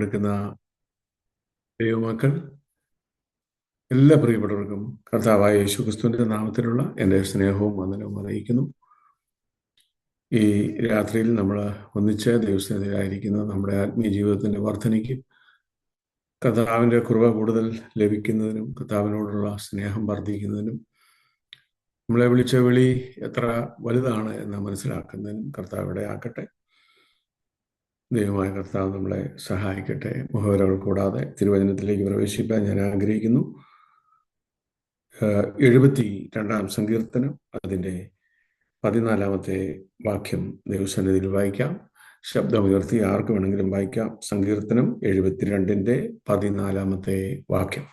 പങ്കെടുക്കുന്ന ദൈവമക്കൾ എല്ലാ പ്രിയപ്പെട്ടവർക്കും കർത്താവായ യേശുക്രിസ്തുവിന്റെ നാമത്തിലുള്ള എൻ്റെ സ്നേഹവും വന്ദനവും അറിയിക്കുന്നു. ഈ രാത്രിയിൽ നമ്മൾ ഒന്നിച്ച് ദൈവസന്നിധിയിലായിരിക്കുന്ന നമ്മുടെ ആത്മീയ ജീവിതത്തിൻ്റെ വർധനയ്ക്കും കർത്താവിൻ്റെ കൃപ കൂടുതൽ ലഭിക്കുന്നതിനും കർത്താവിനോടുള്ള സ്നേഹം വർദ്ധിക്കുന്നതിനും നമ്മളെ വിളിച്ച വിളി എത്ര വലുതാണ് എന്ന് മനസ്സിലാക്കുന്നതിനും കർത്താവ് ഇടയാക്കട്ടെ. ദൈവമായ കർത്താവ് നമ്മളെ സഹായിക്കട്ടെ. മുഖവരകൾ കൂടാതെ തിരുവചനത്തിലേക്ക് പ്രവേശിക്കാൻ ഞാൻ ആഗ്രഹിക്കുന്നു. 72-ാം സങ്കീർത്തനം അതിൻ്റെ 14-ാമത്തെ വാക്യം ദൈവസന്നിധിയിൽ വായിക്കാം. ശബ്ദമുയർത്തി ആർക്ക് വേണമെങ്കിലും വായിക്കാം. സങ്കീർത്തനം 72-ന്റെ 14-ാമത്തെ വാക്യം.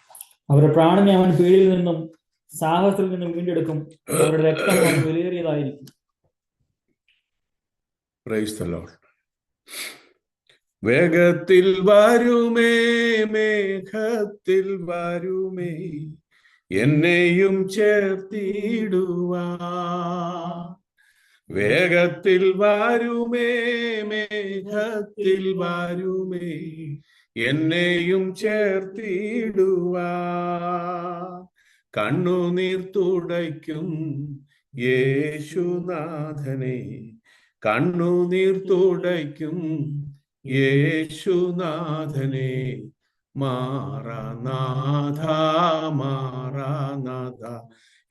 അവരുടെ പ്രാണനെ അവൻ പീഡിയിൽ നിന്നും സാഹസത്തിൽ നിന്നും വീണ്ടെടുക്കും. അവരുടെ രക്തം അവൻ വിലയേറിയതായിരിക്കും. Praise the Lord. വേഗത്തിൽ വരുമേ, മേഘത്തിൽ വരുമേ, എന്നെയും ചേർത്തിടുവാ. വേഗത്തിൽ വരുമേ, മേഘത്തിൽ വരുമേ, എന്നെയും ചേർത്തിടുവാ. കണ്ണുനീർ തുടയ്ക്കും യേശുനാഥനെ, കണ്ണുനീർ തുടയ്ക്കും യേശുനാഥനെ, മാറാനാഥ മാറാനാഥ,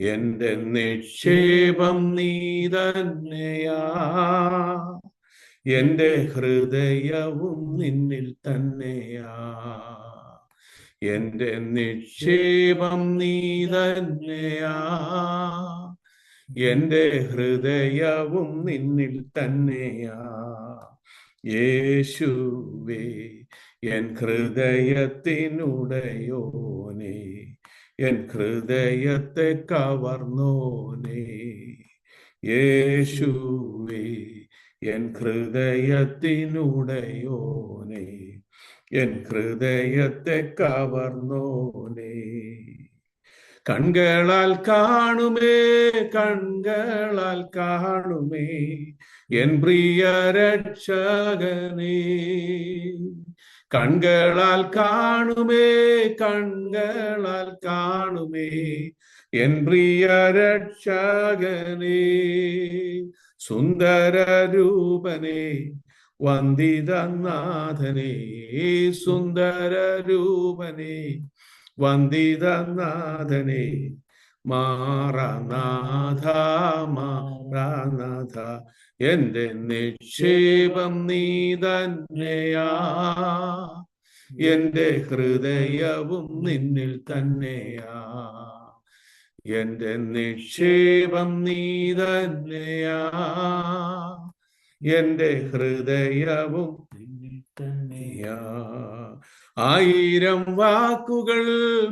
എൻ്റെ നിക്ഷേപം നീ തന്നെയാ, എൻ്റെ ഹൃദയവും നിന്നിൽ തന്നെയാ, എൻ്റെ നിക്ഷേപം നീ തന്നെയാ, എൻ്റെ ഹൃദയവും നിന്നിൽ തന്നെയാ. യേശുവേ എൻ ഹൃദയത്തിനുടയോനേ, എൻ ഹൃദയത്തെ കവർന്നോനേ. യേശുവേ എൻ ഹൃദയത്തിനുടയോനേ, എൻ ഹൃദയത്തെ കവർന്നോനേ. കൺകളാൽ കാണുമേ, കൺകളാൽ കാണുമേ, എൻ പ്രിയ രക്ഷകനേ. കൺകളാൽ കാണുമേ, കൺകളാൽ കാണുമേ, എൻ പ്രിയ രക്ഷകനേ. സുന്ദരരൂപനേ വന്ദിതനാഥനേ, സുന്ദരരൂപനേ വന്ദിതനാഥനേ, മാറാനാഥ മാറാനാഥ, എൻ്റെ നിക്ഷേപം നീ തന്നെയാ, എൻ്റെ ഹൃദയവും നിന്നിൽ തന്നെയാ, എൻ്റെ നിക്ഷേപം നീ തന്നെയാ, എൻ്റെ ഹൃദയവും നിന്നിൽ തന്നെയാ. 1000 വാക്കുകൾ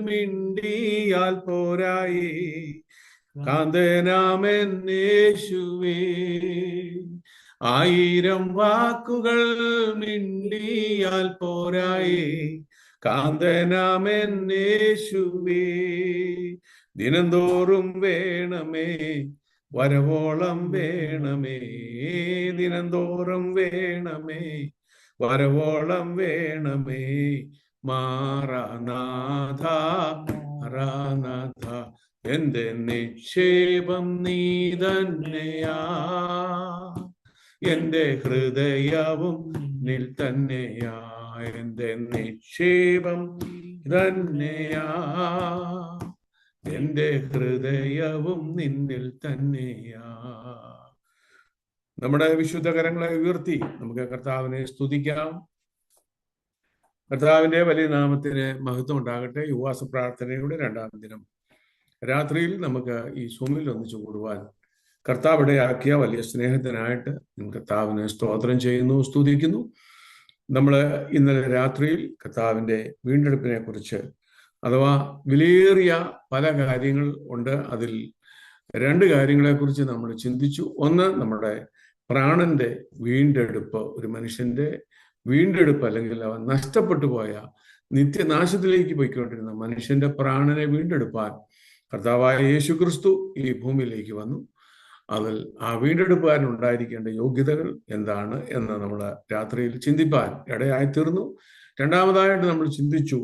മിണ്ടിയാൽ പോരായി കാന്തനാമെന്നേശുവേ. 1000 വാക്കുകൾ മിണ്ടിയാൽ പോരായി കാന്തനാമെന്നേശുവേ. ദിനംതോറും വേണമേ, വരവോളം വേണമേ, ദിനംതോറും വേണമേ, വരവോളം വേണമേ, മാറാനാഥ മാറാനാഥ, എൻ്റെ നിക്ഷേപം നീ തന്നെയാ, എൻ്റെ ഹൃദയവും നിൽ തന്നെയാ, എൻ്റെ നിക്ഷേപം തന്നെയാ, എൻ്റെ ഹൃദയവും നിന്നിൽ തന്നെയാ. നമ്മുടെ വിശുദ്ധ കരങ്ങളെ ഉയർത്തി നമുക്ക് കർത്താവിനെ സ്തുതിക്കാം. കർത്താവിന്റെ വലിയ നാമത്തിന് മഹത്വം ഉണ്ടാകട്ടെ. ഉപവാസ പ്രാർത്ഥനയുടെ 2-ാം ദിനം രാത്രിയിൽ നമുക്ക് ഈ സൂമിൽ ഒന്നിച്ചു കൂടുവാൻ കർത്താവ് ഇടയാക്കിയ വലിയ സ്നേഹത്തിനായിട്ട് കർത്താവിനെ സ്തോത്രം ചെയ്യുന്നു, സ്തുതിക്കുന്നു. നമ്മൾ ഇന്നലെ രാത്രിയിൽ കർത്താവിന്റെ വീണ്ടെടുപ്പിനെ കുറിച്ച്, അഥവാ വിലയേറിയ പല കാര്യങ്ങൾ ഉണ്ട്, അതിൽ 2 കാര്യങ്ങളെക്കുറിച്ച് നമ്മൾ ചിന്തിച്ചു. ഒന്ന്, നമ്മുടെ പ്രാണന്റെ വീണ്ടെടുപ്പ്, ഒരു മനുഷ്യന്റെ വീണ്ടെടുപ്പ്, അല്ലെങ്കിൽ അവൻ നഷ്ടപ്പെട്ടു പോയ നിത്യനാശത്തിലേക്ക് പോയിക്കൊണ്ടിരുന്ന മനുഷ്യന്റെ പ്രാണനെ വീണ്ടെടുപ്പാൻ കർത്താവായ യേശുക്രിസ്തു ഈ ഭൂമിയിലേക്ക് വന്നു. അതിൽ ആ വീണ്ടെടുപ്പുകാരനുണ്ടായിരിക്കേണ്ട യോഗ്യതകൾ എന്താണ് എന്ന് നമ്മൾ രാത്രിയിൽ ചിന്തിപ്പാൻ ഇടയായി തീർന്നു. രണ്ടാമതായിട്ട് നമ്മൾ ചിന്തിച്ചു,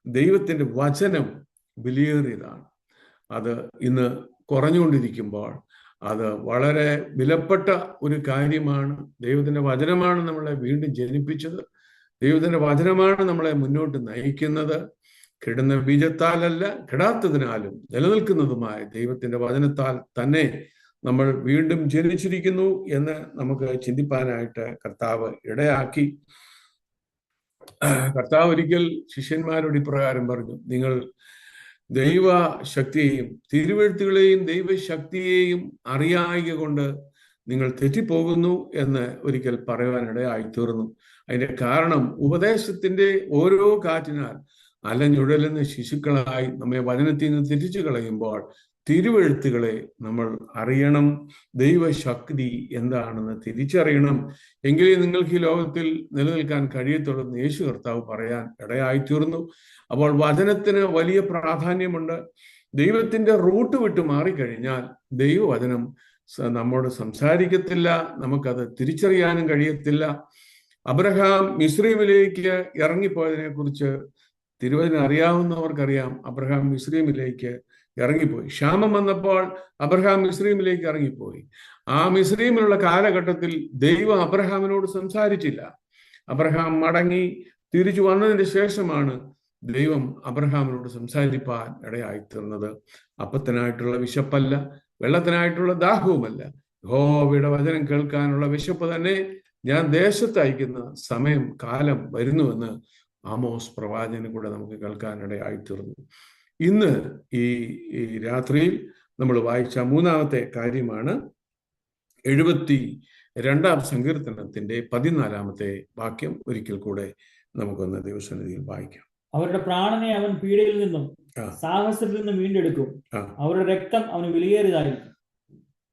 ദൈവത്തിൻ്റെ വചനം വിലയേറിയതാണ്. അത് ഇന്ന് കുറഞ്ഞുകൊണ്ടിരിക്കുമ്പോൾ അത് വളരെ വിലപ്പെട്ട ഒരു കാര്യമാണ്. ദൈവത്തിൻ്റെ വചനമാണ് നമ്മളെ വീണ്ടും ജനിപ്പിച്ചത്. ദൈവത്തിൻ്റെ വചനമാണ് നമ്മളെ മുന്നോട്ട് നയിക്കുന്നത്. കിടുന്ന ബീജത്താലല്ല, കിടാത്തതിനാലും നിലനിൽക്കുന്നതുമായ ദൈവത്തിൻ്റെ വചനത്താൽ തന്നെ നമ്മൾ വീണ്ടും ജനിച്ചിരിക്കുന്നു എന്ന് നമുക്ക് ചിന്തിപ്പാനായിട്ട് കർത്താവ് ഇടയാക്കി. കർത്താവ് ഒരിക്കൽ ശിഷ്യന്മാരോട് ഇപ്രകാരം പറഞ്ഞു, നിങ്ങൾ ദൈവശക്തിയെയും തിരുവെഴുത്തുകളെയും ദൈവശക്തിയെയും അറിയായിക കൊണ്ട് നിങ്ങൾ തെറ്റിപ്പോകുന്നു എന്ന് ഒരിക്കൽ പറയുവാനിടയായി തീർന്നു. അതിന്റെ കാരണം, ഉപദേശത്തിന്റെ ഓരോ കാറ്റിനാൽ അലഞ്ഞുഴലുന്ന ശിശുക്കളായി നമ്മെ വചനത്തിൽ നിന്ന് തെറ്റിച്ചു കളയുമ്പോൾ തിരുവെഴുത്തുകളെ നമ്മൾ അറിയണം, ദൈവശക്തി എന്താണെന്ന് തിരിച്ചറിയണം. എങ്കിലേ നിങ്ങൾക്ക് ഈ ലോകത്തിൽ നിലനിൽക്കാൻ കഴിയത്തുള്ളൂ എന്ന് യേശു കർത്താവ് പറയാൻ ഇടയായിത്തീർന്നു. അപ്പോൾ വചനത്തിന് വലിയ പ്രാധാന്യമുണ്ട്. ദൈവത്തിന്റെ റൂട്ട് വിട്ട് മാറിക്കഴിഞ്ഞാൽ ദൈവവചനം നമ്മോട് സംസാരിക്കത്തില്ല, നമുക്കത് തിരിച്ചറിയാനും കഴിയത്തില്ല. അബ്രഹാം മിസ്രയീമിലേക്ക് ഇറങ്ങിപ്പോയതിനെ കുറിച്ച് തിരുവചനം അറിയാവുന്നവർക്കറിയാം. അബ്രഹാം മിസ്രയീമിലേക്ക് ഇറങ്ങിപ്പോയി. ക്ഷാമം വന്നപ്പോൾ അബ്രഹാം മിസ്രയീമിലേക്ക് ഇറങ്ങിപ്പോയി. ആ മിസ്രയീമിലുള്ള കാലഘട്ടത്തിൽ ദൈവം അബ്രഹാമിനോട് സംസാരിച്ചില്ല. അബ്രഹാം മടങ്ങി തിരിച്ചു വന്നതിന് ശേഷമാണ് ദൈവം അബ്രഹാമിനോട് സംസാരിപ്പാൻ ഇടയായിത്തീർന്നത്. അപ്പത്തിനായിട്ടുള്ള വിശപ്പല്ല, വെള്ളത്തിനായിട്ടുള്ള ദാഹവുമല്ല, യഹോവയുടെ വചനം കേൾക്കാനുള്ള വിശപ്പ് തന്നെ ഞാൻ ദേശത്ത് അയക്കുന്ന സമയം കാലം വരുന്നുവെന്ന് ആമോസ് പ്രവാചകന് കൂടെ നമുക്ക് കേൾക്കാനിടയായിത്തീർന്നു. ഇന്ന് ഈ രാത്രിയിൽ നമ്മൾ വായിച്ച മൂന്നാമത്തെ കാര്യമാണ് 72-ാം സങ്കീർത്തനത്തിന്റെ 14-ാമത്തെ വാക്യം. ഒരിക്കൽ കൂടെ നമുക്കൊന്ന് ദൈവസന്നിധിയിൽ വായിക്കാം. അവരുടെ പ്രാണനെ അവൻ പീഡയിൽ നിന്നും സാഹസത്തിൽ നിന്നും വീണ്ടെടുക്കും, അവരുടെ രക്തം അവന് വിലയേറിയതായിരിക്കും.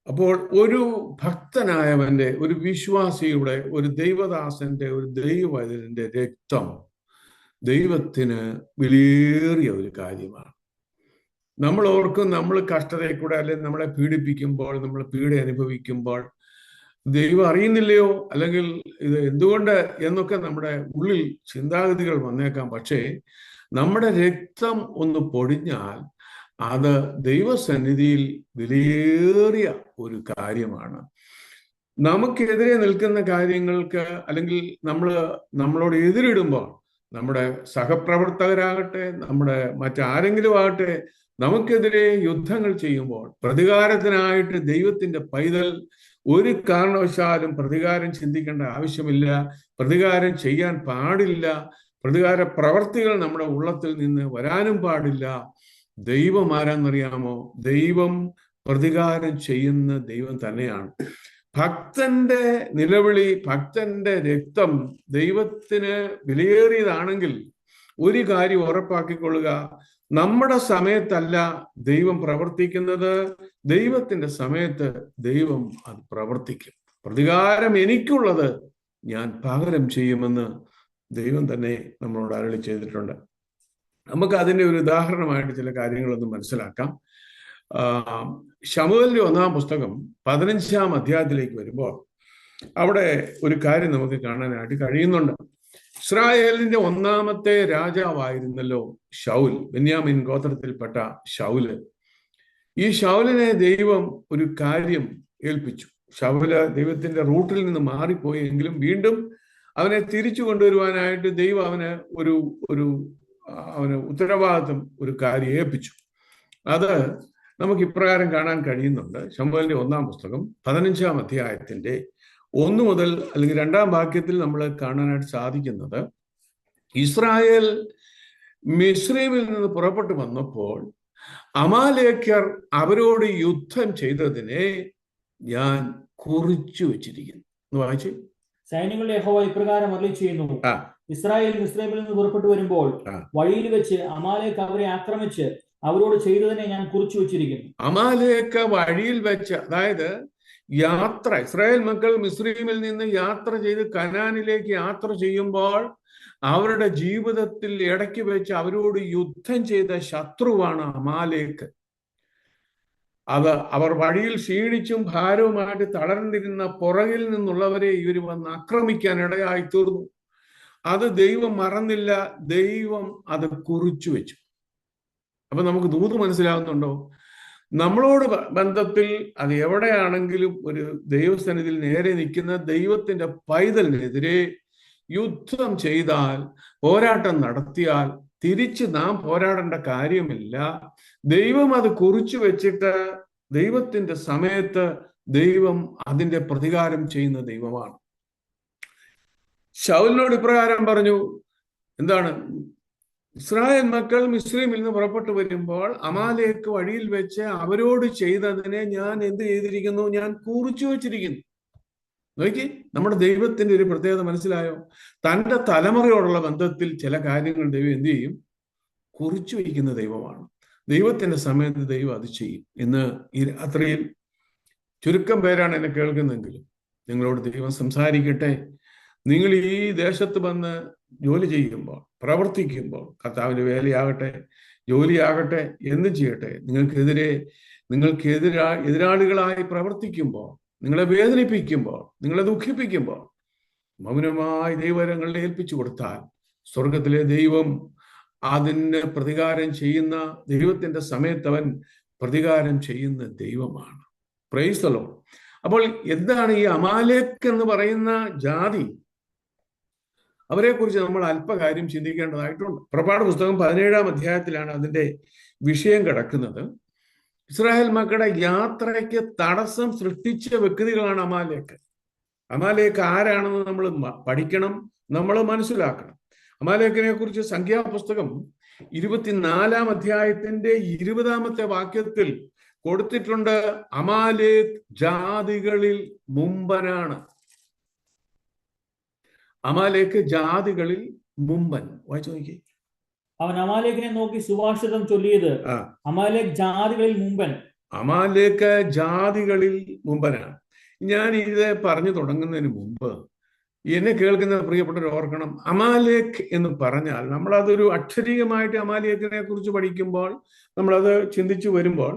അപ്പോൾ ഒരു ഭക്തനായവന്റെ, ഒരു വിശ്വാസിയുടെ, ഒരു ദൈവദാസന്റെ, ഒരു ദൈവവചനന്റെ രക്തം ദൈവത്തിന് വിലയേറിയ ഒരു കാര്യമാണ്. നമ്മൾ ഓർക്കും, നമ്മൾ കഷ്ടതയിൽ കൂടെ അല്ലെങ്കിൽ നമ്മളെ പീഡിപ്പിക്കുമ്പോൾ, നമ്മൾ പീഡ അനുഭവിക്കുമ്പോൾ ദൈവം അറിയുന്നില്ലയോ, അല്ലെങ്കിൽ ഇത് എന്തുകൊണ്ട് എന്നൊക്കെ നമ്മുടെ ഉള്ളിൽ ചിന്താഗതികൾ വന്നേക്കാം. പക്ഷേ നമ്മുടെ രക്തം ഒന്ന് പൊടിഞ്ഞാൽ അത് ദൈവസന്നിധിയിൽ വിലയേറിയ ഒരു കാര്യമാണ്. നമുക്കെതിരെ നിൽക്കുന്ന കാര്യങ്ങൾക്ക്, അല്ലെങ്കിൽ നമ്മളോട് എതിരിടുമ്പോൾ, നമ്മുടെ സഹപ്രവർത്തകരാകട്ടെ, നമ്മുടെ മറ്റാരെങ്കിലും ആകട്ടെ, നമുക്കെതിരെ യുദ്ധങ്ങൾ ചെയ്യുമ്പോൾ പ്രതികാരത്തിനായിട്ട് ദൈവത്തിന്റെ പൈതൽ ഒരു കാരണവശാലും പ്രതികാരം ചിന്തിക്കേണ്ട ആവശ്യമില്ല, പ്രതികാരം ചെയ്യാൻ പാടില്ല, പ്രതികാര പ്രവർത്തികൾ നമ്മുടെ ഉള്ളത്തിൽ നിന്ന് വരാനും പാടില്ല. ദൈവം ആരാന്നറിയാമോ? ദൈവം പ്രതികാരം ചെയ്യുന്ന ദൈവം തന്നെയാണ്. ഭക്തന്റെ നിലവിളി, ഭക്തന്റെ രക്തം ദൈവത്തിന് വിലയേറിയതാണെങ്കിൽ ഒരു കാര്യം ഉറപ്പാക്കിക്കൊള്ളുക, നമ്മുടെ സമയത്തല്ല ദൈവം പ്രവർത്തിക്കുന്നത്, ദൈവത്തിന്റെ സമയത്ത് ദൈവം അത് പ്രവർത്തിക്കും. പ്രതികാരം എനിക്കുള്ളത് ഞാൻ പകരം ചെയ്യുമെന്ന് ദൈവം തന്നെ നമ്മളോട് അരുളി ചെയ്തിട്ടുണ്ട്. നമുക്ക് അതിന്റെ ഒരു ഉദാഹരണമായിട്ട് ചില കാര്യങ്ങളൊന്ന് മനസ്സിലാക്കാം. ശമൂവേലിന്റെ 1-ാം പുസ്തകം 15-ാം അധ്യായത്തിലേക്ക് വരുമ്പോൾ അവിടെ ഒരു കാര്യം നമുക്ക് കാണാനായിട്ട് കഴിയുന്നുണ്ട്. ഇസ്രായേലിന്റെ 1-ാമത്തെ രാജാവായിരുന്നല്ലോ ശൗൽ, ബെന്യാമിൻ ഗോത്രത്തിൽപ്പെട്ട ശൗല്. ഈ ശൗലിനെ ദൈവം ഒരു കാര്യം ഏൽപ്പിച്ചു. ശൗല് ദൈവത്തിന്റെ റൂട്ടിൽ നിന്ന് മാറിപ്പോയെങ്കിലും വീണ്ടും അവനെ തിരിച്ചു കൊണ്ടുവരുവാനായിട്ട് ദൈവം അവന് ഉത്തരവാദിത്വം, ഒരു കാര്യം ഏൽപ്പിച്ചു. അത് നമുക്ക് ഇപ്രകാരം കാണാൻ കഴിയുന്നുണ്ട്. ശമൂവേലിന്റെ 1-ാം പുസ്തകം 15-ാം അധ്യായത്തിന്റെ 1 മുതൽ അല്ലെങ്കിൽ 2-ാം വാക്യത്തിൽ നമ്മൾ കാണാനായിട്ട് സാധിക്കുന്നത്, ഇസ്രായേൽ മിസ്രയീമിൽ നിന്ന് പുറപ്പെട്ടു വന്നപ്പോൾ അമാലേക്യർ അവരോട് യുദ്ധം ചെയ്തതിനെ ഞാൻ കുറിച്ചു വെച്ചിരിക്കുന്നു. എന്ന് വായിച്ചു. സൈന്യങ്ങളുടെ യഹോവ ഇപ്രകാരം അരുളിച്ചെയ്യുന്നു, ഇസ്രായേൽ മിസ്രയീമിൽ നിന്ന് പുറപ്പെട്ടു വരുമ്പോൾ വഴിയിൽ വെച്ച് അമാലേക്ക് അവരെ ആക്രമിച്ച് അവരോട് ചെയ്തതിനെ ഞാൻ കുറിച്ചു വെച്ചിരിക്കുന്നു. അമാലേക്ക് വഴിയിൽ വെച്ച്, അതായത് യാത്ര, ഇസ്രായേൽ മക്കൾ മിസ്രയീമിൽ നിന്ന് യാത്ര ചെയ്ത് കനാനിലേക്ക് യാത്ര ചെയ്യുമ്പോൾ അവരുടെ ജീവിതത്തിൽ ഇടയ്ക്ക് വെച്ച് അവരോട് യുദ്ധം ചെയ്ത ശത്രുവാണ് അമാലേക്ക്. അവർ വഴിയിൽ ക്ഷീണിച്ചും ഭാരവുമായിട്ട് തളർന്നിരുന്ന പുറകിൽ നിന്നുള്ളവരെ ഇവർ വന്ന് ആക്രമിക്കാൻ ഇടയായി തീർന്നു. അത് ദൈവം മറന്നില്ല, ദൈവം അത് കുറിച്ചു വെച്ചു. അപ്പൊ നമുക്ക് ദൂത് മനസ്സിലാകുന്നുണ്ടോ? നമ്മളോട് ബന്ധത്തിൽ അത് എവിടെയാണെങ്കിലും ഒരു ദൈവസന്നിധിയിൽ നേരെ നിൽക്കുന്ന ദൈവത്തിന്റെ പൈതലിനെതിരെ യുദ്ധം ചെയ്താൽ, പോരാട്ടം നടത്തിയാൽ തിരിച്ച് നാം പോരാടേണ്ട കാര്യമില്ല. ദൈവം അത് കുറിച്ചു വെച്ചിട്ട് ദൈവത്തിന്റെ സമയത്ത് ദൈവം അതിന്റെ പ്രതികാരം ചെയ്യുന്ന ദൈവമാണ്. ശൗലിനോട് ഇപ്രകാരം പറഞ്ഞു, എന്താണ്? ഇസ്രായേൽ മക്കൾ മിസ്രയീമിൽ നിന്ന് പുറപ്പെട്ടു വരുമ്പോൾ അമാലേക്ക് വഴിയിൽ വെച്ച് അവരോട് ചെയ്തതിനെ ഞാൻ എന്ത് ചെയ്തിരിക്കുന്നു? ഞാൻ കുറിച്ചു വെച്ചിരിക്കുന്നു. നോക്കി, നമ്മുടെ ദൈവത്തിന്റെ ഒരു പ്രത്യേകത മനസ്സിലായോ? തന്റെ തലമുറയോടുള്ള ബന്ധത്തിൽ ചില കാര്യങ്ങൾ ദൈവം എന്ത് ചെയ്യും? കുറിച്ചു വയ്ക്കുന്ന ദൈവമാണ്. ദൈവത്തിന്റെ സമയത്ത് ദൈവം അത് ചെയ്യും. ഇന്ന് ഈ രാത്രിയിൽ ചുരുക്കം പേരാണ് എന്നെ കേൾക്കുന്നെങ്കിലും നിങ്ങളോട് ദൈവം സംസാരിക്കട്ടെ. നിങ്ങൾ ഈ ദേശത്ത് വന്ന് ജോലി ചെയ്യുമ്പോൾ, പ്രവർത്തിക്കുമ്പോൾ, കർത്താവിന്റെ വേലയാകട്ടെ, ജോലിയാകട്ടെ, എന്തും ചെയ്യട്ടെ, എതിരാളികളായി പ്രവർത്തിക്കുമ്പോൾ, നിങ്ങളെ വേദനിപ്പിക്കുമ്പോൾ, നിങ്ങളെ ദുഃഖിപ്പിക്കുമ്പോൾ മൗനമായി ദൈവകരങ്ങളിൽ ഏൽപ്പിച്ചു കൊടുത്താൽ സ്വർഗത്തിലെ ദൈവം അതിന് പ്രതികാരം ചെയ്യുന്ന, ദൈവത്തിന്റെ സമയത്ത് അവൻ പ്രതികാരം ചെയ്യുന്ന ദൈവമാണ്. Praise the Lord. അപ്പോൾ എന്താണ് ഈ അമാലേക്ക് എന്ന് പറയുന്ന ജാതി? അവരെ കുറിച്ച് നമ്മൾ അല്പകാര്യം ചിന്തിക്കേണ്ടതായിട്ടുണ്ട്. പുറപ്പാട് പുസ്തകം 17-ാം അധ്യായത്തിലാണ് അതിന്റെ വിഷയം കിടക്കുന്നത്. ഇസ്രായേൽ മക്കളുടെ യാത്രയ്ക്ക് തടസ്സം സൃഷ്ടിച്ച വ്യക്തികളാണ് അമാലേക്ക്. അമാലേക്ക് ആരാണെന്ന് നമ്മൾ പഠിക്കണം, നമ്മൾ മനസ്സിലാക്കണം. അമാലേക്കിനെ കുറിച്ച് സംഖ്യാപുസ്തകം 24-ാം അധ്യായത്തിന്റെ 20-ാമത്തെ വാക്യത്തിൽ കൊടുത്തിട്ടുണ്ട്, അമാലേക്ക് ജാതികളിൽ മുമ്പനാണ്. അമാലേക്ക് ജാതികളിൽ മുമ്പൻ. വായിച്ചു നോക്കി. അവൻ അമാലേക്കിനെ നോക്കി സുഭാഷിതം ചൊല്ലിയത്, അമാലേക്ക് ജാതികളിൽ മുമ്പൻ. അമാലേക്ക് ജാതികളിൽ മുമ്പനാണ്. ഞാൻ ഇത് പറഞ്ഞു തുടങ്ങുന്നതിന് മുമ്പ് എന്നെ കേൾക്കുന്ന പ്രിയപ്പെട്ടവർ ഓർക്കണം, അമാലേക്ക് എന്ന് പറഞ്ഞാൽ നമ്മളതൊരു അക്ഷരീയമായിട്ട് അമാലേക്കിനെ കുറിച്ച് പഠിക്കുമ്പോൾ, നമ്മളത് ചിന്തിച്ചു വരുമ്പോൾ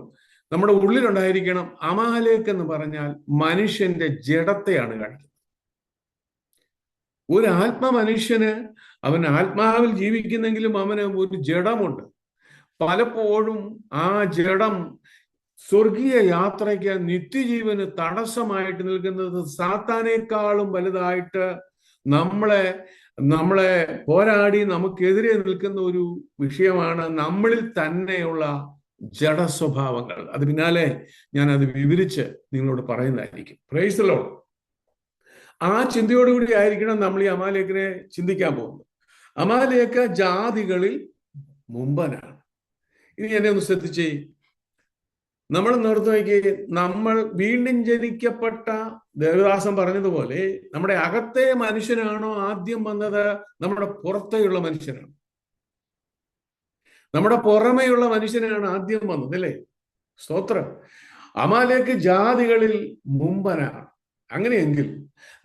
നമ്മുടെ ഉള്ളിലുണ്ടായിരിക്കണം, അമാലേക്ക് എന്ന് പറഞ്ഞാൽ മനുഷ്യന്റെ ജഡത്തെയാണ് കാണിക്കുന്നത്. ഒരു മനുഷ്യന് അവൻ ആത്മാവിൽ ജീവിക്കുന്നെങ്കിലും അവന് ഒരു ജഡമുണ്ട്. പലപ്പോഴും ആ ജഡം സ്വർഗീയ യാത്രയ്ക്ക്, നിത്യജീവന് തടസ്സമായിട്ട് നിൽക്കുന്നത് സാത്താനേക്കാളും വലുതായിട്ട് നമ്മളെ പോരാടി നമുക്കെതിരെ നിൽക്കുന്ന ഒരു വിഷയമാണ് നമ്മളിൽ തന്നെയുള്ള ജഡ സ്വഭാവങ്ങൾ. അത് പിന്നാലെ ഞാൻ അത് വിവരിച്ച് നിങ്ങളോട് പറയുന്നതായിരിക്കും. Praise the Lord. ആ ചിന്തയോടുകൂടി ആയിരിക്കണം നമ്മൾ ഈ അമാലേക്കിനെ ചിന്തിക്കാൻ പോകുന്നത്. അമാലേക്ക് ജാതികളിൽ മുമ്പനാണ്. ഇനി എന്നെ ഒന്ന് ശ്രദ്ധിച്ചേ. നമ്മൾ നിർത്തുവയ്ക്ക്, നമ്മൾ വീണ്ടും ജനിക്കപ്പെട്ട ദേവദാസൻ പറഞ്ഞതുപോലെ നമ്മുടെ അകത്തെ മനുഷ്യനാണോ ആദ്യം വന്നത്, നമ്മുടെ പുറത്തെയുള്ള മനുഷ്യനാണ്? നമ്മുടെ പുറമെയുള്ള മനുഷ്യനാണ് ആദ്യം വന്നത്, അല്ലേ? സ്തോത്രം. അമാലേക്ക് ജാതികളിൽ മുമ്പനാണ്. അങ്ങനെയെങ്കിൽ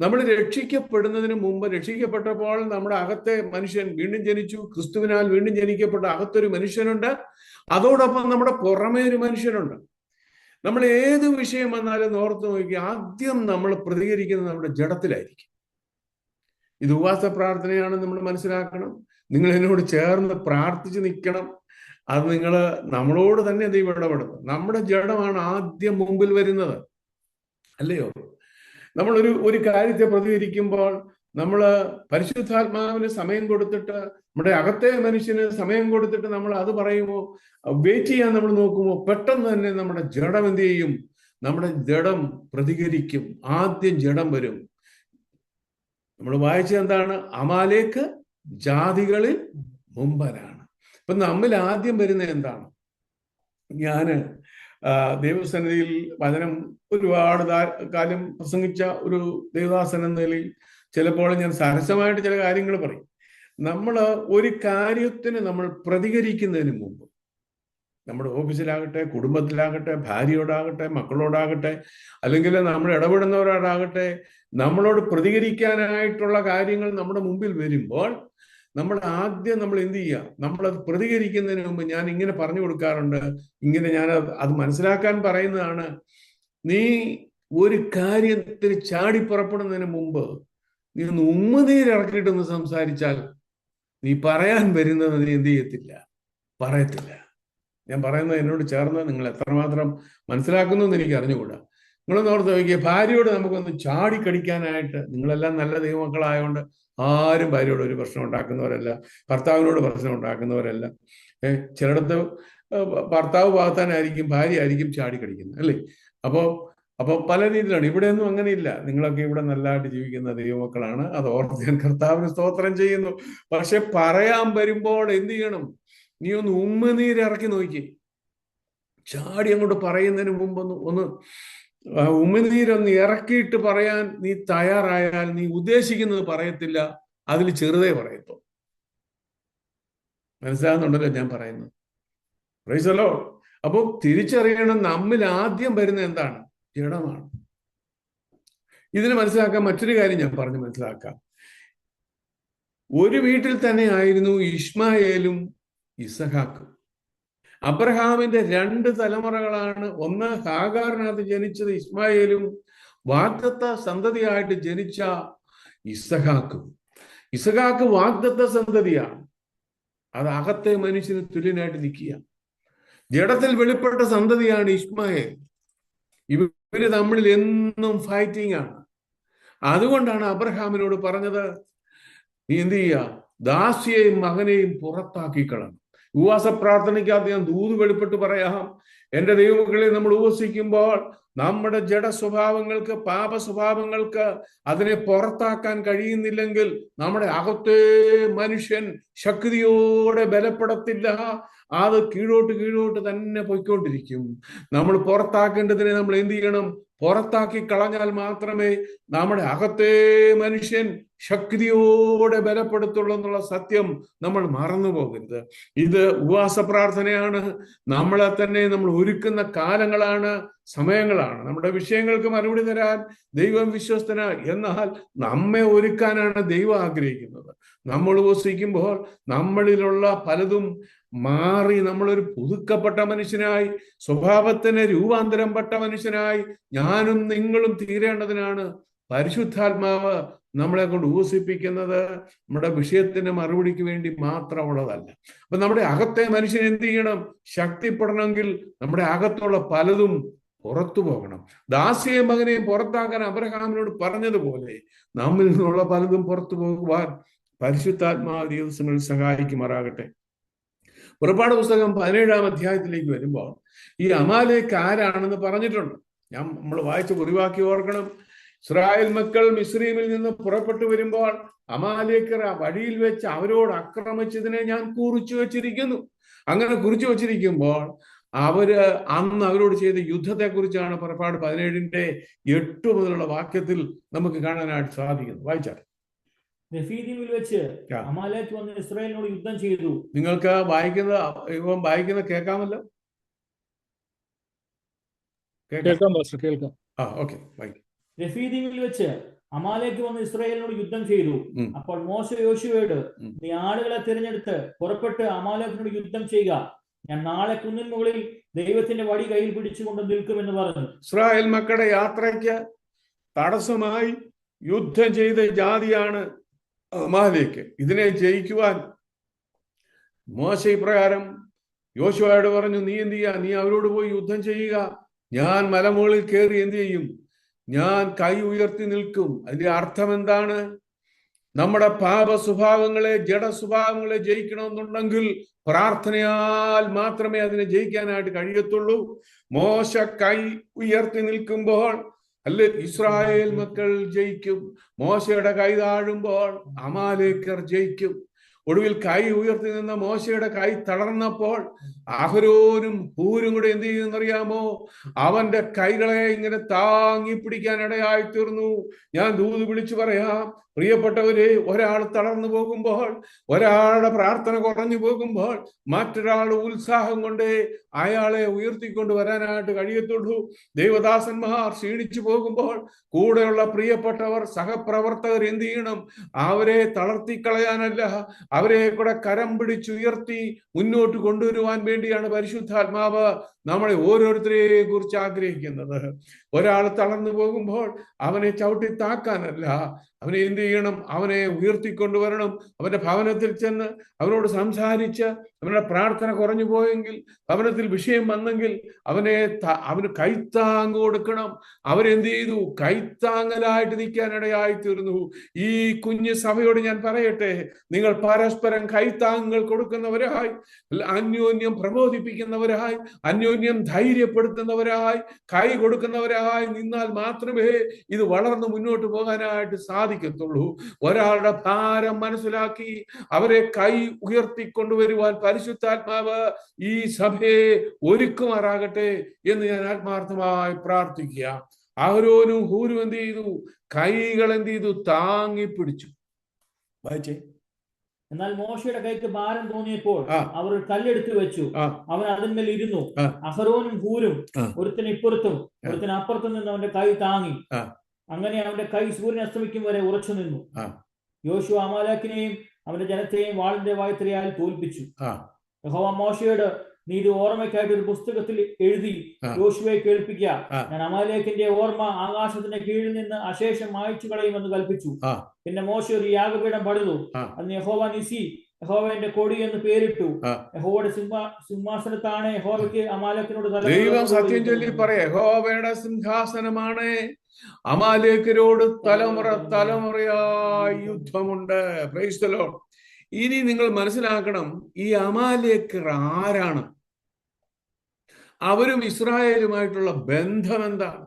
നമ്മൾ രക്ഷിക്കപ്പെടുന്നതിന് മുമ്പ്, രക്ഷിക്കപ്പെട്ടപ്പോൾ നമ്മുടെ അകത്തെ മനുഷ്യൻ വീണ്ടും ജനിച്ചു, ക്രിസ്തുവിനാൽ വീണ്ടും ജനിക്കപ്പെട്ട അകത്തൊരു മനുഷ്യനുണ്ട്. അതോടൊപ്പം നമ്മുടെ പുറമേ ഒരു മനുഷ്യനുണ്ട്. നമ്മൾ ഏത് വിഷയം വന്നാലും ഓർത്ത് നോക്കി, ആദ്യം നമ്മൾ പ്രതികരിക്കുന്നത് നമ്മുടെ ജഡത്തിലായിരിക്കും. ഇത് ഉപവാസ പ്രാർത്ഥനയാണെന്ന് നമ്മൾ മനസ്സിലാക്കണം. നിങ്ങൾ എന്നോട് ചേർന്ന് പ്രാർത്ഥിച്ച് നിൽക്കണം. അത് നമ്മളോട് തന്നെ ദൈവം ഇടപെടുന്നു. നമ്മുടെ ജഡമാണ് ആദ്യം മുമ്പിൽ വരുന്നത്, അല്ലയോ? നമ്മൾ ഒരു കാര്യത്തെ പ്രതികരിക്കുമ്പോൾ നമ്മൾ പരിശുദ്ധാത്മാവിന് സമയം കൊടുത്തിട്ട്, നമ്മുടെ അകത്തെ മനുഷ്യന് സമയം കൊടുത്തിട്ട് നമ്മൾ അത് പറയുമോ, വെയിറ്റ് ചെയ്യാൻ നമ്മൾ നോക്കുമോ, പെട്ടെന്ന് തന്നെ നമ്മുടെ ജഡം എന്ത് ചെയ്യും? നമ്മുടെ ജഡം പ്രതികരിക്കും. ആദ്യം ജഡം വരും. നമ്മൾ വായിച്ചത് എന്താണ്? അമാലേക്ക് ജാതികളിൽ മുമ്പനാണ്. ഇപ്പൊ നമ്മിൽ ആദ്യം വരുന്നത് എന്താണ്? ഞാന് ദൈവസന്നിധിയിൽ വചനം ഒരുപാട് കാലം പ്രസംഗിച്ച ഒരു ദേവദാസൻ എന്ന നിലയിൽ ചിലപ്പോൾ ഞാൻ സരസമായിട്ട് ചില കാര്യങ്ങൾ പറയും. നമ്മൾ ഒരു കാര്യത്തിന് നമ്മൾ പ്രതികരിക്കുന്നതിന് മുമ്പ്, നമ്മുടെ ഓഫീസിലാകട്ടെ, കുടുംബത്തിലാകട്ടെ, ഭാര്യയോടാകട്ടെ, മക്കളോടാകട്ടെ, അല്ലെങ്കിൽ നമ്മൾ ഇടപെടുന്നവരോടാകട്ടെ, നമ്മളോട് പ്രതികരിക്കാനായിട്ടുള്ള കാര്യങ്ങൾ നമ്മുടെ മുമ്പിൽ വരുമ്പോൾ നമ്മൾ എന്ത് ചെയ്യുക? നമ്മളത് പ്രതികരിക്കുന്നതിന് മുമ്പ് ഞാൻ ഇങ്ങനെ പറഞ്ഞു കൊടുക്കാറുണ്ട്. ഞാൻ അത് മനസ്സിലാക്കാൻ പറയുന്നതാണ്. നീ ഒരു കാര്യത്തിന് ചാടി പുറപ്പെടുന്നതിന് മുമ്പ് നീ ഒന്ന് ഉമ്മനീരിറക്കിയിട്ടൊന്ന് സംസാരിച്ചാൽ നീ പറയാൻ വരുന്നത് നീ എന്ത് ചെയ്യത്തില്ല, പറയത്തില്ല. ഞാൻ പറയുന്നത് എന്നോട് ചേർന്ന് നിങ്ങൾ എത്രമാത്രം മനസ്സിലാക്കുന്നു എന്ന് എനിക്ക് അറിഞ്ഞുകൂടാ. നിങ്ങളൊന്ന് ഓർത്ത് നോക്കിയേ, ഭാര്യയോട് നമുക്കൊന്ന് ചാടിക്കടിക്കാനായിട്ട്, നിങ്ങളെല്ലാം നല്ല ദൈവമക്കളായതുകൊണ്ട് ആരും ഭാര്യയോട് ഒരു പ്രശ്നം ഉണ്ടാക്കുന്നവരല്ല, ഭർത്താവിനോട് പ്രശ്നം ഉണ്ടാക്കുന്നവരല്ല. ചിലയിടത്ത് ഭർത്താവ് ഭാഗത്താനായിരിക്കും ഭാര്യ ആയിരിക്കും ചാടിക്കടിക്കുന്നത്, അല്ലേ? അപ്പോൾ പല രീതിയിലാണ്. ഇവിടെയൊന്നും അങ്ങനെയില്ല. നിങ്ങളൊക്കെ ഇവിടെ നല്ലതായിട്ട് ജീവിക്കുന്ന ദൈവമക്കളാണ്. അത് ഓർത്ത് ഞാൻ കർത്താവിന് സ്തോത്രം ചെയ്യുന്നു. പക്ഷെ പറയാൻ വരുമ്പോൾ എന്ത് ചെയ്യണം? നീ ഒന്ന് ഉമ്മനീരിറക്കി നോക്കി. ചാടി അങ്ങോട്ട് പറയുന്നതിന് മുമ്പ് ഒന്ന് ഉമ്മനീരൊന്ന് ഇറക്കിയിട്ട് പറയാൻ നീ തയ്യാറായാൽ നീ ഉദ്ദേശിക്കുന്നത് പറയത്തില്ല, അതിൽ ചെറുതേ പറയത്തോ. മനസ്സിലാകുന്നുണ്ടല്ലോ ഞാൻ പറയുന്നത്? Praise the Lord. അപ്പോൾ തിരിച്ചറിയണം, നമ്മിൽ ആദ്യം വരുന്ന എന്താണ്? ജഡമാണ്. ഇതിന് മനസ്സിലാക്കാൻ മറ്റൊരു കാര്യം ഞാൻ പറഞ്ഞ് മനസ്സിലാക്കാം. ഒരു വീട്ടിൽ തന്നെ ആയിരുന്നു ഇശ്മായേലും ഇസഹാക്കും. അബ്രഹാമിന്റെ 2 തലമുറകളാണ്. ഒന്ന് ഹാഗാറിനകത്ത് ജനിച്ചത് ഇസ്മായേലും, വാഗ്ദത്ത സന്തതിയായിട്ട് ജനിച്ച ഇസഹാക്കും. ഇസഹാക്ക് വാഗ്ദത്ത സന്തതിയാണ്. അത് അകത്തെ മനുഷ്യന് തുല്യനായിട്ട് നിൽക്കുക. ജഡത്തിൽ വെളിപ്പെട്ട സന്തതിയാണ് ഇസ്മായേൽ. ഇവര് തമ്മിൽ എന്നും ഫൈറ്റിംഗ് ആണ്. അതുകൊണ്ടാണ് അബ്രഹാമിനോട് പറഞ്ഞത്, നീ എന്ത് ചെയ്യുക? ദാസിയെയും മകനെയും പുറത്താക്കിക്കളണം. ഉപവാസ പ്രാർത്ഥനയ്ക്കകത്ത് ഞാൻ ദൂത് വെളിപ്പെട്ട് പറയാം, എൻ്റെ ദൈവമക്കളെ, നമ്മൾ ഉപവസിക്കുമ്പോൾ നമ്മുടെ ജഡ സ്വഭാവങ്ങൾക്ക്, പാപ സ്വഭാവങ്ങൾക്ക് അതിനെ പുറത്താക്കാൻ കഴിയുന്നില്ലെങ്കിൽ നമ്മുടെ അകത്തെ മനുഷ്യൻ ശക്തിയോടെ ബലപ്പെടത്തില്ല. അത് കീഴോട്ട് തന്നെ പോയിക്കൊണ്ടിരിക്കും. നമ്മൾ പുറത്താക്കേണ്ടതിനെ നമ്മൾ എന്ത് ചെയ്യണം? പുറത്താക്കി കളഞ്ഞാൽ മാത്രമേ നമ്മുടെ അകത്തെ മനുഷ്യൻ ശക്തിയോടെ ബലപ്പെടുത്തുള്ളൂ എന്നുള്ള സത്യം നമ്മൾ മറന്നു പോകരുത്. ഇത് ഉപവാസ പ്രാർത്ഥനയാണ്. നമ്മളെ തന്നെ നമ്മൾ ഒരുക്കുന്ന കാലങ്ങളാണ്, സമയങ്ങളാണ്. നമ്മുടെ വിഷയങ്ങൾക്ക് മറുപടി തരാൻ ദൈവം വിശ്വസ്തന. എന്നാൽ നമ്മെ ഒരുക്കാനാണ് ദൈവം ആഗ്രഹിക്കുന്നത്. നമ്മൾ ഉപവസിക്കുമ്പോൾ നമ്മളിലുള്ള പലതും മാറി നമ്മളൊരു പുതുക്കപ്പെട്ട മനുഷ്യനായി, സ്വഭാവത്തിന് രൂപാന്തരം പെട്ട മനുഷ്യനായി ഞാനും നിങ്ങളും തീരേണ്ടതിനാണ് പരിശുദ്ധാത്മാവ് നമ്മളെ കൊണ്ട് ഉപസിപ്പിക്കുന്നത്. നമ്മുടെ വിഷയത്തിന് മറുപടിക്ക് വേണ്ടി മാത്രമുള്ളതല്ല. അപ്പൊ നമ്മുടെ അകത്തെ മനുഷ്യൻ എന്ത് ചെയ്യണം? ശക്തിപ്പെടണമെങ്കിൽ നമ്മുടെ അകത്തുള്ള പലതും പുറത്തു പോകണം. ദാസിയെയും മകനെയും പുറത്താക്കാൻ അബ്രഹാമിനോട് പറഞ്ഞതുപോലെ നമ്മിൽ നിന്നുള്ള പലതും പുറത്തു പോകുവാൻ പരിശുദ്ധാത്മാവ് ദിവസങ്ങളിൽ സഹായിക്കുമാറാകട്ടെ. പുറപ്പാട് പുസ്തകം 17-ാം അധ്യായത്തിലേക്ക് വരുമ്പോൾ ഈ അമാലേക്ക് ആരാണെന്ന് പറഞ്ഞിട്ടുണ്ട്. നമ്മൾ വായിച്ച് കുറിവാക്കി ഓർക്കണം. ഇസ്രായേൽ മക്കൾ മിസ്രയീമിൽ നിന്ന് പുറപ്പെട്ടു വരുമ്പോൾ അമാലേക്കർ ആ വഴിയിൽ വെച്ച് അവരോട് ആക്രമിച്ചതിനെ ഞാൻ കുറിച്ചു വച്ചിരിക്കുന്നു. അങ്ങനെ കുറിച്ചു വച്ചിരിക്കുമ്പോൾ അന്ന് അവരോട് ചെയ്ത യുദ്ധത്തെ കുറിച്ചാണ് പുറപ്പാട് 17-ന്റെ 8 മുതലുള്ള വാക്യത്തിൽ നമുക്ക് കാണാനായിട്ട് സാധിക്കുന്നു. വായിച്ചാൽ റഫീദീമിൽ വെച്ച് അമാലേക്ക് വന്ന് ഇസ്രായേലിനോട് യുദ്ധം ചെയ്തു. നിങ്ങൾക്ക് വായിക്കുന്ന കേൾക്കാമല്ലോ? കേൾക്കാം. ഓക്കെ. റഫീദീമിൽ വെച്ച് അമാലേക്ക് വന്ന് ഇസ്രായേലിനോട് യുദ്ധം ചെയ്തു. അപ്പോൾ മോശ യോശുവയോട്, നീ ആളുകളെ തിരഞ്ഞെടുത്ത് പുറപ്പെട്ട് അമാലേക്കിനോട് യുദ്ധം ചെയ്യുക. ഞാൻ നാളെ കുന്നിൻ മുകളിൽ ദൈവത്തിന്റെ വടി കയ്യിൽ പിടിച്ചുകൊണ്ട് നിൽക്കുമെന്ന് പറഞ്ഞു. ഇസ്രായേൽ മക്കളുടെ യാത്രയ്ക്ക് തടസ്സമായി യുദ്ധം ചെയ്ത ജാതിയാണ് അമാലേക്ക്. ഇതിനെ ജയിക്കുവാൻ മോശ ഇപ്രകാരം യോശുവയോട് പറഞ്ഞു, നീ എന്ത് ചെയ്യുക? നീ അവരോട് പോയി യുദ്ധം ചെയ്യുക. ഞാൻ മലമുകളിൽ കയറി എന്ത് ചെയ്യും? ഞാൻ കൈ ഉയർത്തി നിൽക്കും. അതിന്റെ അർത്ഥം എന്താണ്? നമ്മുടെ പാപ സ്വഭാവങ്ങളെ, ജഡ സ്വഭാവങ്ങളെ ജയിക്കണമെന്നുണ്ടെങ്കിൽ പ്രാർത്ഥനയാൽ മാത്രമേ അതിനെ ജയിക്കാനായിട്ട് കഴിയത്തുള്ളൂ. മോശ കൈ ഉയർത്തി നിൽക്കുമ്പോൾ അല്ലെ ഇസ്രായേൽ മക്കൾ ജയിക്കും. മോശയുടെ കൈ താഴുമ്പോൾ അമാലേക്കർ ജയിക്കും. ഒടുവിൽ കൈ ഉയർത്തി നിന്ന മോശയുടെ കൈ തളർന്നപ്പോൾ അഹരോനും ഹൂരും കൂടെ എന്ത് ചെയ്യുന്നറിയാമോ? അവന്റെ കൈകളെ ഇങ്ങനെ താങ്ങി പിടിക്കാൻ ഇടയായി തീർന്നു. ഞാൻ ദൂത് വിളിച്ചു പറയാം, പ്രിയപ്പെട്ടവരെ, ഒരാൾ തളർന്നു പോകുമ്പോൾ, ഒരാളുടെ പ്രാർത്ഥന കുറഞ്ഞു പോകുമ്പോൾ മറ്റൊരാളുടെ ഉത്സാഹം കൊണ്ട് അയാളെ ഉയർത്തിക്കൊണ്ട് വരാനായിട്ട് കഴിയത്തുള്ളൂ. ദൈവദാസന്മാർ ക്ഷീണിച്ചു പോകുമ്പോൾ കൂടെയുള്ള പ്രിയപ്പെട്ടവർ, സഹപ്രവർത്തകർ എന്ത് ചെയ്യണം? അവരെ തളർത്തിക്കളയാനല്ല, അവരെ കൂടെ കരം പിടിച്ചുയർത്തി മുന്നോട്ട് കൊണ്ടുവരുവാൻ വേണ്ടിയാണ് പരിശുദ്ധാത്മാവ് നമ്മളെ ഓരോരുത്തരെയെ കുറിച്ച് ആഗ്രഹിക്കുന്നത്. ഒരാൾ തളർന്നു പോകുമ്പോൾ അവനെ ചവിട്ടി താക്കാനല്ല, അവനെ എന്ത് ചെയ്യണം? അവനെ ഉയർത്തിക്കൊണ്ടുവരണം. അവന്റെ ഭവനത്തിൽ ചെന്ന് അവനോട് സംസാരിച്ച്, അവരുടെ പ്രാർത്ഥന കുറഞ്ഞു പോയെങ്കിൽ, ഭവനത്തിൽ വിഷയം വന്നെങ്കിൽ അവന് കൈത്താങ് കൊടുക്കണം. അവരെന്ത് ചെയ്തു? കൈത്താങ്ങലായിട്ട് നിൽക്കാൻ ഇടയായി തീർന്നു. ഈ കുഞ്ഞു സഭയോട് ഞാൻ പറയട്ടെ, നിങ്ങൾ പരസ്പരം കൈത്താങ്ങുകൾ കൊടുക്കുന്നവരായി, അന്യോന്യം പ്രബോധിപ്പിക്കുന്നവരായി, അന്യോന്യം ധൈര്യപ്പെടുത്തുന്നവരായി, കൈ കൊടുക്കുന്നവരായി നിന്നാൽ മാത്രമേ ഇത് വളർന്ന് മുന്നോട്ട് പോകാനായിട്ട് സാധിക്കത്തുള്ളൂ. ഒരാളുടെ ഭാരം മനസ്സിലാക്കി അവരെ കൈ ഉയർത്തിക്കൊണ്ടുവരുവാൻ പരിശുദ്ധാത്മാവ് ഈ സഭയെ ഒരുക്കുമാറാകട്ടെ എന്ന് ഞാൻ ആത്മാർത്ഥമായി പ്രാർത്ഥിക്കുക. അഹരോനും ഹൂരും എന്ത് ചെയ്തു? കൈകൾ എന്ത് ചെയ്തു? താങ്ങിപ്പിടിച്ചു. വായിച്ചേ. എന്നാൽ മോശയുടെ കൈക്ക് ഭാരം തോന്നിയപ്പോൾ അവർ കല്ലെടുത്തു വെച്ചു, അവൻ അതിന്മേൽ ഇരുന്നു. അഹരോനും ഹൂരും ഒരുത്തിന് ഇപ്പുറത്തും ഒരുത്തിന് അപ്പുറത്തും നിന്ന് അവന്റെ കൈ താങ്ങി. അങ്ങനെ അവന്റെ കൈ സൂര്യൻ അസ്തമിക്കും വരെ ഉറച്ചു നിന്നു. യോശുവ അമാലേക്കിനെയും അവന്റെ ജനത്തെയും വാളിന്റെ വായ്ത്തലയാൽ തോൽപ്പിച്ചു. യഹോവ മോശയോട്, നീ ഇത് ഓർമ്മയ്ക്കായിട്ട് ഒരു പുസ്തകത്തിൽ എഴുതി യോശുവയെ കേൾപ്പിക്കുക. ഞാൻ അമാലേക്കിന്റെ ഓർമ്മ ആകാശത്തിന്റെ കീഴിൽ നിന്ന് അശേഷം മായ്ച്ചു കളയുമെന്ന് കൽപ്പിച്ചു. പിന്നെ മോശ ഒരു യാഗപീഠം പണിതു. അന്ന് യഹോവ നിസി, യഹോവന്റെ കൊടി എന്ന് പേരിട്ടു. യഹോവയുടെ സിംഹാസനത്താണ് യഹോവയ്ക്ക് അമാലേക്കിനോട് ദൈവം സത്യം ചൊല്ലി പറയാ, യഹോവയുടെ സിംഹാസനമാണ്, അമാലേക്കരോട് തലമുറ തലമുറയായി യുദ്ധമുണ്ട്. Praise the Lord. ഇനി നിങ്ങൾ മനസ്സിലാക്കണം, ഈ അമാലേക്കർ ആരാണ്? അവരും ഇസ്രായേലുമായിട്ടുള്ള ബന്ധം എന്താണ്?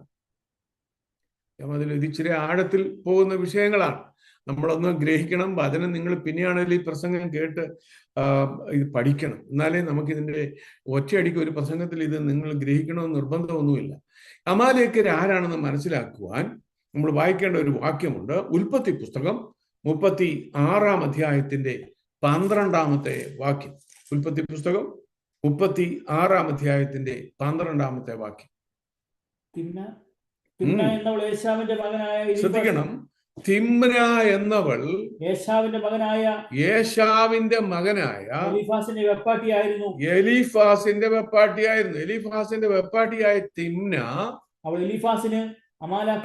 അതിൽ ഇച്ചിരി ആഴത്തിൽ പോകുന്ന വിഷയങ്ങളാണ്. നമ്മളൊന്ന് ഗ്രഹിക്കണം. വചനം നിങ്ങൾ പിന്നെയാണെങ്കിൽ ഈ പ്രസംഗം കേട്ട് ഇത് പഠിക്കണം. എന്നാലേ നമുക്കിതിൻ്റെ ഒറ്റയടിക്ക് ഒരു പ്രസംഗത്തിൽ ഇത് നിങ്ങൾ ഗ്രഹിക്കണമെന്ന് നിർബന്ധമൊന്നുമില്ല. അമാലേക്കർ ആരാണെന്ന് മനസ്സിലാക്കുവാൻ നമ്മൾ വായിക്കേണ്ട ഒരു വാക്യമുണ്ട്. ഉൽപ്പത്തി പുസ്തകം 36-ാം അധ്യായത്തിന്റെ 12-ാമത്തെ വാക്യം. ഉൽപ്പത്തി പുസ്തകം 36-ാം അധ്യായത്തിന്റെ 12-ാമത്തെ വാക്യം. ശ്രദ്ധിക്കണം. തിമ്ന എന്നവൾ യേശാവിന്റെ മകനായ എലീഫാസിന്റെ വെപ്പാട്ടിയായ തിമ്ന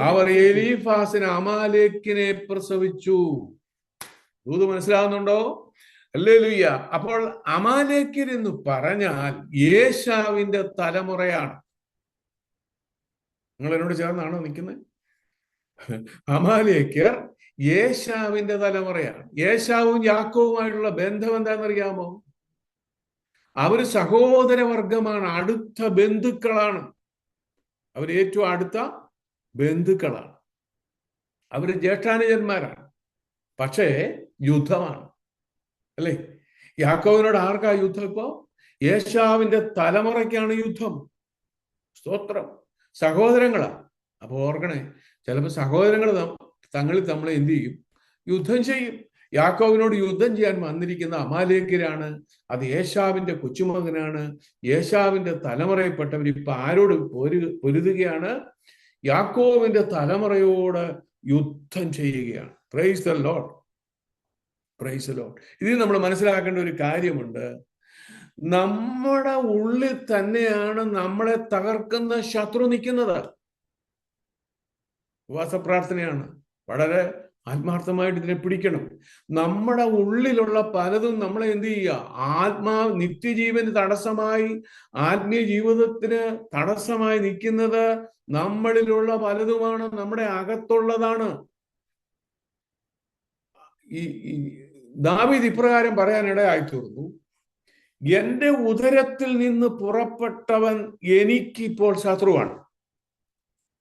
അവർ എലീഫാസിന് അമാലേക്കിനെ പ്രസവിച്ചു. ഇത് മനസ്സിലാവുന്നുണ്ടോ? ഹല്ലേലൂയ. അപ്പോൾ അമാലേക്കർ എന്ന് പറഞ്ഞാൽ യേശാവിന്റെ തലമുറയാണ്. നിങ്ങൾ എന്നോട് ചേർന്നാണോ നിൽക്കുന്നത്? അമാലേക്കർ യേശാവിന്റെ തലമുറയാണ്. യേശാവും യാക്കോവുമായിട്ടുള്ള ബന്ധം എന്താണെന്നറിയാമോ? അവര് സഹോദര വർഗമാണ്, അടുത്ത ബന്ധുക്കളാണ്. അവർ ഏറ്റവും അടുത്ത ബന്ധുക്കളാണ്. അവര് ജ്യേഷ്ഠാനുജന്മാരാണ്. പക്ഷേ യുദ്ധമാണ്, അല്ലേ? യാക്കോവിനോട് ആർക്കാ യുദ്ധം? ഇപ്പോ യേശാവിന്റെ തലമുറയ്ക്കാണ് യുദ്ധം. സ്തോത്രം. സഹോദരങ്ങളാ. അപ്പൊ ഓർക്കണേ, ചിലപ്പോൾ സഹോദരങ്ങൾ തമ്മിൽ എന്ത് ചെയ്യും? യുദ്ധം ചെയ്യും. യാക്കോവിനോട് യുദ്ധം ചെയ്യാൻ വന്നിരിക്കുന്ന അമാലേക്കരാണ്. അത് യേശാവിന്റെ കൊച്ചുമകനാണ്. യേശാവിന്റെ തലമുറയിൽപ്പെട്ടവർ ഇപ്പൊ ആരോട് പൊരുതുകയാണ്? യാക്കോവിന്റെ തലമുറയോട് യുദ്ധം ചെയ്യുകയാണ്. Praise the Lord, praise the Lord. ഇതിൽ നമ്മൾ മനസ്സിലാക്കേണ്ട ഒരു കാര്യമുണ്ട്. നമ്മുടെ ഉള്ളിൽ തന്നെയാണ് നമ്മളെ തകർക്കുന്ന ശത്രു നിൽക്കുന്നത്. ഉപവാസ പ്രാർത്ഥനയാണ്. വളരെ ആത്മാർത്ഥമായിട്ട് ഇതിനെ പിടിക്കണം. നമ്മുടെ ഉള്ളിലുള്ള പലതും നമ്മളെ എന്ത് ചെയ്യുക? നിത്യജീവന് തടസ്സമായി, ആത്മീയ ജീവിതത്തിന് തടസ്സമായി നിൽക്കുന്നത് നമ്മളിലുള്ള പലതുമാണ്, നമ്മുടെ അകത്തുള്ളതാണ്. ഈ ദാവീദ് ഇപ്രകാരം പറയാനിടയായി തീർന്നു, എന്റെ ഉദരത്തിൽ നിന്ന് പുറപ്പെട്ടവൻ എനിക്കിപ്പോൾ ശത്രുവാണ്.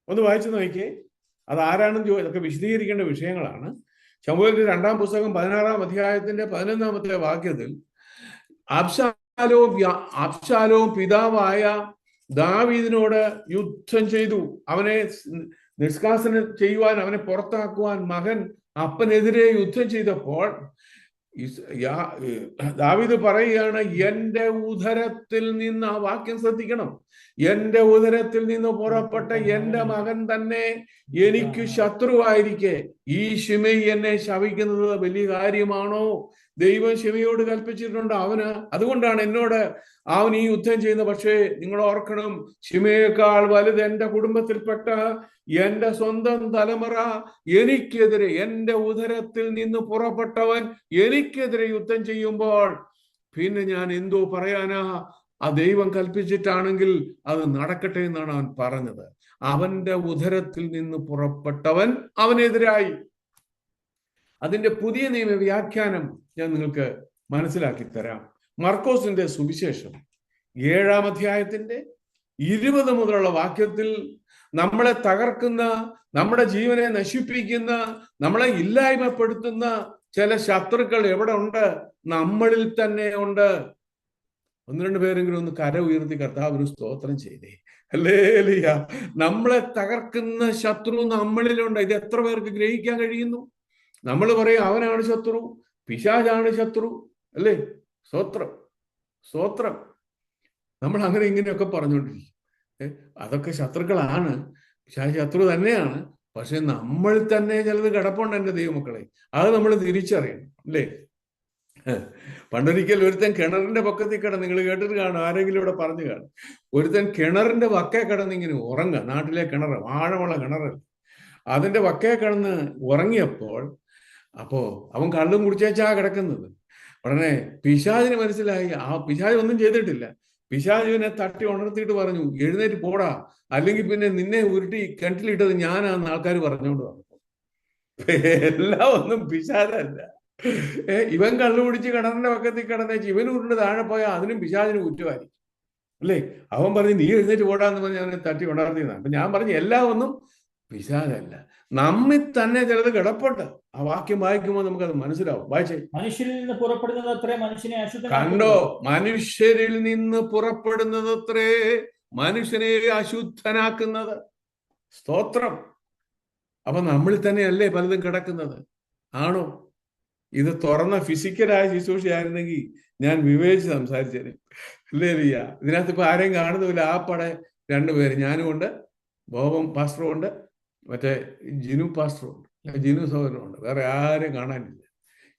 ഒന്ന് വായിച്ചു നോക്കിയേ, അതാരാണെന്ന് ഇതൊക്കെ വിശദീകരിക്കേണ്ട വിഷയങ്ങളാണ്. ശമൂവേൽ 2-ാം പുസ്തകം 16-ാം അധ്യായത്തിന്റെ 11-ാമത്തെ വാക്യത്തിൽ അബ്ശാലോം പിതാവായ ദാവീദിനോട് യുദ്ധം ചെയ്തു. അവനെ നിഷ്കാസനം ചെയ്യുവാൻ, അവനെ പുറത്താക്കുവാൻ മകൻ അപ്പനെതിരെ യുദ്ധം ചെയ്തപ്പോൾ ദാവീദ് പറയുകയാണ്, എന്റെ ഉദരത്തിൽ നിന്ന്, ആ വാക്യം ശ്രദ്ധിക്കണം, എന്റെ ഉദരത്തിൽ നിന്ന് പുറപ്പെട്ട എന്റെ മകൻ തന്നെ എനിക്ക് ശത്രുവായിരിക്കെ ഈ ശിമെയി എന്നെ ശപിക്കുന്നത് വലിയ കാര്യമാണോ? ദൈവം ശിമെയോട് കൽപ്പിച്ചിട്ടുണ്ട്. അതുകൊണ്ടാണ് എന്നോട് അവൻ ഈ യുദ്ധം ചെയ്യുന്നത്. പക്ഷേ നിങ്ങൾ ഓർക്കണം, ശിമെയേക്കാൾ വലുത് എന്റെ കുടുംബത്തിൽപ്പെട്ട എന്റെ സ്വന്തം തലമുറ എനിക്കെതിരെ, എന്റെ ഉദരത്തിൽ നിന്ന് പുറപ്പെട്ടവൻ എനിക്കെതിരെ യുദ്ധം ചെയ്യുമ്പോൾ പിന്നെ ഞാൻ എന്തോ പറയാനാ? ആ ദൈവം കൽപ്പിച്ചിട്ടാണെങ്കിൽ അത് നടക്കട്ടെ എന്നാണ് അവൻ പറഞ്ഞത്. അവന്റെ ഉദരത്തിൽ നിന്ന് പുറപ്പെട്ടവൻ അവനെതിരായി. അതിന്റെ പുതിയ നിയമ വ്യാഖ്യാനം ഞാൻ നിങ്ങൾക്ക് മനസ്സിലാക്കി തരാം. മർക്കോസിന്റെ സുവിശേഷം 7-ാം അധ്യായത്തിന്റെ 20 മുതലുള്ള വാക്യത്തിൽ നമ്മളെ തകർക്കുന്ന, നമ്മുടെ ജീവനെ നശിപ്പിക്കുന്ന, നമ്മളെ ഇല്ലായ്മപ്പെടുത്തുന്ന ചില ശത്രുക്കൾ എവിടെ ഉണ്ട്? നമ്മളിൽ തന്നെ ഉണ്ട്. 1-2 പേരെങ്കിലും ഒന്ന് കര ഉയർത്തി കർത്താവിന് സ്തോത്രം ചെയ്തേ. ഹല്ലേലൂയ. നമ്മളെ തകർക്കുന്ന ശത്രു നമ്മളിലുണ്ട്. ഇത് എത്ര പേർക്ക് ഗ്രഹിക്കാൻ കഴിയുന്നു? നമ്മൾ പറയും അവനാണ് ശത്രു, പിശാചാണ് ശത്രു, അല്ലേ? സ്തോത്രം, സ്തോത്രം. നമ്മൾ അങ്ങനെ ഇങ്ങനെയൊക്കെ പറഞ്ഞുകൊണ്ടിരിക്കും. അതൊക്കെ ശത്രുക്കളാണ്, പിശാച് ശത്രു തന്നെയാണ്. പക്ഷെ നമ്മൾ തന്നെ ചിലത് കിടപ്പുണ്ട് എൻ്റെ ദൈവമക്കളെ. അത് നമ്മൾ തിരിച്ചറിയണം, അല്ലേ? പണ്ടൊരിക്കൽ ഒരുത്തൻ കിണറിന്റെ പക്കത്തിൽ കിടന്ന്, നിങ്ങൾ കേട്ടിട്ട് കാണും, ആരെങ്കിലും ഇവിടെ പറഞ്ഞു കാണും, ഒരുത്തൻ കിണറിന്റെ വക്കേ കിടന്ന് ഇങ്ങനെ ഉറങ്ങുക. നാട്ടിലെ കിണർ, ആഴമുള്ള കിണറല്ല, അതിന്റെ വക്കേ കിടന്ന് ഉറങ്ങിയപ്പോൾ അവൻ കള്ളും കുടിച്ചേച്ചാ കിടക്കുന്നത്. ഉടനെ പിശാചിന് മനസ്സിലായി, ആ പിശാച് ഒന്നും ചെയ്തിട്ടില്ല. പിശാചിനെ തട്ടി ഉണർത്തിയിട്ട് പറഞ്ഞു, എഴുന്നേറ്റ് പോടാ, അല്ലെങ്കിൽ പിന്നെ നിന്നെ ഉരുട്ടി കിണറ്റിലിട്ടത് ഞാനാന്ന് ആൾക്കാർ പറഞ്ഞുകൊണ്ട് വന്നു. എല്ലാം ഒന്നും പിശാചല്ല. ഇവൻ കള്ളു കുടിച്ച് കിണറിന്റെ പക്കത്തിൽ കിടന്നേച്ച് ഇവൻ ഉരുണ്ട് താഴെ പോയാൽ അതിനും പിശാചിന് കുറ്റമായിരിക്കും, അല്ലേ? അവൻ പറഞ്ഞു നീ എഴുന്നേറ്റ് പോടാന്ന് പറഞ്ഞ് അവനെ തട്ടി ഉണർത്തിയതാണ്. അപ്പൊ ഞാൻ പറഞ്ഞു എല്ലാം ഒന്നും പിശാചല്ല, നമ്മിൽ തന്നെ ചിലത് കിടപ്പുണ്ട്. ആ വാക്യം വായിക്കുമ്പോൾ നമുക്കത് മനസ്സിലാവും. വായിച്ചേ. മനുഷ്യരിൽ നിന്ന് പുറപ്പെടുന്നത് അത്രേ മനുഷ്യനെ കണ്ടോ? മനുഷ്യരിൽ നിന്ന് പുറപ്പെടുന്നത് അത്രേ മനുഷ്യനെ അശുദ്ധനാക്കുന്നത്. സ്തോത്രം. അപ്പൊ നമ്മളിൽ തന്നെയല്ലേ പലതും കിടക്കുന്നത്? ആണോ? ഇത് തുറന്ന ഫിസിക്കലായ ശുശ്രൂഷയായിരുന്നെങ്കിൽ ഞാൻ വിവേചിച്ച് സംസാരിച്ചേനെ. അല്ലേ റിയ? ഇതിനകത്ത് ഇപ്പൊ ആരെയും കാണുന്നില്ല. ആ പടെ 2 പേര്, ഞാനും ഉണ്ട്, ബോബം പാസ്റ്ററും ഉണ്ട്, മറ്റേ ജിനു പാസ്റ്ററും ഉണ്ട്, ജിനു സഹോദരനും ഉണ്ട്. വേറെ ആരും കാണാനില്ല.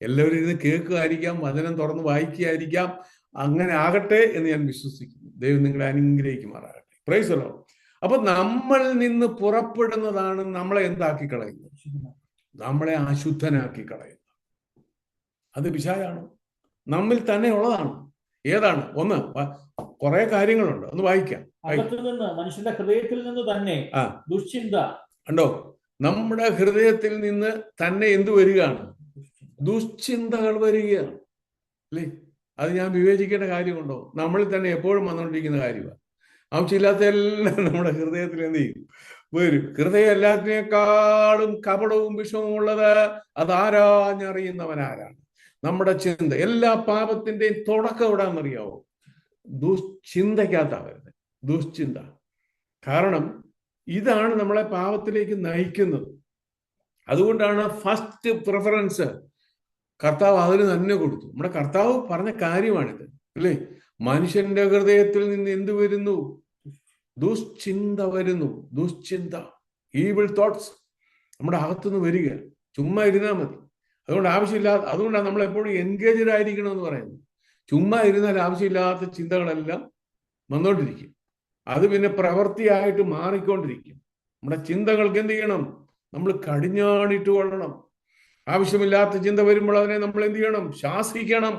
എല്ലാവരും ഇത് കേൾക്കുകയായിരിക്കാം, വചനം തുറന്ന് വായിക്കുകയായിരിക്കാം. അങ്ങനെ ആകട്ടെ എന്ന് ഞാൻ വിശ്വസിക്കുന്നു. ദൈവം നിങ്ങളെ അനുഗ്രഹിക്കുമാറാകട്ടെ. Praise the Lord. അപ്പൊ നമ്മളിൽ നിന്ന് പുറപ്പെടുന്നതാണ് നമ്മളെ എന്താക്കി കളയുന്നത്? നമ്മളെ അശുദ്ധനാക്കി കളയുന്നത്. അത് പിശാചാണ്, നമ്മിൽ തന്നെ ഉള്ളതാണ്. ഏതാണ്? ഒന്ന്, കുറെ കാര്യങ്ങളുണ്ട്, ഒന്ന് വായിക്കാം. മനുഷ്യന്റെ ഹൃദയത്തിൽ നിന്ന് തന്നെ ദുശ്ചിന്ത. കണ്ടോ? നമ്മുടെ ഹൃദയത്തിൽ നിന്ന് തന്നെ എന്ത് വരികയാണ്? ദുശ്ചിന്തകൾ വരികയാണ്, അല്ലേ? അത് ഞാൻ വിവേചിക്കേണ്ട കാര്യമുണ്ടോ? നമ്മളിൽ തന്നെ എപ്പോഴും വന്നുകൊണ്ടിരിക്കുന്ന കാര്യമാണ്. ആവശ്യമില്ലാത്ത എല്ലാം നമ്മുടെ ഹൃദയത്തിൽ എന്ത് ചെയ്യും? വരും. ഹൃദയം എല്ലാത്തിനേക്കാളും കപടവും വിഷവും ഉള്ളത് അതാരാഞ്ഞറിയുന്നവനാരാണ്? നമ്മുടെ ചിന്ത. എല്ലാ പാപത്തിന്റെയും തുടക്കം എവിടാന്നറിയാവോ? ദുശ്ചിന്തയ്ക്കകത്താ വരുന്നത്. ദുശ്ചിന്ത. കാരണം ഇതാണ് നമ്മളെ പാപത്തിലേക്ക് നയിക്കുന്നത്. അതുകൊണ്ടാണ് ഫസ്റ്റ് പ്രിഫറൻസ് കർത്താവ് അതിന് തന്നെ കൊടുത്തു. നമ്മുടെ കർത്താവ് പറഞ്ഞ കാര്യമാണിത്, അല്ലേ? മനുഷ്യന്റെ ഹൃദയത്തിൽ നിന്ന് എന്ത് വരുന്നു? ദുശ്ചിന്ത വരുന്നു. ദുശ്ചിന്ത, ഈവിൾ തോട്ട്സ് നമ്മുടെ അകത്തുനിന്ന് വരിക. ചുമ്മാ ഇരുന്നാൽ മതി. അതുകൊണ്ടാണ് നമ്മൾ എപ്പോഴും എൻഗേജഡ് ആയിരിക്കണം എന്ന് പറയുന്നത്. ചുമ്മാ ഇരുന്നാൽ ആവശ്യമില്ലാത്ത ചിന്തകളെല്ലാം വന്നോണ്ടിരിക്കും. അത് പിന്നെ പ്രവൃത്തിയായിട്ട് മാറിക്കൊണ്ടിരിക്കും. നമ്മുടെ ചിന്തകൾക്ക് എന്ത് ചെയ്യണം? നമ്മൾ കടിഞ്ഞാണിട്ട് കൊള്ളണം. ആവശ്യമില്ലാത്ത ചിന്ത വരുമ്പോൾ അതിനെ നമ്മൾ എന്ത് ചെയ്യണം? ശാസിക്കണം.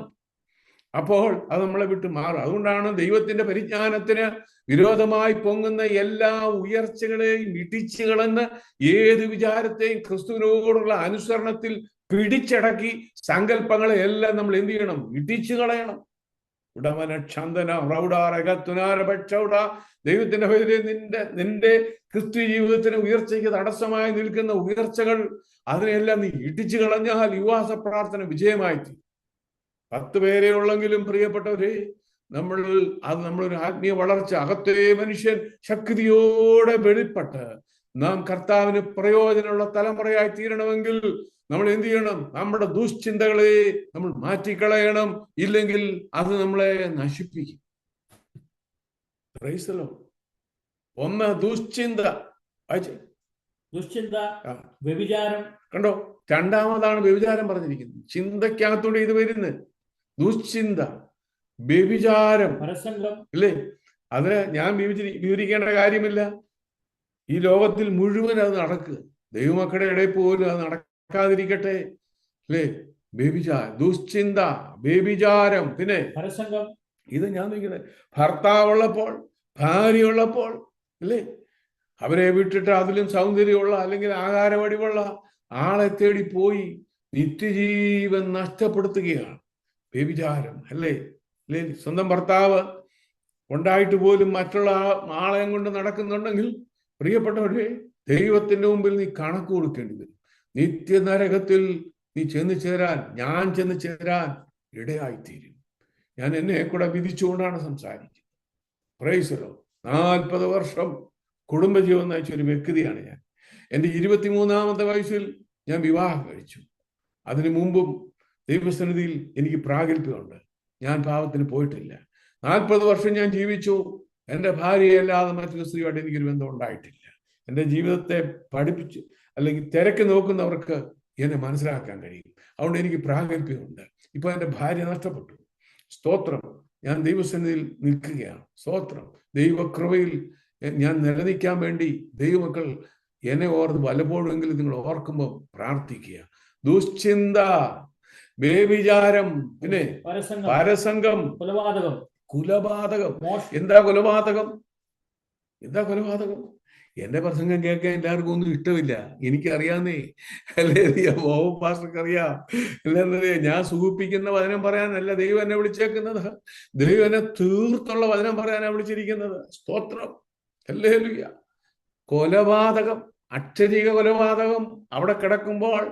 അപ്പോൾ അത് നമ്മളെ വിട്ട് മാറും. അതുകൊണ്ടാണ് ദൈവത്തിന്റെ പരിജ്ഞാനത്തിന് വിരോധമായി പൊങ്ങുന്ന എല്ലാ ഉയർച്ചകളെയും ഇടിച്ചു കളന്ന് ഏത് വിചാരത്തെയും ക്രിസ്തുവിനോടുള്ള അനുസരണത്തിൽ പിടിച്ചടക്കി സങ്കല്പങ്ങളെ എല്ലാം നമ്മൾ എന്ത് ചെയ്യണം? ഇടിച്ചു കളയണം. ദൈവത്തിന്റെ പേരിൽ നിന്റെ ക്രിസ്തു ജീവിതത്തിന് ഉയർച്ചയ്ക്ക് തടസ്സമായി നിൽക്കുന്ന ഉയർച്ചകൾ, അതിനെല്ലാം നീ ഇടിച്ചു കളഞ്ഞാൽ യുവാസ പ്രാർത്ഥന വിജയമായി. 10 പേരെ ഉള്ളെങ്കിലും പ്രിയപ്പെട്ടവരെ, നമ്മളൊരു ആത്മീയ വളർച്ച, അകത്തെ മനുഷ്യൻ ശക്തിയോടെ വെളിപ്പെട്ട് നാം കർത്താവിന് പ്രയോജനമുള്ള തലമുറയായി തീരണമെങ്കിൽ നമ്മൾ എന്ത് ചെയ്യണം? നമ്മുടെ ദുശ്ചിന്തകളെ നമ്മൾ മാറ്റിക്കളയണം. ഇല്ലെങ്കിൽ അത് നമ്മളെ നശിപ്പിക്കും. ഒന്ന് ദുശ്ചിന്ത. ദുശ്ചിന്ത, വ്യഭിചാരം, കണ്ടോ, രണ്ടാമതാണ് വ്യഭിചാരം പറഞ്ഞിരിക്കുന്നത്. ചിന്തക്കകത്തൂടെ ഇത് വരുന്നത് ദുശ്ചിന്ത, വ്യഭിചാരം അല്ലേ? അത് ഞാൻ വിവരിക്കേണ്ട കാര്യമില്ല. ഈ ലോകത്തിൽ മുഴുവൻ അത് നടക്കുക. ദൈവമക്കളുടെ ഇടയിൽ പോലും അത് നടക്കാതിരിക്കട്ടെ അല്ലേ? ദുശ്ചിന്ത, വ്യഭിചാരം, പിന്നെ ഇത് ഞാൻ നോക്കുന്നത് ഭർത്താവുള്ളപ്പോൾ, ഭാര്യയുള്ളപ്പോൾ അല്ലേ, അവരെ വിട്ടിട്ട് അതിലും സൗന്ദര്യമുള്ള അല്ലെങ്കിൽ ആകാരവടിവുള്ള ആളെ തേടി പോയി നിത്യജീവൻ നഷ്ടപ്പെടുത്തുകയാണ് വ്യഭിചാരം അല്ലേ? അല്ലേ? സ്വന്തം ഭർത്താവ് ഉണ്ടായിട്ട് പോലും മറ്റുള്ള ആളെ കൊണ്ട് നടക്കുന്നുണ്ടെങ്കിൽ പ്രിയപ്പെട്ടവരെ, ദൈവത്തിന്റെ മുമ്പിൽ നീ കണക്ക് കൊടുക്കേണ്ടി വരും. നിത്യനരകത്തിൽ നീ ഞാൻ ചെന്ന് ചേരാൻ ഇടയായിത്തീരും. ഞാൻ എന്നെ കൂടെ വിധിച്ചുകൊണ്ടാണ് സംസാരിക്കുന്നത്. Praise the Lord. 40 വർഷം കുടുംബജീവൻ നയിച്ച ഒരു വ്യക്തിയാണ് ഞാൻ. എൻ്റെ 23-ാമത്തെ വയസ്സിൽ ഞാൻ വിവാഹം കഴിച്ചു. അതിനു മുമ്പും ദൈവസന്നിധിയിൽ എനിക്ക് പ്രാഗൽഭ്യമുണ്ട്. ഞാൻ പാപത്തിന് പോയിട്ടില്ല. 40 വർഷം ഞാൻ ജീവിച്ചു. എൻ്റെ ഭാര്യയല്ലാതെ മറ്റൊരു സ്ത്രീയായിട്ട് എനിക്കൊരു ബന്ധം ഉണ്ടായിട്ടില്ല. എൻ്റെ ജീവിതത്തെ പഠിപ്പിച്ച് അല്ലെങ്കിൽ തിരക്ക് നോക്കുന്നവർക്ക് എന്നെ മനസ്സിലാക്കാൻ കഴിയും. അതുകൊണ്ട് എനിക്ക് പ്രാഗൽഭ്യമുണ്ട്. ഇപ്പൊ എൻ്റെ ഭാര്യ നഷ്ടപ്പെട്ടു. സ്തോത്രം. ഞാൻ ദൈവസന്നിധിയിൽ നിൽക്കുകയാണ്. സ്തോത്രം. ദൈവകൃപയിൽ ഞാൻ നിലനിൽക്കാൻ വേണ്ടി ദൈവമക്കൾ എന്നെ ഓർത്ത് പലപ്പോഴെങ്കിലും നിങ്ങൾ ഓർക്കുമ്പോൾ പ്രാർത്ഥിക്കുക. ദുശ്ചിന്ത, വ്യഭിചാരം, പിന്നെ പരസംഗം, കുലപാതകം. എന്താ കൊലപാതകം? എന്റെ പ്രസംഗം കേൾക്കാൻ എല്ലാവർക്കും ഒന്നും ഇഷ്ടമില്ല. എനിക്കറിയാന്നേ, അല്ലേ? പാസ്റ്റർക്ക് അറിയാം. അല്ലെന്നറിയാം, ഞാൻ സൂചിപ്പിക്കുന്ന വചനം പറയാനല്ല ദൈവം എന്നെ വിളിച്ചേക്കുന്നത്. ദൈവം എന്നെ തീർത്തുള്ള വചനം പറയാനാണ് വിളിച്ചിരിക്കുന്നത്. സ്തോത്രം. ഹല്ലേലൂയ. കൊലപാതകം, അക്ഷരിക കൊലപാതകം അവിടെ കിടക്കുമ്പോൾ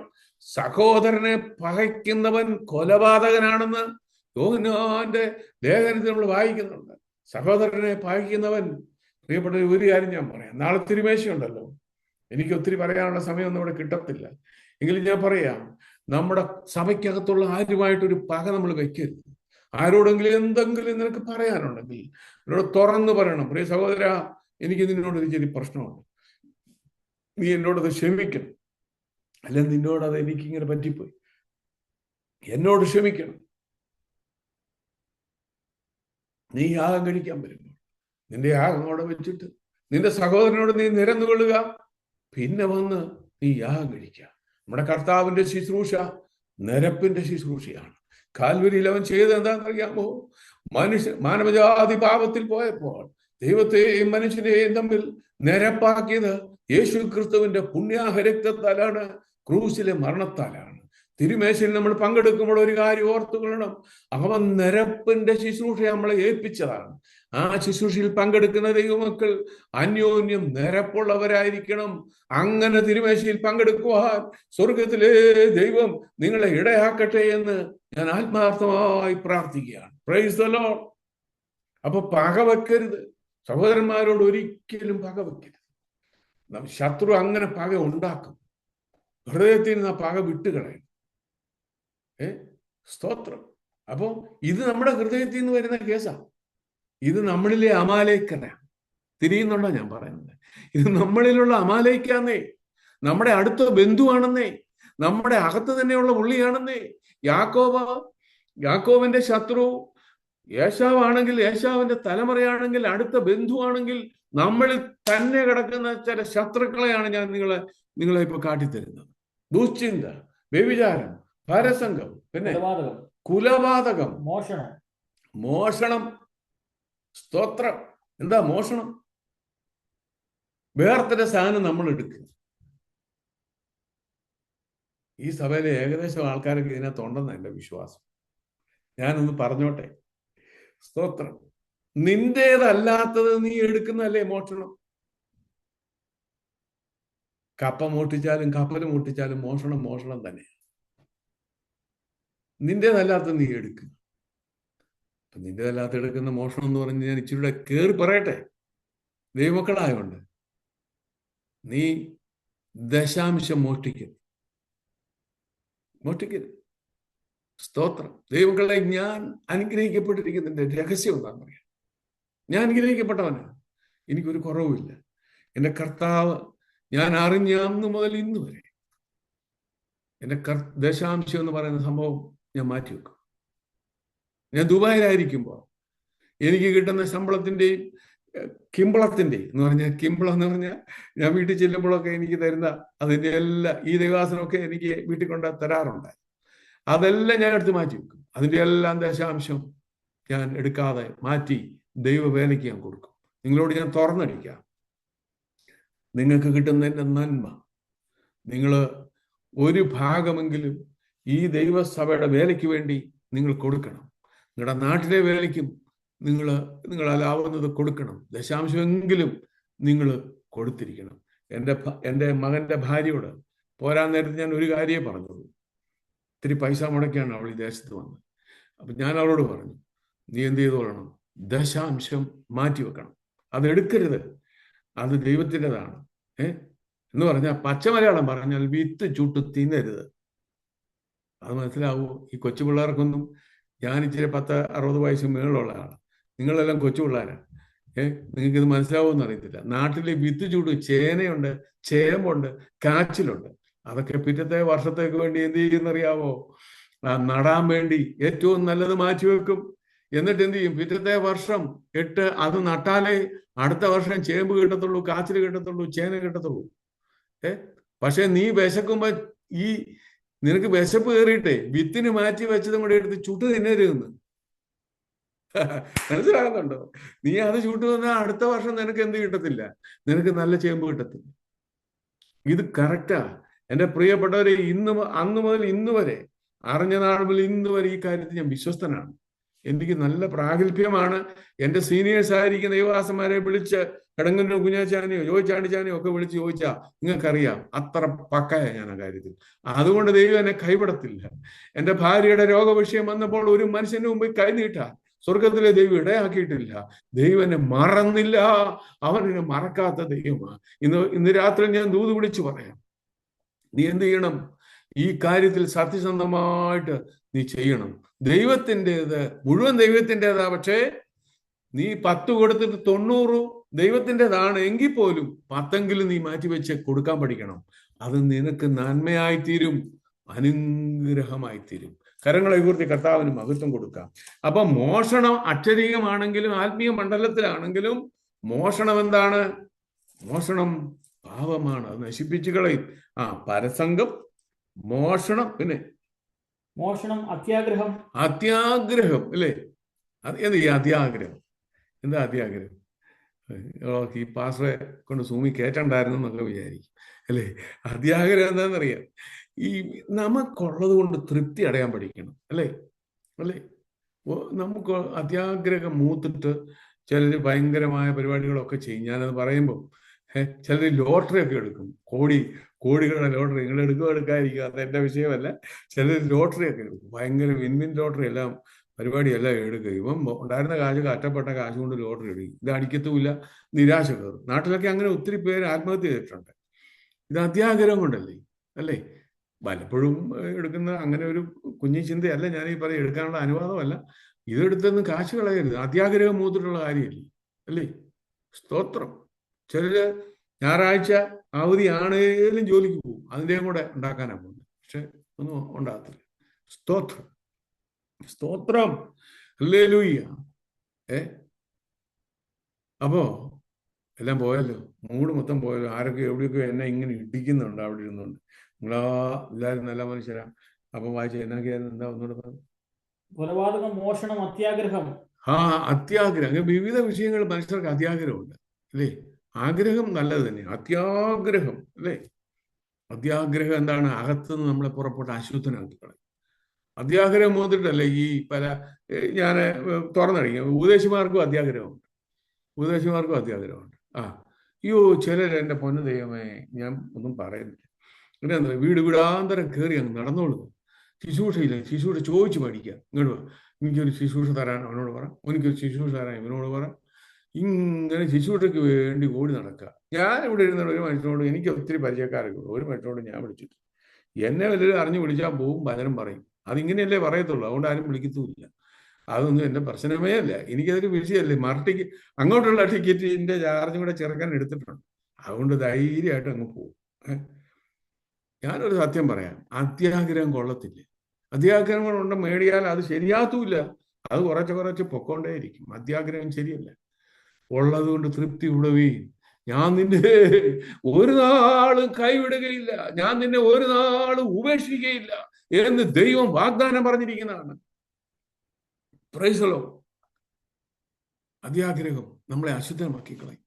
സഹോദരനെ പകയ്ക്കുന്നവൻ കൊലപാതകനാണെന്ന് യോഹന്നാന്റെ ലേഖനത്തിൽ നമ്മൾ വായിക്കുന്നുണ്ട്. സഹോദരനെ പകയ്ക്കുന്നവൻ, പ്രിയപ്പെട്ട ഒരു കാര്യം ഞാൻ പറയാം. നാളെ തിരുമേശയുണ്ടല്ലോ. എനിക്ക് ഒത്തിരി പറയാനുള്ള സമയമൊന്നും ഇവിടെ കിട്ടത്തില്ല. എങ്കിലും ഞാൻ പറയാം, നമ്മുടെ സഭയ്ക്കകത്തുള്ള ആരുമായിട്ടൊരു പക നമ്മൾ വെക്കരുത്. ആരോടെങ്കിലും എന്തെങ്കിലും നിനക്ക് പറയാനുണ്ടെങ്കിൽ എന്നോട് തുറന്നു പറയണം. പ്രിയ സഹോദര, എനിക്ക് നിന്നോട് ഒരു ചെറിയ പ്രശ്നമുണ്ട്, നീ എന്നോടത് ക്ഷമിക്കണം. അല്ല, നിന്നോടത് എനിക്കിങ്ങനെ പറ്റിപ്പോയി, എന്നോട് ക്ഷമിക്കണം. നീ യാഗം കഴിക്കാൻ വരുമ്പോൾ നിന്റെ യാഗം അവിടെ വെച്ചിട്ട് നിന്റെ സഹോദരനോട് നീ നിരന്നു കൊള്ളുക. പിന്നെ വന്ന് നീ യാഗം കഴിക്കുക. നമ്മുടെ കർത്താവിന്റെ ശുശ്രൂഷ നിരപ്പിന്റെ ശുശ്രൂഷയാണ്. കാൽവരിയിൽ അവൻ ചെയ്തത് എന്താണെന്നറിയാമോ? മാനവജാതി പാപത്തിൽ പോയപ്പോൾ ദൈവത്തെയും മനുഷ്യനെയും തമ്മിൽ നിരപ്പാക്കിയത് യേശു ക്രിസ്തുവിന്റെ പുണ്യാഹ രക്തത്താലാണ്, ക്രൂശിലെ മരണത്താലാണ്. തിരുമേശയിൽ നമ്മൾ പങ്കെടുക്കുമ്പോൾ ഒരു കാര്യം ഓർത്തുകൊള്ളണം, അവൻ നിരപ്പിന്റെ ശുശ്രൂഷ നമ്മളെ ഏൽപ്പിച്ചതാണ്. ആ ശുശ്രൂഷയിൽ പങ്കെടുക്കുന്ന ദൈവമക്കൾ അന്യോന്യം നിരപ്പുള്ളവരായിരിക്കണം. അങ്ങനെ തിരുമേശയിൽ പങ്കെടുക്കുവാൻ സ്വർഗത്തിലെ ദൈവം നിങ്ങളെ ഇടയാക്കട്ടെ എന്ന് ഞാൻ ആത്മാർത്ഥമായി പ്രാർത്ഥിക്കുകയാണ്. Praise the Lord. അപ്പൊ പക വെക്കരുത്. സഹോദരന്മാരോട് ഒരിക്കലും പക വെക്കരുത്. ശത്രു അങ്ങനെ പക ഉണ്ടാക്കും. ഹൃദയത്തിൽ നിന്ന് ആ പക വിട്ടുകളയും. സ്തോത്രം. അപ്പോ ഇത് നമ്മുടെ ഹൃദയത്തിൽ നിന്ന് വരുന്ന കേസാണ്. ഇത് നമ്മളിലെ അമാലേക്കനാണ്. തിരിയുന്നുണ്ടോ ഞാൻ പറയുന്നത്? ഇത് നമ്മളിലുള്ള അമാലേക്കാന്നേ, നമ്മുടെ അടുത്ത ബന്ധുവാണെന്നേ, നമ്മുടെ അകത്ത് തന്നെയുള്ള പുള്ളിയാണെന്നേ. യാക്കോബിന്റെ ശത്രു ഏശാവാണെങ്കിൽ, ഏശാവിന്റെ തലമുറയാണെങ്കിൽ, അടുത്ത ബന്ധുവാണെങ്കിൽ, നമ്മളിൽ തന്നെ കിടക്കുന്ന ചില ശത്രുക്കളെയാണ് ഞാൻ നിങ്ങളെ ഇപ്പൊ കാട്ടിത്തരുന്നത്. ദുശ്ചിന്ത, വ്യഭിചാരം, പരസംഗം, പിന്നെ കുലപാതകം, മോഷണം. സ്തോത്രം. എന്താ മോഷണം? വേർത്തിന്റെ സാധനം നമ്മൾ എടുക്കുക. ഈ സഭയിലെ ഏകദേശം ആൾക്കാരൊക്കെ ഇതിനകത്തുണ്ടെന്നാണ് എൻ്റെ വിശ്വാസം. ഞാനൊന്ന് പറഞ്ഞോട്ടെ. സ്തോത്രം. നിന്റേതല്ലാത്തത് നീ എടുക്കുന്നതല്ലേ മോഷണം? കപ്പ മോട്ടിച്ചാലും കപ്പല് മോട്ടിച്ചാലും മോഷണം തന്നെ. നിന്റേതല്ലാത്തത് നീ എടുക്കുക. നിന്റേതല്ലാത്ത എടുക്കുന്ന മോഷണം എന്ന് പറഞ്ഞ് ഞാൻ ഇച്ചിരി കയറി പറയട്ടെ. ദൈവമക്കളായോണ്ട് നീ ദശാംശം മോഷ്ടിക്കരുത്. സ്തോത്രം. ദൈവമക്കളെ, ഞാൻ അനുഗ്രഹിക്കപ്പെട്ടിരിക്കുന്നതിന്റെ രഹസ്യം എന്താണെന്നറിയാം. ഞാൻ അനുഗ്രഹിക്കപ്പെട്ടവനാണ്. എനിക്കൊരു കുറവുമില്ല. എൻ്റെ കർത്താവ് ഞാൻ അറിഞ്ഞ അന്ന് മുതൽ ഇന്ന് വരെ എൻ്റെ ദശാംശം എന്ന് പറയുന്ന സംഭവം ഞാൻ മാറ്റിവെക്കും. ഞാൻ ദുബായിലായിരിക്കുമ്പോൾ എനിക്ക് കിട്ടുന്ന ശമ്പളത്തിൻ്റെയും കിമ്പളത്തിൻ്റെയും എന്ന് പറഞ്ഞാൽ, കിമ്പളം എന്ന് പറഞ്ഞാൽ ഞാൻ വീട്ടിൽ ചെല്ലുമ്പോഴൊക്കെ എനിക്ക് തരുന്ന അതിൻ്റെ എല്ലാം ഈ ദൈവാസനമൊക്കെ എനിക്ക് വീട്ടിൽ കൊണ്ട് തരാറുണ്ട്. അതെല്ലാം ഞാൻ എടുത്ത് മാറ്റി വെക്കും. അതിൻ്റെ എല്ലാം ദശാംശം ഞാൻ എടുക്കാതെ മാറ്റി ദൈവവേലയ്ക്ക് ഞാൻ കൊടുക്കും. നിങ്ങളോട് ഞാൻ തുറന്നടിക്കാം, നിങ്ങൾക്ക് കിട്ടുന്നതിൻ്റെ നന്മ നിങ്ങൾ ഒരു ഭാഗമെങ്കിലും ഈ ദൈവസഭയുടെ വേലയ്ക്ക് വേണ്ടി നിങ്ങൾ കൊടുക്കണം. നിങ്ങളുടെ നാട്ടിലെ വേലയ്ക്കും നിങ്ങളാലാവുന്നത് കൊടുക്കണം. ദശാംശമെങ്കിലും നിങ്ങൾ കൊടുത്തിരിക്കണം. എൻ്റെ മകൻ്റെ ഭാര്യയോട് പോരാൻ നേരത്ത് ഞാൻ ഒരു കാര്യമേ പറഞ്ഞുള്ളൂ. ഇത്തിരി പൈസ മുടക്കിയാണ് അവൾ ഈ ദേശത്ത് വന്നത്. അപ്പം ഞാൻ അവളോട് പറഞ്ഞു, നീ എന്ത് ചെയ്തോളണം, ദശാംശം മാറ്റിവെക്കണം, അതെടുക്കരുത്, അത് ദൈവത്തിൻ്റെതാണ്. എന്ന് പറഞ്ഞാൽ പച്ചമലയാളം പറഞ്ഞാൽ വിത്ത് ചുട്ട് തിന്നരുത്. അത് മനസ്സിലാവൂ ഈ കൊച്ചു പിള്ളേർക്കൊന്നും. ഞാൻ ഇച്ചിരി 10-60 വയസ്സ് മേളുള്ള ആളാണ്, നിങ്ങളെല്ലാം കൊച്ചു പിള്ളേരാണ്. നിങ്ങൾക്കിത് മനസ്സിലാവുമെന്ന് അറിയത്തില്ല. നാട്ടിൽ വിത്ത് ചൂട് ചേനയുണ്ട്, ചേമ്പുണ്ട്, കാച്ചിലുണ്ട്. അതൊക്കെ പിറ്റത്തെ വർഷത്തേക്ക് വേണ്ടി എന്ത് ചെയ്യുന്നറിയാവോ? നടാൻ വേണ്ടി ഏറ്റവും നല്ലത് മാറ്റിവെക്കും. എന്നിട്ട് എന്ത് ചെയ്യും? പിറ്റത്തെ വർഷം അത് നട്ടാലേ അടുത്ത വർഷം ചേമ്പ് കിട്ടത്തുള്ളൂ, കാച്ചിൽ കിട്ടത്തുള്ളൂ, ചേന കിട്ടത്തുള്ളൂ. പക്ഷെ നീ വിശക്കുമ്പോ നിനക്ക് വിശപ്പ് കയറിയിട്ടേ വിത്തിന് മാറ്റി വെച്ചതും കൂടെ എടുത്ത് ചുട്ട് തിന്നരുതെന്ന്. മനസ്സിലാകുന്നുണ്ടോ? നീ അത് ചുട്ടു വന്നാൽ അടുത്ത വർഷം നിനക്ക് എന്ത് കിട്ടത്തില്ല? നിനക്ക് നല്ല ചേമ്പ് കിട്ടത്തില്ല. ഇത് കറക്റ്റാ എൻ്റെ പ്രിയപ്പെട്ടവരെ. അന്ന് മുതൽ ഇന്ന് വരെ, അറിഞ്ഞ നാൾ മുതൽ ഇന്ന് വരെ ഈ കാര്യത്തിൽ ഞാൻ വിശ്വസ്തനാണ്. എനിക്ക് നല്ല പ്രാഗൽഭ്യമാണ്. എൻ്റെ സീനിയേഴ്സ് ആയിരിക്കുന്ന ദൈവദാസന്മാരെ വിളിച്ച്, കടങ്ങന്നൂർ കുഞ്ഞാച്ചാനെയോ ജോയിച്ചാണ്ടിച്ചാനെയോ ഒക്കെ വിളിച്ച് ചോദിച്ചാൽ നിങ്ങൾക്കറിയാം അത്ര പക്കയാ ഞാൻ ആ കാര്യത്തിൽ. അതുകൊണ്ട് ദൈവം എന്നെ കൈവിടത്തില്ല. എൻ്റെ ഭാര്യയുടെ രോഗവിഷയം വന്നപ്പോൾ ഒരു മനുഷ്യന്റെ മുമ്പിൽ കൈനീട്ടാൻ സ്വർഗത്തിലെ ദൈവം ഇടയാക്കിയിട്ടില്ല. ദൈവം എന്നെ മറന്നില്ല, അവൻ എന്നെ മറക്കാത്ത ദൈവമാണ്. ഇന്ന് രാത്രി ഞാൻ ദൂത് വിളിച്ചു പറയാം, നീ എന്ത് ചെയ്യണം? ഈ കാര്യത്തിൽ സത്യസന്ധമായിട്ട് നീ ചെയ്യണം. ദൈവത്തിൻ്റെത് മുഴുവൻ ദൈവത്തിൻ്റെതാ. പക്ഷേ നീ 10 കൊടുത്തിട്ട് 90 ദൈവത്തിൻ്റെതാണ് എങ്കിൽ പോലും 10 നീ മാറ്റിവെച്ച് കൊടുക്കാൻ പഠിക്കണം. അത് നിനക്ക് നന്മയായിത്തീരും, അനുഗ്രഹമായിത്തീരും. കരങ്ങളെ ഉയർത്തി കർത്താവിന് മഹത്വം കൊടുക്കാം. അപ്പൊ മോഷണം അക്ഷരീകമാണെങ്കിലും ആത്മീയ മണ്ഡലത്തിലാണെങ്കിലും മോഷണം എന്താണ്? മോഷണം പാപമാണ്, അത് നശിപ്പിച്ചു കളയും. പരസംഗം, മോഷണം, പിന്നെ മോഷണം, അത്യാഗ്രഹം. അത്യാഗ്രഹം അല്ലേ? എന്ത് ഈ അത്യാഗ്രഹം? എന്താ അത്യാഗ്രഹം? ഈ പാസ്റ്ററെ കൊണ്ട് സൂമി കയറ്റണ്ടായിരുന്നു എന്നൊക്കെ വിചാരിക്കും അല്ലേ? അത്യാഗ്രഹം എന്താണെന്നറിയാം? ഈ നമുക്കുള്ളത് കൊണ്ട് തൃപ്തി അടയാൻ പഠിക്കണം അല്ലേ? നമുക്ക് അത്യാഗ്രഹം മൂത്തിട്ട് ചിലർ ഭയങ്കരമായ പരിപാടികളൊക്കെ ചെയ്യും. ഞാനത് പറയുമ്പോൾ ചിലർ ലോട്ടറി ഒക്കെ എടുക്കും, കോടികളുടെ ലോട്ടറി. നിങ്ങൾ എടുക്കാതിരിക്കുക, അതെന്റെ വിഷയമല്ല. ചിലർ ലോട്ടറി ഒക്കെ എടുക്കും, ഭയങ്കര വിൻവിൻ ലോട്ടറി എല്ലാം പരിപാടിയെല്ലാം എടുക്കുക. ഇവൻ ഉണ്ടായിരുന്ന കാശ്, കഷ്ടപ്പെട്ട കാശ് കൊണ്ട് ലോട്ടറി എടുക്കും. ഇത് അടിക്കത്തുമില്ല, നിരാശ കയറും. നാട്ടിലൊക്കെ അങ്ങനെ ഒത്തിരി പേര് ആത്മഹത്യ ചെയ്തിട്ടുണ്ട്. ഇത് അത്യാഗ്രഹം കൊണ്ടല്ലേ? അല്ലേ? പലപ്പോഴും എടുക്കുന്ന അങ്ങനെ ഒരു കുഞ്ഞി ചിന്തയല്ല ഞാൻ ഈ പറയും, എടുക്കാനുള്ള അനുവാദമല്ല. ഇതെടുത്തൊന്നും കാശ് കളയരുത്. അത്യാഗ്രഹം മൂത്തിട്ടുള്ള കാര്യമില്ല അല്ലേ? സ്തോത്രം. ചിലര് ഞായറാഴ്ച അവധിയാണേലും ജോലിക്ക് പോകും, അതിൻ്റെയും കൂടെ ഉണ്ടാക്കാനാണ് പോകുന്നത്. പക്ഷെ ഒന്നും ഉണ്ടാകത്തില്ല. സ്തോത്രം, സ്തോത്രം, ഹല്ലേലൂയ. അപ്പോ എല്ലാം പോയല്ലോ, മൂഡ് മൊത്തം പോയല്ലോ. ആരൊക്കെ എവിടെയൊക്കെ എന്നെ ഇങ്ങനെ ഇടിക്കുന്നുണ്ട് അവിടെ ഇരുന്നുണ്ട്. എല്ലാവരും നല്ല മനുഷ്യരാ. അപ്പം വായിച്ച എന്നൊക്കെയായിരുന്നു, എന്താ ഒന്നുകൂടെ പറഞ്ഞു? കൊലപാതകം, മോഷണം, അത്യാഗ്രഹം. അത്യാഗ്രഹം. വിവിധ വിഷയങ്ങൾ മനുഷ്യർക്ക് അത്യാഗ്രഹമുണ്ട് അല്ലേ? ആഗ്രഹം നല്ലത് തന്നെ, അത്യാഗ്രഹം അല്ലേ? അത്യാഗ്രഹം എന്താണ്? അകത്തുനിന്ന് നമ്മളെ പുറപ്പെട്ട് അശുദ്ധനാക്കി കളയും. അത്യാഗ്രഹം മൂന്നിട്ടല്ലേ ഈ ഞാൻ തുറന്നടിക്കും. ഉപദേശിമാർക്കും അത്യാഗ്രഹമുണ്ട്, അയ്യോ ചിലർ എൻ്റെ പൊന്നു ദൈവമേ, ഞാൻ ഒന്നും പറയുന്നില്ല. പിന്നെ വീട് വീടാന്തരം കയറി അങ്ങ് നടന്നോളൂ. ശുശ്രൂഷ ചോദിച്ചു പഠിക്കുക. ഇങ്ങോട്ട് എനിക്കൊരു ശുശ്രൂഷ തരാൻ അവനോട് പറ, എനിക്കൊരു ശുശ്രൂഷ തരാൻ ഇവനോട് പറ. ഇങ്ങനെ ശുശ്രൂഷയ്ക്ക് വേണ്ടി ഓടി നടക്കുക. ഞാൻ ഇവിടെ ഇരുന്ന ഒരു മനുഷ്യനോട്, എനിക്ക് ഒത്തിരി പരിചയക്കാരൊക്കെ ഉള്ളൂ, ഒരു മനുഷ്യനോട് ഞാൻ വിളിച്ചിട്ട്, എന്നെ വല്ലവരും അറിഞ്ഞു വിളിച്ചാൽ പോവും, പലരും പറയും. അതിങ്ങനെയല്ലേ പറയത്തുള്ളൂ, അതുകൊണ്ട് ആരും വിളിക്കത്തുമില്ല. അതൊന്നും എൻ്റെ പ്രശ്നമേ അല്ല. എനിക്കതൊരു വിഷയമല്ലേ. അങ്ങോട്ടുള്ള ടിക്കറ്റിന്റെ ചാർജും കൂടെ ചെറുക്കാൻ എടുത്തിട്ടുണ്ട്. അതുകൊണ്ട് ധൈര്യമായിട്ട് അങ്ങ് പോകും. ഞാനൊരു സത്യം പറയാം, അത്യാഗ്രഹം കൊള്ളത്തില്ല. അത്യാഗ്രഹം കൊണ്ട് മേടിയാൽ അത് ശരിയാത്തൂല്ല, അത് കുറച്ച് പൊക്കോണ്ടേയിരിക്കും. അത്യാഗ്രഹം ശരിയല്ല. ഉള്ളത് കൊണ്ട് തൃപ്തി ഉടവീൻ. ഞാൻ നിന്നെ ഒരു നാളും കൈവിടുകയില്ല, ഞാൻ നിന്നെ ഒരു നാളും ഉപേക്ഷിക്കുകയില്ല എന്ന് ദൈവം വാഗ്ദാനം പറഞ്ഞിരിക്കുന്നതാണ്. Praise the Lord. അത്യാഗ്രഹം നമ്മളെ അശുദ്ധമാക്കി കളയും.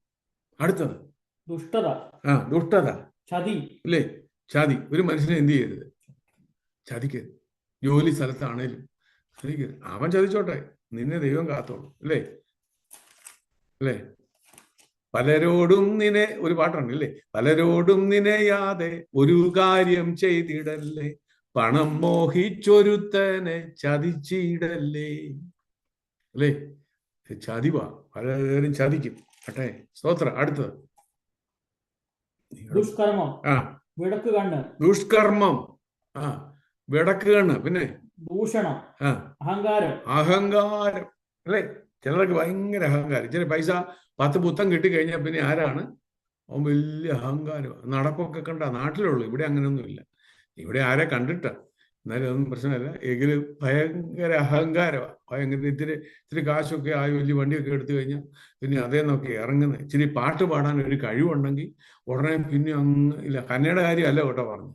അടുത്തത് ദുഷ്ടത, ദുഷ്ടത, ചതി അല്ലേ? ചതി. ഒരു മനുഷ്യനെ എന്ത് ചെയ്യരുത്? ചതിക്കരുത്. ജോലി സ്ഥലത്താണേലും ചതിക്കരുത്. അവൻ ചതിച്ചോട്ടെ, നിന്നെ ദൈവം കാത്തോളൂ, അല്ലേ? അല്ലേ? പലരോടും നിന്നെ, ഒരു പാട്ടുണ്ട് ഇല്ലേ, പലരോടും നിനയാതെ ഒരു കാര്യം ചെയ്തിടല്ലേ, പണം മോഹിച്ചൊരുത്തനെ ചതിച്ചിടല്ലേ. അല്ലേ? ചതിവാ, പലരും ചതിക്കും. അട്ടെ, സ്തോത്രം. അടുത്തത് ദുഷ്കർമ്മം, വിടക്ക് കണ്ണ്, ദുഷ്കർമ്മം, വിടക്ക് കണ്ണ്, പിന്നെ ദൂഷണം, അഹങ്കാരം. അഹങ്കാരം, അല്ലേ? ചിലർക്ക് ഭയങ്കര അഹങ്കാരം. ഇച്ചിരി പൈസ 10 പുത്തം കിട്ടിക്കഴിഞ്ഞാൽ പിന്നെ ആരാണ്? അവൻ വലിയ അഹങ്കാരമാണ്. നടപ്പൊക്കെ കണ്ട നാട്ടിലുള്ളൂ, ഇവിടെ അങ്ങനെയൊന്നുമില്ല. ഇവിടെ ആരെ കണ്ടിട്ട, എന്നാലും അതൊന്നും പ്രശ്നമല്ല. എങ്കിലും ഭയങ്കര അഹങ്കാരമാണ്. ഭയങ്കര ഇത്തിരി കാശൊക്കെ ആയി വലിയ വണ്ടിയൊക്കെ എടുത്തു കഴിഞ്ഞാൽ പിന്നെ അതേ നോക്കി ഇറങ്ങുന്നത്. ഇച്ചിരി പാട്ട് പാടാൻ ഒരു കഴിവുണ്ടെങ്കിൽ ഉടനെ പിന്നെ അങ്ങ് ഇല്ല. കന്നയുടെ കാര്യമല്ല കേട്ടോ പറഞ്ഞു,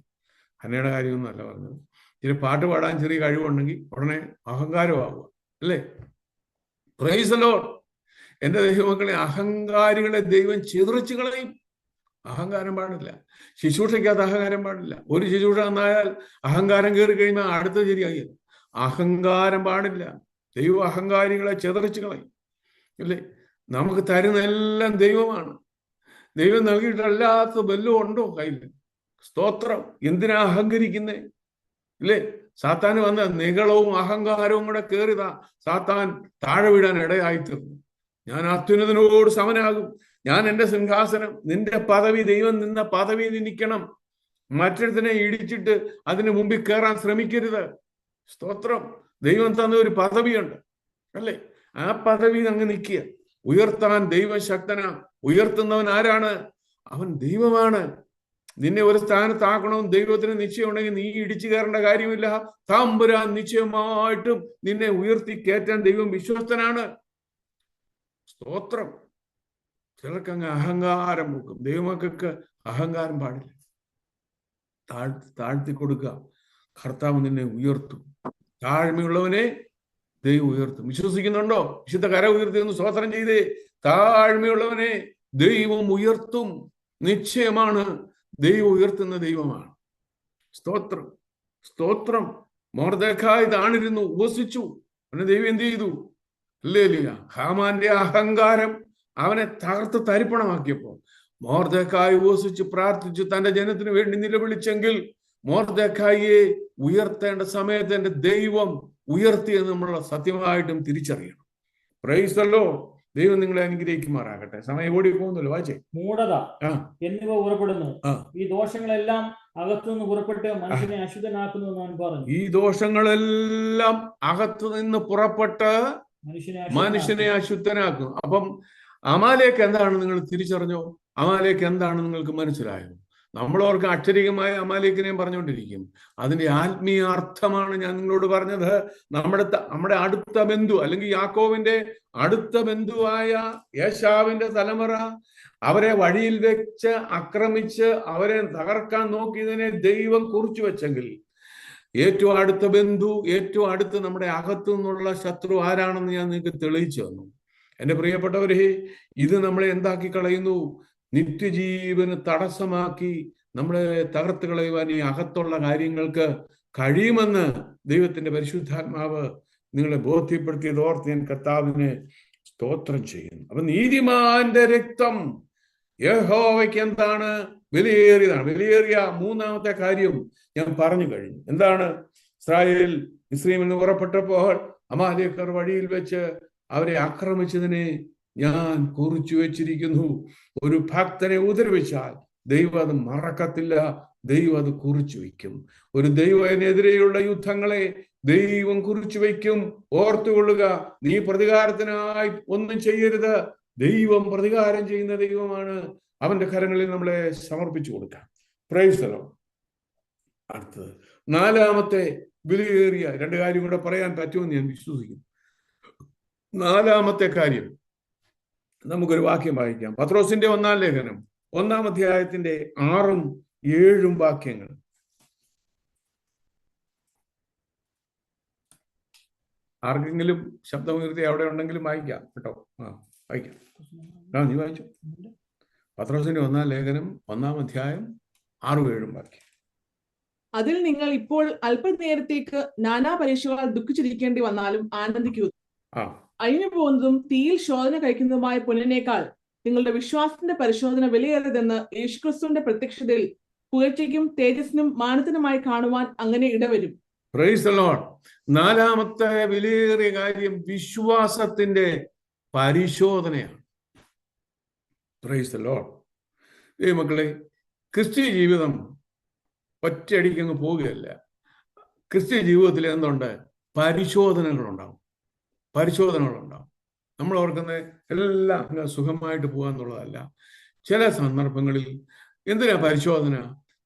കന്നയുടെ കാര്യമൊന്നും അല്ല പറഞ്ഞത്. ഇച്ചിരി പാട്ട് പാടാൻ ചെറിയ കഴിവുണ്ടെങ്കിൽ ഉടനെ അഹങ്കാരമാവുക, അല്ലേ? Praise the Lord. എൻ്റെ ദൈവമക്കളെ, അഹങ്കാരികളെ ദൈവം ചിതറിച്ചു കളയും. അഹങ്കാരം പാടില്ല. ശുശ്രൂഷയ്ക്കകത്ത് അഹങ്കാരം പാടില്ല. ഒരു ശുശ്രൂഷ നന്നായാൽ അഹങ്കാരം കയറി കഴിയുമ്പോൾ അടുത്ത ശരിയായി. അഹങ്കാരം പാടില്ല. ദൈവം അഹങ്കാരികളെ ചിതറിച്ചു കളയും, അല്ലേ? നമുക്ക് തരുന്നെല്ലാം ദൈവമാണ്. ദൈവം നൽകിയിട്ടല്ലാത്ത വല്ലതും ഉണ്ടോ കയ്യിൽ? സ്തോത്രം. എന്തിനാ അഹങ്കരിക്കുന്നേ? ഇല്ലേ? സാത്താൻ വന്ന നികളവും അഹങ്കാരവും കൂടെ കയറിതാ സാത്താൻ താഴെ വീഴാൻ ഇടയായിത്തീർന്നു. ഞാൻ അത്യുന്നതനോട് സമനാകും, ഞാൻ എൻ്റെ സിംഹാസനം, നിന്റെ പദവി, ദൈവം നിന്ന പദവി നിൽക്കണം. മറ്റൊരുത്തിനെ ഇടിച്ചിട്ട് അതിന് മുമ്പിൽ കയറാൻ ശ്രമിക്കരുത്. സ്തോത്രം. ദൈവം തന്ന ഒരു പദവിയുണ്ട്, അല്ലേ? ആ പദവി അങ്ങ് നിൽക്കുക. ഉയർത്താൻ ദൈവം ശക്തനാ. ഉയർത്തുന്നവൻ ആരാണ്? അവൻ ദൈവമാണ്. നിന്നെ ഒരു സ്ഥാനത്താക്കണമെന്ന് ദൈവത്തിന് നിശ്ചയമുണ്ടെങ്കിൽ നീ ഇടിച്ചു കയറേണ്ട കാര്യമില്ല. തമ്പുരാൻ നിശ്ചയമായിട്ടും നിന്നെ ഉയർത്തി കയറ്റാൻ ദൈവം വിശ്വസ്തനാണ്. സ്തോത്രം. ചിലർക്കങ്ങ് അഹങ്കാരം വെക്കും. ദൈവമക്കൾക്ക് അഹങ്കാരം പാടില്ല. താഴ്ത്തി കൊടുക്കുക. കർത്താവ് നിന്നെ ഉയർത്തും. താഴ്മയുള്ളവനെ ദൈവം ഉയർത്തും. വിശ്വസിക്കുന്നുണ്ടോ? വിശുദ്ധ കര ഉയർത്തി ഒന്ന് സ്തോത്രം ചെയ്തേ. താഴ്മയുള്ളവനെ ദൈവം ഉയർത്തും. നിശ്ചയമാണ്, ദൈവം ഉയർത്തുന്ന ദൈവമാണ്. സ്തോത്രം, സ്തോത്രം. മൊർദെഖായി താണിരുന്നു, ഉപസിച്ചു. അവനെ ദൈവം എന്ത് ചെയ്തു? ഹല്ലേലൂയ. ഹാമാന്റെ അഹങ്കാരം അവനെ തകർത്ത് തരിപ്പണമാക്കിയപ്പോൾ മൊർദെഖായി ഉപസിച്ച് പ്രാർത്ഥിച്ചു, തന്റെ ജനത്തിന് വേണ്ടി നിലവിളിച്ചെങ്കിൽ മൊർദെഖായിയെ ഉയർത്തേണ്ട സമയത്ത് എന്റെ ദൈവം ഉയർത്തിയെന്ന് നമ്മൾ സത്യമായിട്ടും തിരിച്ചറിയണം. Praise the Lord. ദൈവം നിങ്ങളെ അനുഗ്രഹിക്കുമാറാകട്ടെ. സമയം ഓടി പോകുന്നല്ലോ, വായിച്ചേ. മൂഢത എന്നിവ പുറപ്പെടുന്നു. ഈ ദോഷങ്ങളെല്ലാം അകത്തുനിന്ന് പുറപ്പെട്ട് മനുഷ്യനെ അശുദ്ധനാക്കുന്നു എന്ന് അവൻ പറഞ്ഞു. ഈ ദോഷങ്ങളെല്ലാം അകത്തു നിന്ന് പുറപ്പെട്ട് മനുഷ്യനെ അശുദ്ധനാക്കും. അപ്പം അമാലേക്ക് എന്താണ് നിങ്ങൾ തിരിച്ചറിഞ്ഞോ? അമാലേക്ക് എന്താണ് നിങ്ങൾക്ക് മനസ്സിലായോ? നമ്മളോർക്ക് അക്ഷരികമായ അമാലേക്കിനെയും പറഞ്ഞുകൊണ്ടിരിക്കും. അതിന്റെ ആത്മീയ അർത്ഥമാണ് ഞാൻ നിങ്ങളോട് പറഞ്ഞത്. നമ്മുടെ അടുത്ത ബന്ധു, അല്ലെങ്കിൽ യാക്കോവിന്റെ അടുത്ത ബന്ധുവായ ഏശാവിന്റെ തലമുറ അവരെ വഴിയിൽ വെച്ച് ആക്രമിച്ച് അവരെ തകർക്കാൻ നോക്കിയതിനെ ദൈവം കുറിച്ചു വെച്ചെങ്കിൽ ഏറ്റവും അടുത്ത ബന്ധു, ഏറ്റവും അടുത്ത് നമ്മുടെ അകത്തു നിന്നുള്ള ശത്രു ആരാണെന്ന് ഞാൻ നിങ്ങൾക്ക് തെളിയിച്ചു തന്നു. എൻ്റെ പ്രിയപ്പെട്ടവരെ, ഇത് നമ്മളെ എന്താക്കി കളയുന്നു? നിത്യജീവന് തടസ്സമാക്കി നമ്മളെ തകർത്ത് കളയുവാൻ ഈ അകത്തുള്ള കാര്യങ്ങൾക്ക് കഴിയുമെന്ന് ദൈവത്തിന്റെ പരിശുദ്ധാത്മാവ് നിങ്ങളെ ബോധ്യപ്പെടുത്തിയത് ഓർത്ത് ഞാൻ കർത്താവിനെ സ്തോത്രം ചെയ്യുന്നു. അപ്പൊ നീതിമാന്റെ രക്തം യഹോവയ്ക്ക് എന്താണ്? വിലയേറിയതാണ്. വിലയേറിയ മൂന്നാമത്തെ കാര്യം ഞാൻ പറഞ്ഞു കഴിഞ്ഞു. എന്താണ്? മിസ്രയീമിൽ നിന്ന് പുറപ്പെട്ടപ്പോൾ അമാലേക്കർ വഴിയിൽ വെച്ച് അവരെ ആക്രമിച്ചതിനെ ഞാൻ കുറിച്ചു വെച്ചിരിക്കുന്നു. ഒരു ഭക്തനെ ഉപദ്രവിച്ചാൽ ദൈവം അത് മറക്കത്തില്ല, ദൈവം അത് കുറിച്ചു വയ്ക്കും. ഒരു ദൈവത്തിനെതിരെയുള്ള യുദ്ധങ്ങളെ ദൈവം കുറിച്ചു വയ്ക്കും. ഓർത്തുകൊള്ളുക, നീ പ്രതികാരത്തിനായി ഒന്നും ചെയ്യരുത്. ദൈവം പ്രതികാരം ചെയ്യുന്ന ദൈവമാണ്. അവന്റെ കരങ്ങളിൽ നമ്മളെ സമർപ്പിച്ചു കൊടുക്കാം. Praise the Lord. അടുത്തത് നാലാമത്തെ വിലയേറിയ രണ്ട് കാര്യം കൂടെ പറയാൻ പറ്റുമെന്ന് ഞാൻ വിശ്വസിക്കുന്നു. നാലാമത്തെ കാര്യം നമുക്കൊരു വാക്യം വായിക്കാം. പത്രോസിന്റെ 1-ാം ലേഖനം 1-ാം അധ്യായത്തിന്റെ 6-ഉം 7-ഉം വാക്യങ്ങൾ. ആർക്കെങ്കിലും ശബ്ദമുയർത്തി അവിടെ ഉണ്ടെങ്കിലും വായിക്കാം കേട്ടോ. വായിക്കാം. നീ വായിച്ചു. പത്രോസിന്റെ 1-ാം ലേഖനം 1-ാം അധ്യായം 6-ഉം 7-ഉം വാക്യം. അതിൽ നിങ്ങൾ ഇപ്പോൾ അല്പനേരത്തേക്ക് നാനാ പരീക്ഷകളാൽ ദുഃഖിച്ചിരിക്കേണ്ടി വന്നാലും ആനന്ദിക്കുക. അഴിഞ്ഞു പോകുന്നതും തീയിൽ ശോധന കഴിക്കുന്നതുമായ പൊന്നിനേക്കാൾ നിങ്ങളുടെ വിശ്വാസത്തിന്റെ പരിശോധന വിലയേറിയതെന്ന് യേശുക്രിസ്തുവിന്റെ പ്രത്യക്ഷതയിൽ പുകഴ്ചയ്ക്കും തേജസ്സിനും മാനത്തിനുമായി കാണുവാൻ അങ്ങനെ ഇടവരും. Praise the Lord. നാലാമത്തെ വിലയേറിയ കാര്യം വിശ്വാസത്തിന്റെ പരിശോധനയാണ്. Praise the Lord. ദൈവമക്കളെ, ക്രിസ്ത്യ ജീവിതം ഒറ്റയടിക്കങ്ങ് പോവുകയല്ല. ക്രിസ്ത്യ ജീവിതത്തിൽ എന്തുണ്ട്? പരിശോധനകളുണ്ടാവും. നമ്മൾ ഓർക്കുന്ന എല്ലാം സുഖമായിട്ട് പോകാന്നുള്ളതല്ല. ചില സന്ദർഭങ്ങളിൽ എന്തിനാ പരിശോധന?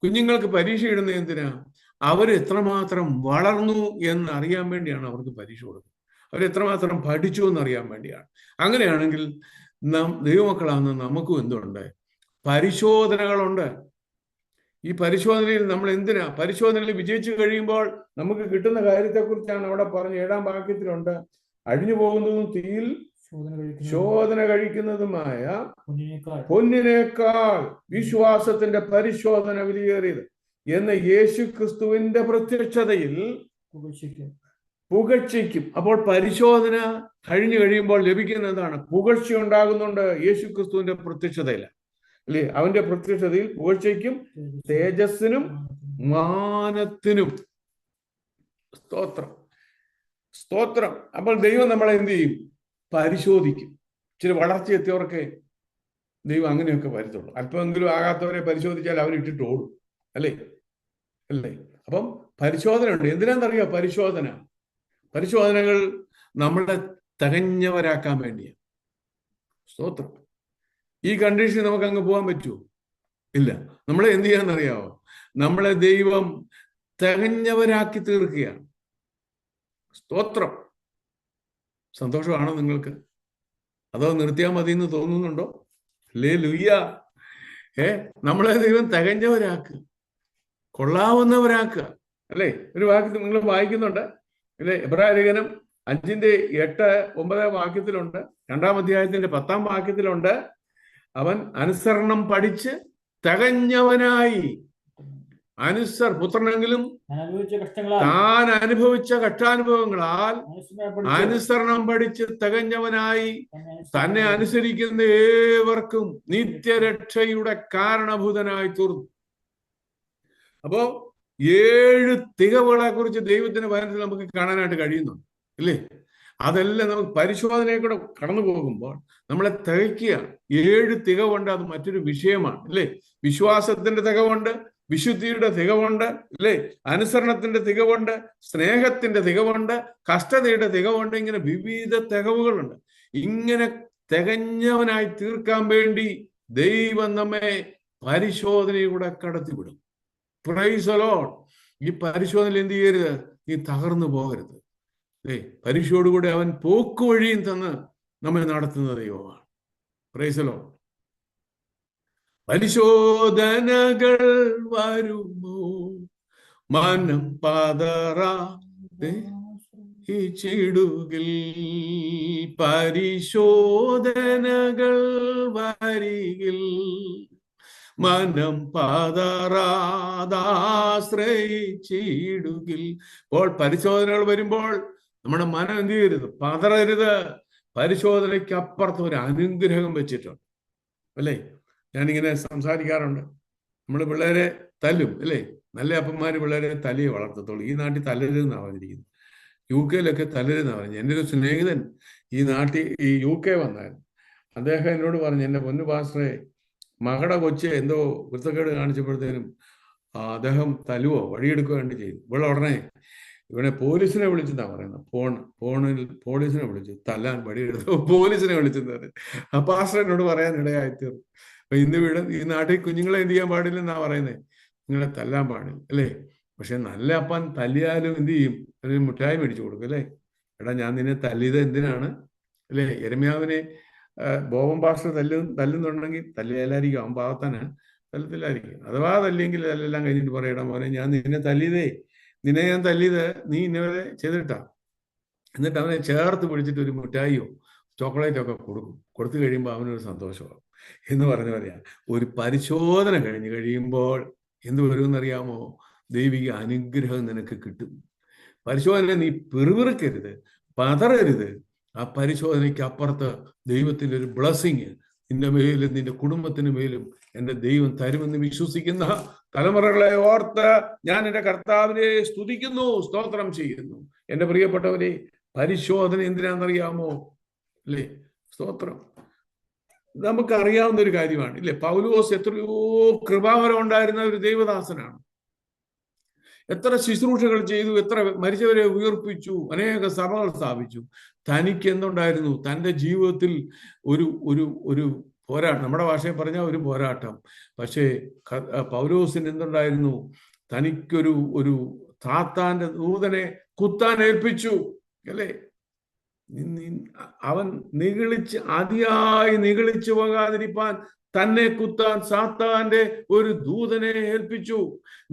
കുഞ്ഞുങ്ങൾക്ക് പരീക്ഷ ഇടുന്നത് എന്തിനാ? അവർ എത്രമാത്രം വളർന്നു എന്ന് അറിയാൻ വേണ്ടിയാണ് അവർക്ക് പരീക്ഷ കൊടുക്കുന്നത്. അവരെത്രമാത്രം പഠിച്ചു എന്നറിയാൻ വേണ്ടിയാണ്. അങ്ങനെയാണെങ്കിൽ ദൈവമക്കളാകുന്ന നമുക്കും എന്തുണ്ട്? പരിശോധനകളുണ്ട്. ഈ പരിശോധനയിൽ നമ്മൾ എന്തിനാ? പരിശോധനയിൽ വിജയിച്ചു കഴിയുമ്പോൾ നമുക്ക് കിട്ടുന്ന കാര്യത്തെക്കുറിച്ചാണ് അവിടെ പറഞ്ഞ് 7-ാം വാക്യത്തിലുണ്ട്. അഴിഞ്ഞു പോകുന്നതും തീയിൽ ശോധന കഴിക്കുന്നതുമായ പൊന്നിനേക്കാൾ വിശ്വാസത്തിന്റെ പരിശോധന വിലയേറിയത് എന്ന് യേശു ക്രിസ്തുവിന്റെ പ്രത്യക്ഷതയിൽ പുകഴ്ചയ്ക്കും. അപ്പോൾ പരിശോധന കഴിഞ്ഞു കഴിയുമ്പോൾ ലഭിക്കുന്നതാണ് പുകഴ്ച ഉണ്ടാകുന്നുണ്ട്. യേശു ക്രിസ്തുവിന്റെ പ്രത്യക്ഷതയിൽ അല്ലേ? അവന്റെ പ്രത്യക്ഷതയിൽ പുകഴ്ചയ്ക്കും തേജസ്സിനും മാനത്തിനും. സ്തോത്രം. അപ്പോൾ ദൈവം നമ്മളെ എന്ത് ചെയ്യും? പരിശോധിക്കും. ഇച്ചിരി വളർച്ച എത്തിയവർക്ക് ദൈവം അങ്ങനെയൊക്കെ വരുത്തുള്ളൂ. അല്പമെങ്കിലും ആകാത്തവരെ പരിശോധിച്ചാൽ അവരിട്ടിട്ട് ഓടും. അല്ലേ? അപ്പം പരിശോധന ഉണ്ട്. എന്തിനാണെന്നറിയോ? പരിശോധനകൾ നമ്മളെ തികഞ്ഞവരാക്കാൻ വേണ്ടിയാണ്. സ്തോത്രം. ഈ കണ്ടീഷൻ നമുക്ക് അങ്ങ് പോകാൻ പറ്റുമോ? ഇല്ല. നമ്മളെ എന്ത് ചെയ്യാന്നറിയാവോ? നമ്മളെ ദൈവം തികഞ്ഞവരാക്കി തീർക്കുകയാണ്. സ്തോത്രം. സന്തോഷമാണോ നിങ്ങൾക്ക്? അതോ നിർത്തിയാൽ മതി എന്ന് തോന്നുന്നുണ്ടോ? ഹല്ലേലൂയ. നമ്മളെ ദൈവം തികഞ്ഞവരാക്കുക, കൊള്ളാവുന്നവരാക്കുക. അല്ലേ? ഒരു വാക്യത്തിൽ നിങ്ങൾ വായിക്കുന്നുണ്ട് അല്ലേ? എബ്രായലേഖനം 5:8-9 വാക്യത്തിലുണ്ട്. 2-ാം അധ്യായത്തിന്റെ 10-ാം വാക്യത്തിലുണ്ട്. അവൻ അനുസരണം പഠിച്ച് തികഞ്ഞവനായി. പുത്രനെങ്കിലും താൻ അനുഭവിച്ച കഷ്ടാനുഭവങ്ങളാൽ അനുസരണം പഠിച്ച് തികഞ്ഞവനായി തന്നെ അനുസരിക്കുന്ന ഏവർക്കും നിത്യരക്ഷയുടെ കാരണഭൂതനായി തീർന്നു. അപ്പോ 7 തികവുകളെ കുറിച്ച് ദൈവത്തിന്റെ വചനത്തിൽ നമുക്ക് കാണാനായിട്ട് കഴിയുന്നുണ്ട്. ഇല്ലേ? അതെല്ലാം നമുക്ക് പരിശോധനയെ കൂടെ കടന്നു പോകുമ്പോൾ നമ്മളെ തികയ്ക്കുകയാണ്. 7 തികവുണ്ട്. അത് മറ്റൊരു വിഷയമാണ്. അല്ലേ? വിശ്വാസത്തിന്റെ തികവുണ്ട്, വിശുദ്ധിയുടെ തികവുണ്ട്, അല്ലേ? അനുസരണത്തിന്റെ തികവുണ്ട്, സ്നേഹത്തിന്റെ തികവുണ്ട്, കഷ്ടതയുടെ തികവുണ്ട്. ഇങ്ങനെ വിവിധ തികവുകളുണ്ട്. ഇങ്ങനെ തികഞ്ഞവനായി തീർക്കാൻ വേണ്ടി ദൈവം നമ്മെ പരിശോധനയിലൂടെ കടത്തിവിടും. Praise the Lord. ഈ പരിശോധനയിൽ എന്ത് ചെയ്യരുത്? നീ തകർന്നു പോകരുത്. പരീക്ഷയോടുകൂടി അവൻ പോക്കുവഴിയും തന്ന് നമ്മെ നടത്തുന്ന ദൈവമാണ്. Praise the Lord. പരിശോധനകൾ വരുമോ മനം പതറാതിടുകിൽ, പരിശോധനകൾ വരികിൽ മനം പതറാതാശ്രയിച്ചിടുകിൽ. അപ്പോൾ പരിശോധനകൾ വരുമ്പോൾ നമ്മുടെ മനം എന്ത് ചെയ്യരുത്? പതറരുത്. പരിശോധനയ്ക്ക് അപ്പുറത്ത് ഒരു അനുഗ്രഹം വെച്ചിട്ടുണ്ട്. അല്ലേ? ഞാനിങ്ങനെ സംസാരിക്കാറുണ്ട്. നമ്മൾ പിള്ളേരെ തല്ലും അല്ലേ? നല്ല അപ്പന്മാര് പിള്ളേരെ തല്ലിയെ വളർത്തത്തുള്ളൂ. ഈ നാട്ടിൽ തല്ലരുതെന്നാണ് പറഞ്ഞിരിക്കുന്നത്. UK-ലൊക്കെ തല്ലരുതെന്നാണ് പറഞ്ഞത്. എൻ്റെ ഒരു സ്നേഹിതൻ ഈ UK വന്നായിരുന്നു. അദ്ദേഹം എന്നോട് പറഞ്ഞു, എൻ്റെ പൊന്നു പാസ്റ്ററെ, മകളുടെ കൊച്ച് എന്തോ വൃത്തക്കേട് കാണിച്ചപ്പോഴത്തേനും അദ്ദേഹം തല്ലുവോ വഴിയെടുക്കുകയോ കണ്ട് ചെയ്തു. ഇവിടെ ഉടനെ ഇവിടെ പോലീസിനെ വിളിച്ചെന്നാ പറയുന്നത്. ഫോണിൽ പോലീസിനെ വിളിച്ചു തല്ലാൻ വഴിയെടുത്തു. പോലീസിനെ വിളിച്ചെന്നത് ആ പാസ്റ്റർ എന്നോട് പറയാൻ ഇടയായിത്തീർന്നു. അപ്പൊ ഈ നാട്ടിൽ കുഞ്ഞുങ്ങളെ എന്ത് ചെയ്യാൻ പാടില്ലെന്നാ പറയുന്നത്? നിങ്ങളെ തല്ലാൻ പാടില്ല. അല്ലേ? പക്ഷെ നല്ല അപ്പൻ തല്ലിയാലും എന്ത് ചെയ്യും? ഒരു മിഠായി മേടിച്ചു കൊടുക്കും അല്ലേ? എടാ, ഞാൻ നിന്നെ തല്ലിയത് എന്തിനാണ് അല്ലേ? യെരമ്യാവിനെ ബോബൻ പാസ്റ്റർ തല്ലുന്നുണ്ടെങ്കിൽ തല്ലിയാലായിരിക്കും, അവൻ പാവത്താന്, തല്ലത്തില്ലായിരിക്കും. അഥവാ തല്ലിയെങ്കിൽ അതെല്ലാം കഴിഞ്ഞിട്ട് പറയടാ മോനെ, ഞാൻ നിന്നെ ഞാൻ തല്ലിയത് നീ ഇന്നവരെ ചെയ്തിട്ടാ. എന്നിട്ട് അവനെ ചേർത്ത് പിടിച്ചിട്ട് ഒരു മിഠായിയോ ചോക്ലേറ്റോ ഒക്കെ കൊടുത്തു കഴിയുമ്പോൾ അവനൊരു സന്തോഷമാകും എന്ന് പറഞ്ഞ പറയാ. ഒരു പരിശോധന കഴിഞ്ഞ് കഴിയുമ്പോൾ എന്ത് വരുമെന്നറിയാമോ? ദൈവിക അനുഗ്രഹം നിനക്ക് കിട്ടും. പരിശോധന നീ പിറുപിറുക്കരുത്, പതറരുത്. ആ പരിശോധനയ്ക്ക് അപ്പുറത്ത് ദൈവത്തിന്റെ ഒരു ബ്ലെസ്സിങ് നിന്റെ മേലും നിന്റെ കുടുംബത്തിന് മേലും എൻ്റെ ദൈവം തരുമെന്ന് വിശ്വസിക്കുന്ന തലമുറകളെ ഓർത്ത് ഞാൻ എൻ്റെ കർത്താവിനെ സ്തുതിക്കുന്നു, സ്തോത്രം ചെയ്യുന്നു. എൻ്റെ പ്രിയപ്പെട്ടവരെ, പരിശോധന എന്തിനാണെന്നറിയാമോ? അല്ലേ? സ്തോത്രം. നമുക്കറിയാവുന്ന ഒരു കാര്യമാണ് ഇല്ലേ? പൗലോസ് എത്രയോ കൃപാവരം ഉണ്ടായിരുന്ന ഒരു ദൈവദാസനാണ്. എത്ര ശുശ്രൂഷകൾ ചെയ്തു, എത്ര മരിച്ചവരെ ഉയർപ്പിച്ചു, അനേക സഭകൾ സ്ഥാപിച്ചു. തനിക്ക് എന്തുണ്ടായിരുന്നു? തൻ്റെ ജീവിതത്തിൽ ഒരു പോരാട്ടം, നമ്മുടെ ഭാഷയിൽ പറഞ്ഞാൽ ഒരു പോരാട്ടം. പക്ഷേ പൗലോസിന് എന്തുണ്ടായിരുന്നു? തനിക്കൊരു സാത്താന്റെ ദൂതനെ കുത്താൻ ഏൽപ്പിച്ചു അല്ലേ? അവൻ അതിയായി നിഗളിച്ചു പോകാതിരിപ്പാൻ തന്നെ കുത്താൻ സാത്താന്റെ ഒരു ദൂതനെ ഏൽപ്പിച്ചു.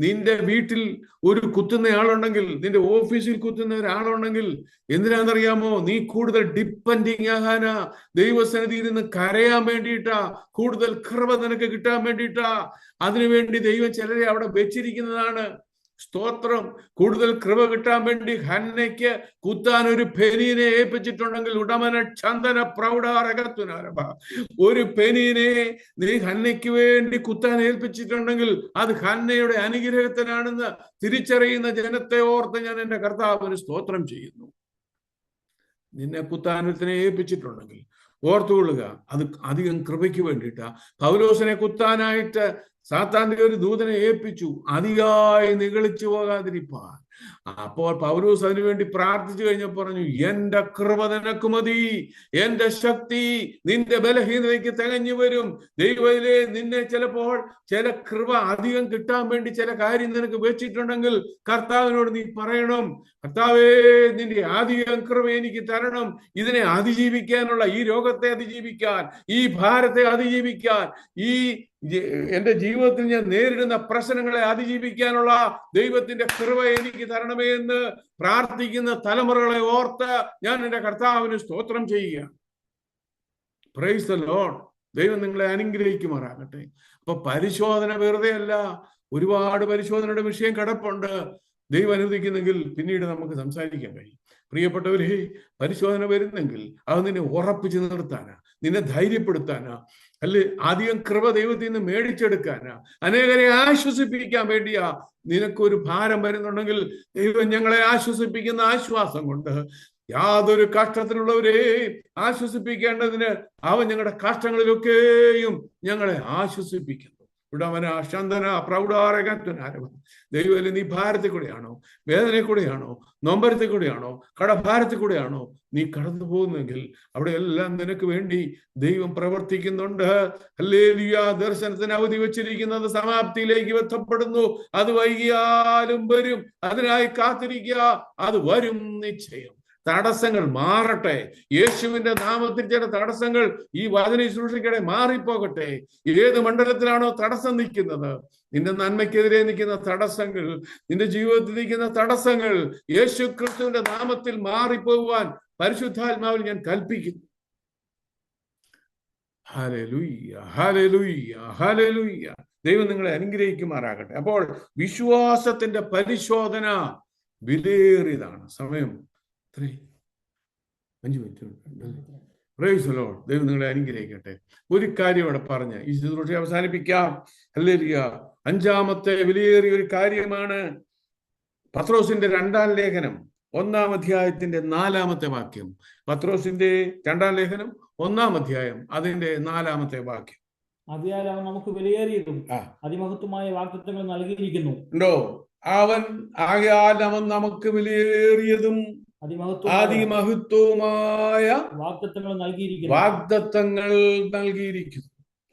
നിന്റെ വീട്ടിൽ ഒരു കുത്തുന്ന ആളുണ്ടെങ്കിൽ, നിന്റെ ഓഫീസിൽ കുത്തുന്ന ഒരാളുണ്ടെങ്കിൽ എന്തിനാണെന്നറിയാമോ? നീ കൂടുതൽ ഡിപ്പെൻഡിങ് ആകാനാ, ദൈവസന്നിധിയിൽ നിന്ന് കരയാൻ വേണ്ടിയിട്ടാ, കൂടുതൽ കൃപ നിനക്ക് കിട്ടാൻ വേണ്ടിയിട്ടാ. അതിനുവേണ്ടി ദൈവം ചിലരെ അവിടെ വെച്ചിരിക്കുന്നതാണ്. സ്തോത്രം. കൂടുതൽ കൃപ കിട്ടാൻ വേണ്ടി ഹന്നയ്ക്ക് കുത്താൻ ഒരു പെനീനെ ഏൽപ്പിച്ചിട്ടുണ്ടെങ്കിൽ ഉടമന ചന്ദന പ്രൗഢാരകത്തുനാരഭ, ഒരു പെനീനെ നീ ഹന്നയ്ക്ക് വേണ്ടി കുത്താൻ ഏൽപ്പിച്ചിട്ടുണ്ടെങ്കിൽ അത് ഹന്നയുടെ അനുഗ്രഹത്തിനാണെന്ന് തിരിച്ചറിയുന്ന ജനത്തെ ഓർത്ത് ഞാൻ എൻ്റെ കർത്താവിന് സ്തോത്രം ചെയ്യുന്നു. നിന്നെ കുത്താനത്തിനെ ഏൽപ്പിച്ചിട്ടുണ്ടെങ്കിൽ ഓർത്തുകൊള്ളുക, അത് അധികം കൃപയ്ക്ക് വേണ്ടിയിട്ടാ. പൗലോസിനെ കുത്താനായിട്ട് സാത്താന്റെ ഒരു ദൂതനെ ഏൽപ്പിച്ചു, അതിയായി നിഗളിച്ചു പോകാതിരിപ്പാൻ. അപ്പോൾ പൗലോസ് അതിനുവേണ്ടി പ്രാർത്ഥിച്ചു കഴിഞ്ഞപ്പോൾ പറഞ്ഞു, എന്റെ കൃപ നിനക്ക് മതി, എന്റെ ശക്തി നിന്റെ ബലഹീനതയ്ക്ക് തികഞ്ഞു വരും. ദൈവത്തിലെ നിന്നെ ചിലപ്പോൾ ചില കൃപ അധികം കിട്ടാൻ വേണ്ടി ചില കാര്യം നിനക്ക് വെച്ചിട്ടുണ്ടെങ്കിൽ കർത്താവിനോട് നീ പറയണം, കർത്താവേ, നിന്റെ അധികം കൃപ എനിക്ക് തരണം. ഇതിനെ അതിജീവിക്കാനുള്ള, ഈ രോഗത്തെ അതിജീവിക്കാൻ, ഈ ഭാരത്തെ അതിജീവിക്കാൻ, എന്റെ ജീവിതത്തിൽ ഞാൻ നേരിടുന്ന പ്രശ്നങ്ങളെ അതിജീവിക്കാനുള്ള ദൈവത്തിന്റെ കൃപ എനിക്ക് തരണമേ എന്ന് പ്രാർത്ഥിക്കുന്ന തലമുറകളെ ഓർത്ത് ഞാൻ എൻ്റെ കർത്താവിന് സ്തോത്രം ചെയ്യുക. Praise the Lord. ദൈവം നിങ്ങളെ അനുഗ്രഹിക്കുമാറാകട്ടെ. അപ്പൊ പരിശോധന വെറുതെ അല്ല, ഒരുപാട് പരിശോധനയുടെ വിഷയം കിടപ്പുണ്ട്. ദൈവം അനുവദിക്കുന്നെങ്കിൽ പിന്നീട് നമുക്ക് സംസാരിക്കാൻ കഴിയും. പ്രിയപ്പെട്ടവരെ, പരിശോധന വരുന്നെങ്കിൽ അത് നിന്നെ ഉറപ്പിച്ചു നിർത്താനാ, നിന്നെ ധൈര്യപ്പെടുത്താനാ, അല്ലെ അധികം കൃപ ദൈവത്തിൽ നിന്ന് മേടിച്ചെടുക്കാനാ, അനേകരെ ആശ്വസിപ്പിക്കാൻ വേണ്ടിയാ. നിനക്കൊരു ഭാരം വരുന്നുണ്ടെങ്കിൽ ദൈവം ഞങ്ങളെ ആശ്വസിപ്പിക്കുന്ന ആശ്വാസം കൊണ്ട് യാതൊരു കഷ്ടത്തിലുള്ളവരെ ആശ്വസിപ്പിക്കേണ്ടതിന് അവൻ ഞങ്ങളുടെ കഷ്ടങ്ങളിലൊക്കെയും ഞങ്ങളെ ആശ്വസിപ്പിക്കുന്നു. ഉടമന ശന്തന പ്രൗഢാരകത്വനാരവ. ദൈവം, നീ ഭാരത്തിൽ കൂടെയാണോ, വേദനയിൽ കൂടെയാണോ, നൊമ്പരത്തിൽ കൂടെയാണോ, കടഭാരത്തിൽ കൂടെയാണോ നീ കടന്നു പോകുന്നെങ്കിൽ അവിടെയെല്ലാം നിനക്ക് വേണ്ടി ദൈവം പ്രവർത്തിക്കുന്നുണ്ട്. ഹല്ലേലൂയ. ദർശനത്തിന് അവധി വെച്ചിരിക്കുന്നത് സമാപ്തിയിലേക്ക് എത്തപ്പെടുന്നു. അത് വൈകിയാലും വരും. അതിനായി കാത്തിരിക്കുക, അത് വരും നിശ്ചയം. തടസ്സങ്ങൾ മാറട്ടെ. യേശുവിന്റെ നാമത്തിൽ ചില തടസ്സങ്ങൾ ഈ വചന ശുശ്രൂഷയ്ക്കിടെ മാറിപ്പോകട്ടെ. ഏത് മണ്ഡലത്തിലാണോ തടസ്സം നിൽക്കുന്നത്, നിന്റെ നന്മയ്ക്കെതിരെ നിൽക്കുന്ന തടസ്സങ്ങൾ, നിന്റെ ജീവിതത്തിൽ നിൽക്കുന്ന തടസ്സങ്ങൾ യേശു ക്രിസ്തുവിന്റെ നാമത്തിൽ മാറിപ്പോകുവാൻ പരിശുദ്ധാത്മാവിൽ ഞാൻ കൽപ്പിക്കുന്നു. Hallelujah, hallelujah, hallelujah. ദൈവം നിങ്ങളെ അനുഗ്രഹിക്കുമാറാകട്ടെ. അപ്പോൾ വിശ്വാസത്തിന്റെ പരിശോധന വിലയേറിയതാണ്. സമയം 5 മിനിറ്റ്. Praise the Lord. ദൈവം നിങ്ങളെ അനുഗ്രഹിക്കട്ടെ. ഒരു കാര്യം ഇവിടെ പറഞ്ഞ് ഈ ശുശ്രൂഷ അവസാനിപ്പിക്കാം. ഹല്ലേലൂയ. 5ാമത്തെ വിലയേറിയ ഒരു കാര്യമാണ് പത്രോസിന്റെ 2ാം ലേഖനം 1-ാം അധ്യായത്തിന്റെ 4ാമത്തെ വാക്യം. പത്രോസിന്റെ 2ാം ലേഖനം 1-ാം അധ്യായം അതിന്റെ 4ാമത്തെ വാക്യം. ആകയാൽ അവൻ നമുക്ക് വിലയേറിയതും അതിമഹത്വമായ വാഗ്ദത്തങ്ങൾ നൽകിയിരിക്കുന്നു. ഉണ്ടോ? ആകയാൽ അവൻ നമുക്ക് വിലയേറിയതും അതിമഹത്വമായ വാഗ്ദത്തങ്ങൾ നൽകിയിരിക്കുന്നു.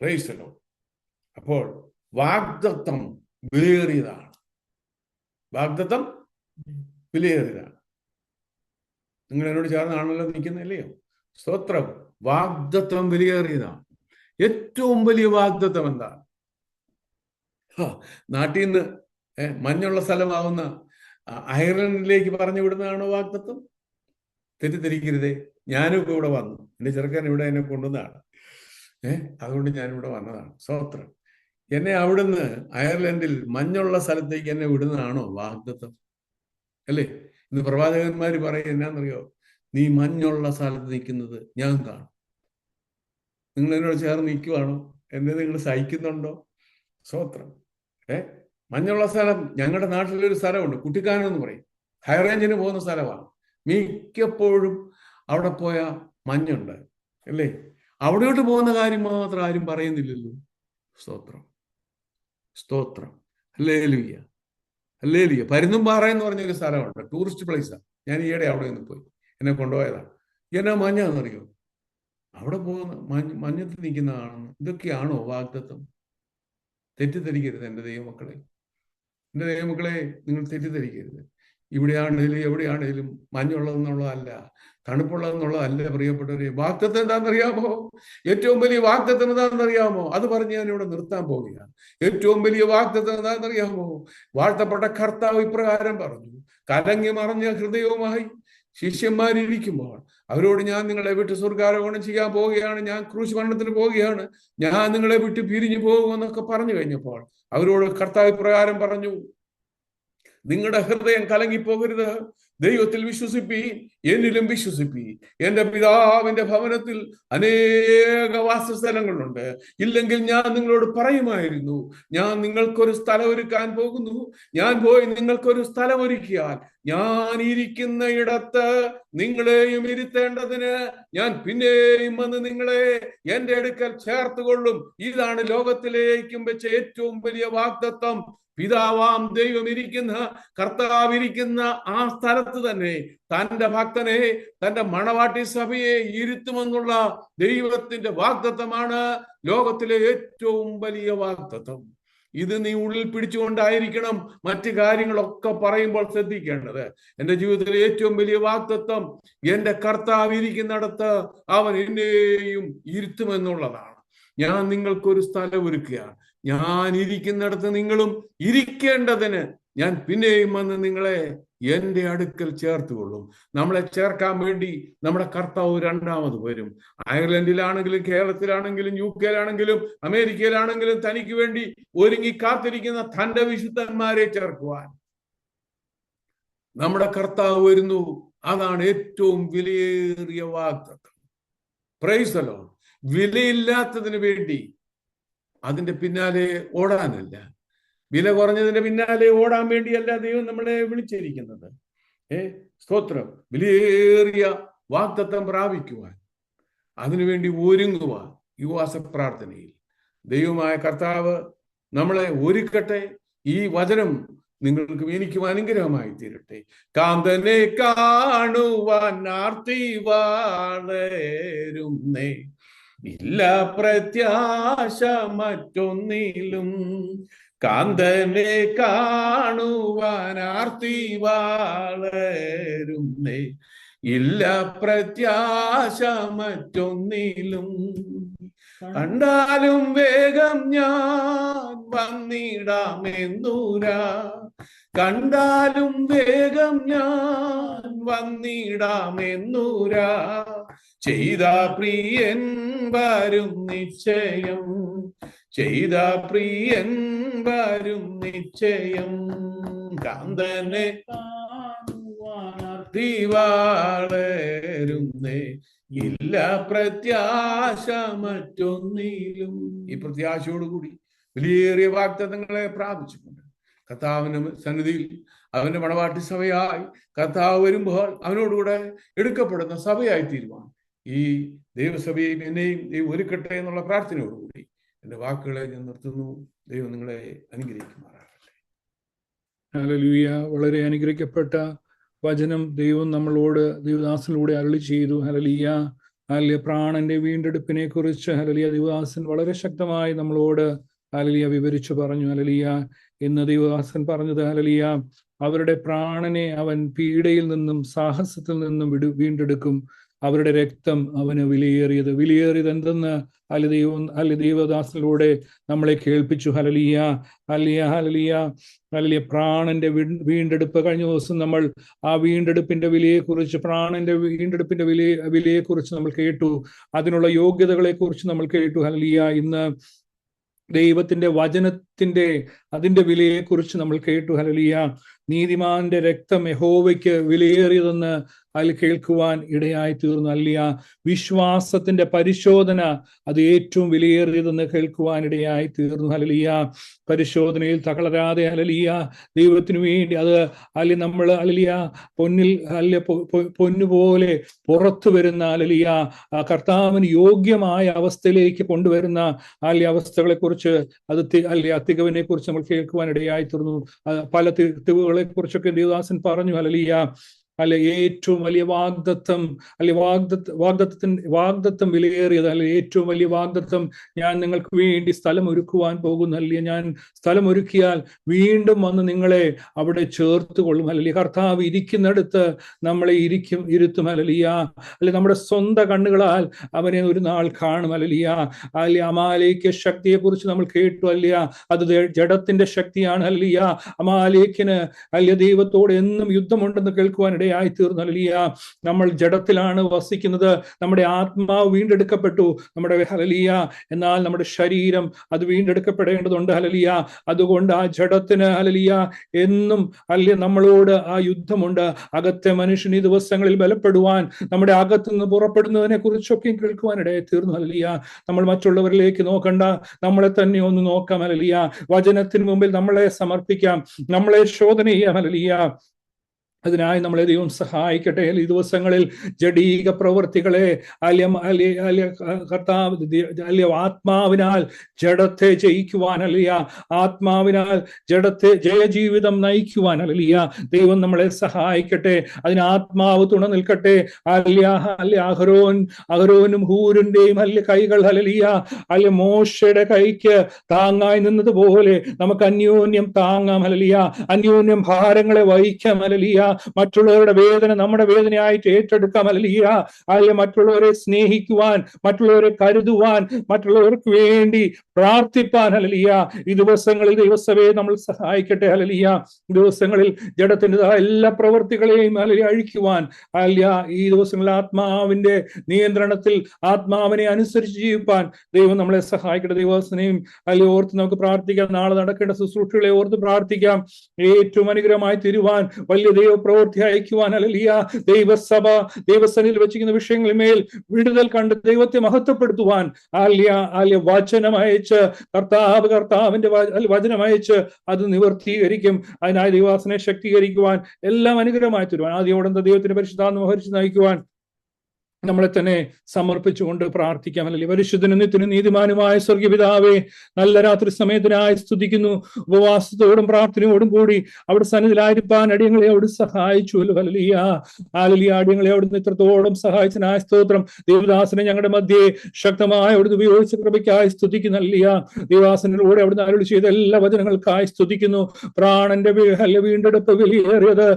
Praise the Lord. അപ്പോൾ വാഗ്ദത്തം വിലയേറിയതാണ്. വാഗ്ദത്തം വിലയേറിയതാണ്. നിങ്ങൾ എന്നോട് ചേർന്നാണല്ലോ നിൽക്കുന്നില്ലയോ? സ്തോത്രം. വാഗ്ദത്തം വിലയേറിയതാണ്. ഏറ്റവും വലിയ വാഗ്ദത്തം എന്താണ്? നാട്ടിൽ നിന്ന് മഞ്ഞുള്ള സ്ഥലമാവുന്ന അയർലൻഡിലേക്ക് പറഞ്ഞു വിടുന്നതാണോ വാഗ്ദത്തം? തെറ്റിദ്ധരിക്കരുതേ. ഞാനിപ്പോൾ ഇവിടെ വന്നു, എൻ്റെ ചെറുക്കൻ ഇവിടെ എന്നെ കൊണ്ടുവന്നതാണ്. അതുകൊണ്ട് ഞാനിവിടെ വന്നതാണ്. സ്തോത്രം. എന്നെ അവിടുന്ന് അയർലൻഡിൽ മഞ്ഞുള്ള സ്ഥലത്തേക്ക് എന്നെ വിടുന്നതാണോ വാഗ്ദത്തം? അല്ലേ? ഇന്ന് പ്രവാചകന്മാർ പറയും എന്നാന്നറിയോ? നീ മഞ്ഞുള്ള സ്ഥലത്ത് നിൽക്കുന്നത് ഞാൻ കാണും. നിങ്ങൾ എന്നോട് ചേർന്ന് നിൽക്കുവാണോ? എന്നെ നിങ്ങൾ സഹിക്കുന്നുണ്ടോ? സ്തോത്രം. മഞ്ഞുള്ള സ്ഥലം ഞങ്ങളുടെ നാട്ടിലൊരു സ്ഥലമുണ്ട്, കുട്ടിക്കാനം എന്ന് പറയും. ഹൈ റേഞ്ചിന് പോകുന്ന സ്ഥലമാണ്. മിക്കപ്പോഴും അവിടെ പോയ മഞ്ഞുണ്ട്, അല്ലേ? അവിടോട്ട് പോകുന്ന കാര്യം മാത്രം ആരും പറയുന്നില്ലല്ലോ. സ്തോത്രം, സ്തോത്രം. Hallelujah, hallelujah. പരുന്തുംപാറ എന്ന് പറഞ്ഞൊരു സ്ഥലമുണ്ട്, ടൂറിസ്റ്റ് പ്ലേസാണ്. ഞാൻ ഈയിടെ അവിടെ നിന്ന് പോയി, എന്നെ കൊണ്ടുപോയതാണ്. എന്നാ മഞ്ഞാന്നറിയോ? അവിടെ പോകുന്ന മഞ്ഞത്ത് നിൽക്കുന്നതാണെന്ന്. ഇതൊക്കെയാണോ വാഗ്ദത്തം? തെറ്റിദ്ധരിക്കരുത് എൻ്റെ ദൈവമക്കളെ. എൻ്റെ ദൈവമക്കളെ, നിങ്ങൾ തെറ്റിദ്ധരിക്കരുത്. ഇവിടെയാണേലും എവിടെയാണേലും മഞ്ഞുള്ളതെന്നുള്ളതല്ല, തണുപ്പുള്ളതെന്നുള്ളതല്ല പ്രിയപ്പെട്ടവരെ. വാഗ്ദത്തം എന്താണെന്നറിയാമോ? ഏറ്റവും വലിയ വാഗ്ദത്തം എന്താണെന്നറിയാമോ? അത് പറഞ്ഞ് ഞാൻ ഇവിടെ നിർത്താൻ പോവുകയാണ്. ഏറ്റവും വലിയ വാഗ്ദത്തം എന്താണെന്നറിയാമോ? വാഴ്ത്തപ്പെട്ട കർത്താവ് ഇപ്രകാരം പറഞ്ഞു: കലങ്ങി മറഞ്ഞ ഹൃദയവുമായി ശിഷ്യന്മാരിയ്ക്കുമ്പോൾ അവരോട് ഞാൻ നിങ്ങളെ വിട്ട് സ്വർഗ്ഗാരോഹണം ചെയ്യാൻ പോവുകയാണ്, ഞാൻ ക്രൂശ് മരണത്തിന് പോവുകയാണ്, ഞാൻ നിങ്ങളെ വിട്ട് പിരിഞ്ഞു പോകുമെന്നൊക്കെ പറഞ്ഞു കഴിഞ്ഞപ്പോൾ അവരോട് കർത്താവ് ഇപ്രകാരം പറഞ്ഞു: നിങ്ങളുടെ ഹൃദയം കലങ്ങിപ്പോകരുത്. ദൈവത്തിൽ വിശ്വസിപ്പീൻ, എന്നിലും വിശ്വസിപ്പീൻ. എൻ്റെ പിതാവിന്റെ ഭവനത്തിൽ അനേക വാസസ്ഥലങ്ങളുണ്ട്. ഇല്ലെങ്കിൽ ഞാൻ നിങ്ങളോട് പറയുമായിരുന്നു. ഞാൻ നിങ്ങൾക്കൊരു സ്ഥലം ഒരുക്കാൻ പോകുന്നു. ഞാൻ പോയി നിങ്ങൾക്കൊരു സ്ഥലം ഒരുക്കിയാൽ ഞാൻ ഇരിക്കുന്ന ഇടത്ത് നിങ്ങളെയും ഇരുത്തേണ്ടതിന് ഞാൻ പിന്നെയും വന്ന് നിങ്ങളെ എൻ്റെ അടുക്കൽ ചേർത്തുകൊള്ളും. ഇതാണ് ലോകത്തിലേക്കും വെച്ച ഏറ്റവും വലിയ വാഗ്ദത്തം. പിതാവാം ദൈവം ഇരിക്കുന്ന, കർത്താവ് ഇരിക്കുന്ന ആ സ്ഥലത്ത് തന്നെ തന്റെ ഭക്തനെ, തന്റെ മണവാട്ടി സഭയെ ഇരുത്തുമെന്നുള്ള ദൈവത്തിന്റെ വാഗ്ദത്തമാണ് ലോകത്തിലെ ഏറ്റവും വലിയ വാഗ്ദത്തം. ഇത് നീ ഉള്ളിൽ പിടിച്ചുകൊണ്ടായിരിക്കണം മറ്റു കാര്യങ്ങളൊക്കെ പറയുമ്പോൾ ശ്രദ്ധിക്കേണ്ടത്. എൻ്റെ ജീവിതത്തിലെ ഏറ്റവും വലിയ വാഗ്ദത്തം എൻ്റെ കർത്താവ് ഇരിക്കുന്നിടത്ത് അവൻ എന്നെയും ഇരുത്തുമെന്നുള്ളതാണ്. ഞാൻ നിങ്ങൾക്കൊരു സ്ഥലം ഒരുക്കുകയാണ്. ഞാൻ ഇരിക്കുന്നിടത്ത് നിങ്ങളും ഇരിക്കേണ്ടതിന് ഞാൻ പിന്നെയും വന്ന് നിങ്ങളെ എൻ്റെ അടുക്കൽ ചേർത്തുകൊള്ളും. നമ്മളെ ചേർക്കാൻ വേണ്ടി നമ്മുടെ കർത്താവ് രണ്ടാമത് വരും. അയർലൻഡിലാണെങ്കിലും കേരളത്തിലാണെങ്കിലും UK-യിലാണെങ്കിലും അമേരിക്കയിലാണെങ്കിലും തനിക്ക് വേണ്ടി ഒരുങ്ങി കാത്തിരിക്കുന്ന തന്റെ വിശുദ്ധന്മാരെ ചേർക്കുവാൻ നമ്മുടെ കർത്താവ് വരുന്നു. അതാണ് ഏറ്റവും വിലയേറിയ വാഗ്ദത്തം. Praise the Lord. വിലയില്ലാത്തതിന് വേണ്ടി അതിന്റെ പിന്നാലെ ഓടാനല്ല, വില കുറഞ്ഞതിന്റെ പിന്നാലെ ഓടാൻ വേണ്ടിയല്ല ദൈവം നമ്മളെ വിളിച്ചിരിക്കുന്നത്. സ്തോത്രം. വിലയേറിയ വാഗ്ദത്തം പ്രാപിക്കുവാൻ, അതിനുവേണ്ടി ഒരുങ്ങുവാൻ യുവാസ പ്രാർത്ഥനയിൽ ദൈവമായ കർത്താവ് നമ്മളെ ഒരുക്കട്ടെ. ഈ വചനം നിങ്ങൾക്കും എനിക്കും അനുഗ്രഹമായി തീരട്ടെ. കാന്തനെ കാണുവാൻ ആർത്തി വളരുന്നേ, ഇല്ല പ്രത്യാശ മറ്റൊന്നിലും. കാന്തനെ കാണുവാൻ ആർത്തി വളരുന്നേ, ഇല്ല പ്രത്യാശ മറ്റൊന്നിലും. കണ്ടാലും വേഗം ഞാൻ വന്നിടാമെന്നൂരാ, കണ്ടാലും വേഗം ഞാൻ വന്നിടാമെന്നൂരാ. ചെയ്ത പ്രിയൻ വരും നിശ്ചയം, ചെയ്ത പ്രിയൻ വരും നിശ്ചയം. കാന്തനെ വളരുന്നേ, ഇല്ല പ്രത്യാശ മറ്റൊന്നിലും. ഈ പ്രത്യാശയോടുകൂടി വിലയേറിയ വാഗ്ദത്തങ്ങളെ പ്രാപിച്ചുകൊണ്ട് കർത്താവിന്റെ സന്നിധിയിൽ അവന്റെ മണവാട്ടി സഭയായി കർത്താവ് വരുമ്പോൾ അവനോടുകൂടെ എടുക്കപ്പെടുന്ന സഭയായി തീരുവാൻ ഈ ദൈവസഭയെയും എന്നെയും ദൈവം ഒരുക്കട്ടെ എന്നുള്ള പ്രാർത്ഥനയോടുകൂടി എൻ്റെ വാക്കുകളെ ഞാൻ നിർത്തുന്നു. ദൈവം നിങ്ങളെ അനുഗ്രഹിക്കുമാറാകട്ടെ. ഹല്ലേലൂയ. വളരെ അനുഗ്രഹിക്കപ്പെട്ട വചനം ദൈവം നമ്മളോട് ദൈവദാസനിലൂടെ അരുളി ചെയ്തു. ഹല്ലേലൂയ. ഹല്ലേലൂയ. പ്രാണന്റെ വീണ്ടെടുപ്പിനെ കുറിച്ച് ഹല്ലേലൂയ ദൈവദാസൻ വളരെ ശക്തമായി നമ്മളോട് ഹല്ലേലൂയ വിവരിച്ചു പറഞ്ഞു. ഹല്ലേലൂയ. ഇന്ന് ദൈവദാസൻ പറഞ്ഞത് ഹല്ലേലൂയ അവരുടെ പ്രാണനെ അവൻ പീഡയിൽ നിന്നും സാഹസത്തിൽ നിന്നും വീണ്ടെടുക്കും. അവരുടെ രക്തം അവന് വിലയേറിയത് എന്തെന്ന് ദൈവദാസനിലൂടെ നമ്മളെ കേൾപ്പിച്ചു. Hallelujah, hallelujah, hallelujah, hallelujah. പ്രാണന്റെ വീണ്ടെടുപ്പ്. കഴിഞ്ഞ ദിവസം നമ്മൾ ആ വീണ്ടെടുപ്പിന്റെ വിലയെക്കുറിച്ച്, പ്രാണന്റെ വീണ്ടെടുപ്പിന്റെ വിലയെക്കുറിച്ച് നമ്മൾ കേട്ടു. അതിനുള്ള യോഗ്യതകളെ കുറിച്ച് നമ്മൾ കേട്ടു. ഹല്ലേലൂയ. ഇന്ന് ദൈവത്തിന്റെ വചനത്തിന്റെ അതിന്റെ വിലയെക്കുറിച്ച് നമ്മൾ കേട്ടു. ഹല്ലേലൂയ. നീതിമാന്റെ രക്തം യഹോവയ്ക്ക് വിലയേറിയതെന്ന് അതിൽ കേൾക്കുവാൻ ഇടയായി തീർന്നു. ഹല്ലേലൂയ. വിശ്വാസത്തിന്റെ പരിശോധന അത് ഏറ്റവും വിലയേറിയതെന്ന് കേൾക്കുവാൻ ഇടയായി തീർന്നു. ഹല്ലേലൂയ. പരിശോധനയിൽ തളരാതെ ഹല്ലേലൂയ ദൈവത്തിനു വേണ്ടി അത് നമ്മൾ ഹല്ലേലൂയ പൊന്നുപോലെ പുറത്തു വരുന്ന ഹല്ലേലൂയ കർത്താവിന് യോഗ്യമായ അവസ്ഥയിലേക്ക് കൊണ്ടുവരുന്ന അവസ്ഥകളെ കുറിച്ച് അത് തികവിനെ കുറിച്ച് നമ്മൾ കേൾക്കുവാൻ ഇടയായി തീർന്നു. പല തികവുകളെ കുറിച്ചൊക്കെ ദേവദാസൻ പറഞ്ഞു. ഹല്ലേലൂയ. ഏറ്റവും വലിയ വാഗ്ദത്തം വാഗ്ദത്തം വിലയേറിയത്. ഏറ്റവും വലിയ വാഗ്ദത്തം, ഞാൻ നിങ്ങൾക്ക് വേണ്ടി സ്ഥലം ഒരുക്കുവാൻ പോകുന്നു. ഞാൻ സ്ഥലം ഒരുക്കിയാൽ വീണ്ടും വന്ന് നിങ്ങളെ അവിടെ ചേർത്ത് കൊള്ളും. കർത്താവ് ഇരിക്കുന്നിടത്ത് നമ്മളെ ഇരുത്തും. നമ്മുടെ സ്വന്തം കണ്ണുകളാൽ അവനെ ഒരു നാൾ കാണും. അമാലേക്യ ശക്തിയെ കുറിച്ച് നമ്മൾ കേട്ടു. അത് ജഡത്തിന്റെ ശക്തിയാണ്. അമാലേക്കിന് ദൈവത്തോട് എന്നും യുദ്ധമുണ്ടെന്ന് കേൾക്കുവാൻ ഇടയായി തീർന്നു. ഹല്ലേലൂയ. നമ്മൾ ജഡത്തിലാണ് വസിക്കുന്നത്. നമ്മുടെ ആത്മാവ് വീണ്ടെടുക്കപ്പെട്ടു. നമ്മുടെ ഹല്ലേലൂയ. എന്നാൽ നമ്മുടെ ശരീരം അത് വീണ്ടെടുക്കപ്പെടേണ്ടതുണ്ട്. ഹല്ലേലൂയ. അതുകൊണ്ട് ആ ജഡത്തിന് ഹല്ലേലൂയ എന്നും നമ്മളോട് ആ യുദ്ധമുണ്ട്. അകത്തെ മനുഷ്യൻ ഈ ദിവസങ്ങളിൽ ബലപ്പെടുവാൻ, നമ്മുടെ അകത്തുനിന്ന് പുറപ്പെടുന്നതിനെ കുറിച്ചൊക്കെ കേൾക്കുവാൻ ഇടയായി തീർന്നു. ഹല്ലേലൂയ. നമ്മൾ മറ്റുള്ളവരിലേക്ക് നോക്കണ്ട, നമ്മളെ തന്നെ ഒന്ന് നോക്കാം. ഹല്ലേലൂയ. വചനത്തിന് മുമ്പിൽ നമ്മളെ സമർപ്പിക്കാം, നമ്മളെ ശോധന ചെയ്യാം. ഹല്ലേലൂയ. അതിനായി നമ്മളെ ദൈവം സഹായിക്കട്ടെ. ഈ ദിവസങ്ങളിൽ ജഡീക പ്രവൃത്തികളെ കർത്താവ് ആത്മാവിനാൽ ജഡത്തെ ജയിക്കുവാൻ, ആത്മാവിനാൽ ജഡത്തെ ജയജീവിതം നയിക്കുവാൻ ദൈവം നമ്മളെ സഹായിക്കട്ടെ. അതിന് ആത്മാവ് തുണ നിൽക്കട്ടെ. അഹരോനും ഹൂരിന്റെയും കൈകൾ മോശയുടെ കൈക്ക് താങ്ങായി നിന്നതുപോലെ നമുക്ക് അന്യോന്യം താങ്ങാം. അന്യോന്യം ഭാരങ്ങളെ വഹിക്കാം. മറ്റുള്ളവരുടെ വേദന നമ്മുടെ വേദനയായിട്ട് ഏറ്റെടുക്കാം. മറ്റുള്ളവരെ സ്നേഹിക്കുവാൻ, മറ്റുള്ളവരെ കരുതുവാൻ, മറ്റുള്ളവർക്ക് വേണ്ടി പ്രാർത്ഥിപ്പാൻ ഈ ദിവസങ്ങളിൽ ദൈവസഭയെ നമ്മൾ സഹായിക്കട്ടെ. ഈ ദിവസങ്ങളിൽ ജഡത്തിൻ്റെതായ എല്ലാ പ്രവൃത്തികളെയും അഴിക്കുവാൻ ഈ ദിവസങ്ങളിൽ ആത്മാവിന്റെ നിയന്ത്രണത്തിൽ ആത്മാവിനെ അനുസരിച്ച് ജീവിപ്പാൻ ദൈവം നമ്മളെ സഹായിക്കട്ടെ. ദൈവസ്നേഹം ഓർത്ത് നമുക്ക് പ്രാർത്ഥിക്കാം. നാളെ നടക്കേണ്ട ശുശ്രൂഷകളെ ഓർത്ത് പ്രാർത്ഥിക്കാം. ഏറ്റവും അനുഗ്രഹമായി തീരുവാൻ, വലിയ പ്രവൃത്തി അയക്കുവാൻ ദൈവസഭ ദൈവസന്നിധിയിൽ വെച്ചിരിക്കുന്ന വിഷയങ്ങളിന്മേൽ വിടുതൽ കണ്ട് ദൈവത്തെ മഹത്വപ്പെടുത്തുവാൻ വചനമയച്ച് കർത്താവിന്റെ വചനമയച്ച് അത് നിവർത്തീകരിക്കും. അതിനായി ദൈവാസനെ ശക്തീകരിക്കുവാൻ, എല്ലാം അനുഗ്രഹമായി തീരുവാൻ, ആദ്യോടെ ദൈവത്തിന്റെ പരിശുദ്ധാത്മ ഭരിച്ചു നയിക്കുവാൻ നമ്മളെ തന്നെ സമർപ്പിച്ചുകൊണ്ട് പ്രാർത്ഥിക്കാം. പരിശുദ്ധനും നിത്യനും നീതിമാനുമായ സ്വർഗീയ പിതാവേ, നല്ല രാത്രി സമയത്തിനായി സ്തുതിക്കുന്നു. ഉപവാസത്തോടും പ്രാർത്ഥനയോടും കൂടി അവിടെ സന്നിധിയിലായിരിക്കാൻ അടിയങ്ങളെ അവിടെ സഹായിച്ചുവല്ലോ. അടിയങ്ങളെ അവിടുന്ന് ഇത്രത്തോളം സഹായിച്ചനായ സ്തോത്രം. ദേവദാസനെ ഞങ്ങളുടെ മധ്യേ ശക്തമായി അവിടുന്ന് ഉപയോഗിച്ച കൃപയ്ക്കായി സ്തുതിക്കുന്നു. ദേവദാസനിലൂടെ അവിടുന്ന് അരുളി ചെയ്ത എല്ലാ വചനങ്ങൾക്കായി സ്തുതിക്കുന്നു. പ്രാണന്റെ വീണ്ടെടുപ്പ് വിലയേറിയത്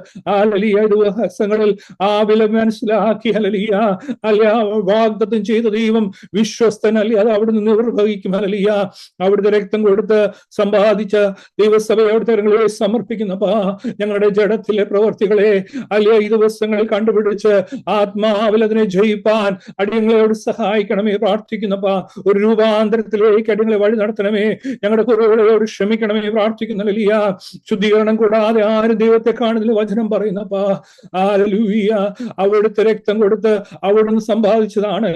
ദിവസങ്ങളിൽ ആ വില മനസ്സിലാക്കി വാഗ്ദത്തം ചെയ്ത ദൈവം വിശ്വസ്തൻ. അത് അവിടുന്ന് നിർവഹിക്കും. അവിടുത്തെ രക്തം കൊടുത്ത് സമ്പാദിച്ച ദൈവസഭയെ അവിടുത്തെ സമർപ്പിക്കുന്നപ്പാ. ഞങ്ങളുടെ ജഡത്തിലെ പ്രവർത്തികളെ ഈ ദിവസങ്ങളിൽ കണ്ടുപിടിച്ച് ആത്മാവിൽ അതിനെ ജയിപ്പാൻ അടിയങ്ങളോട് സഹായിക്കണമേ പ്രാർത്ഥിക്കുന്നപ്പാ. ഒരു രൂപാന്തരത്തിലേക്ക് അടിയങ്ങളെ വഴി നടത്തണമേ. ഞങ്ങളുടെ കുറവുകളോട് ക്ഷമിക്കണമേ പ്രാർത്ഥിക്കുന്ന. ശുദ്ധീകരണം കൂടാതെ ആരും ദൈവത്തെ കാണുന്നതിൽ വചനം പറയുന്നപ്പാ. അവിടുത്തെ രക്തം കൊടുത്ത് അവിടുന്ന് സമ്പാദിച്ചതാണ്.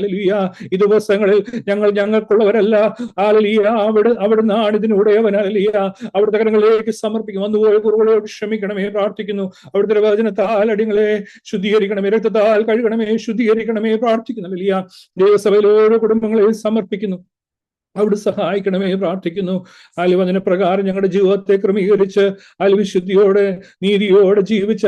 ഈ ദിവസങ്ങളിൽ ഞങ്ങൾക്കുള്ളവരല്ല. അവിടുന്നാണ് ഇതിനുടയവൻ. അവിടുത്തെ കരങ്ങളിലേക്ക് സമർപ്പിക്കും. വന്നുപോയ കുറവുകളോട് ക്ഷമിക്കണമേ പ്രാർത്ഥിക്കുന്നു. അവിടുത്തെ വചനത്താൽ അടിയങ്ങളെ ശുദ്ധീകരിക്കണമേ, രക്തത്താൽ കഴുകണമേ, ശുദ്ധീകരിക്കണമേ പ്രാർത്ഥിക്കുന്നു. ദൈവസഭയിൽ ഓരോ കുടുംബങ്ങളെ സമർപ്പിക്കുന്നു. അവിടെ സഹായിക്കണമേ പ്രാർത്ഥിക്കുന്നു. വചന പ്രകാരം ഞങ്ങളുടെ ജീവിതത്തെ ക്രമീകരിച്ച് വിശുദ്ധിയോടെ നീതിയോടെ ജീവിച്ച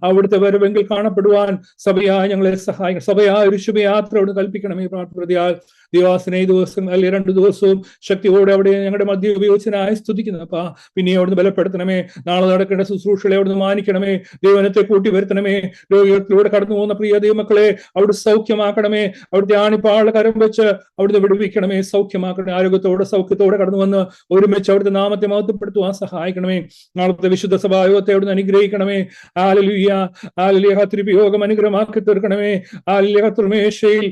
അവിടുത്തെ വരവെങ്കിൽ കാണപ്പെടുവാൻ സഭയായി ഞങ്ങളെ സഹായിക്കണം. സഭയായ ഒരു ശുഭയാത്ര അവിടെ കൽപ്പിക്കണമേ പ്രാർത്ഥിയാൽ ദിവസനെ ഈ ദിവസം അല്ലെങ്കിൽ 2 ദിവസവും ശക്തിയോടെ അവിടെ ഞങ്ങളുടെ മധ്യ ഉപയോഗിച്ചതിനായി സ്തുതിക്കുന്നു. അപ്പാ പിന്നെ അവിടുന്ന് ബലപ്പെടുത്തണമേ. നാളെ നടക്കേണ്ട ശുശ്രൂഷകളെ അവിടുന്ന് മാനിക്കണമേ. ദൈവനത്തെ കൂട്ടി വരുത്തണമേ. രോഗികളിലൂടെ കടന്നു പോകുന്ന പ്രിയ ദൈവമക്കളെ അവിടെ സൗഖ്യമാക്കണമേ. അവിടുത്തെ ആണിപ്പാളുടെ കരം വെച്ച് അവിടുന്ന് വിടുവിക്കണമേ, സൗഖ്യമാക്കണമേ. ആരോഗ്യത്തോടെ സൗഖ്യത്തോടെ കടന്നു വന്ന് ഒരുമിച്ച് അവിടുത്തെ നാമത്തെ മഹത്വപ്പെടുത്തുവാൻ സഹായിക്കണമേ. നാളത്തെ വിശുദ്ധ സഭായോഗത്തെ അവിടുന്ന് അനുഗ്രഹിക്കണമേ. Hallelujah, hallelujah. തിരുവിയോഗം അനുഗ്രഹമാക്കി തീർക്കണമേ. ഹല്ലേലൂയ. തിരുമേശയിൽ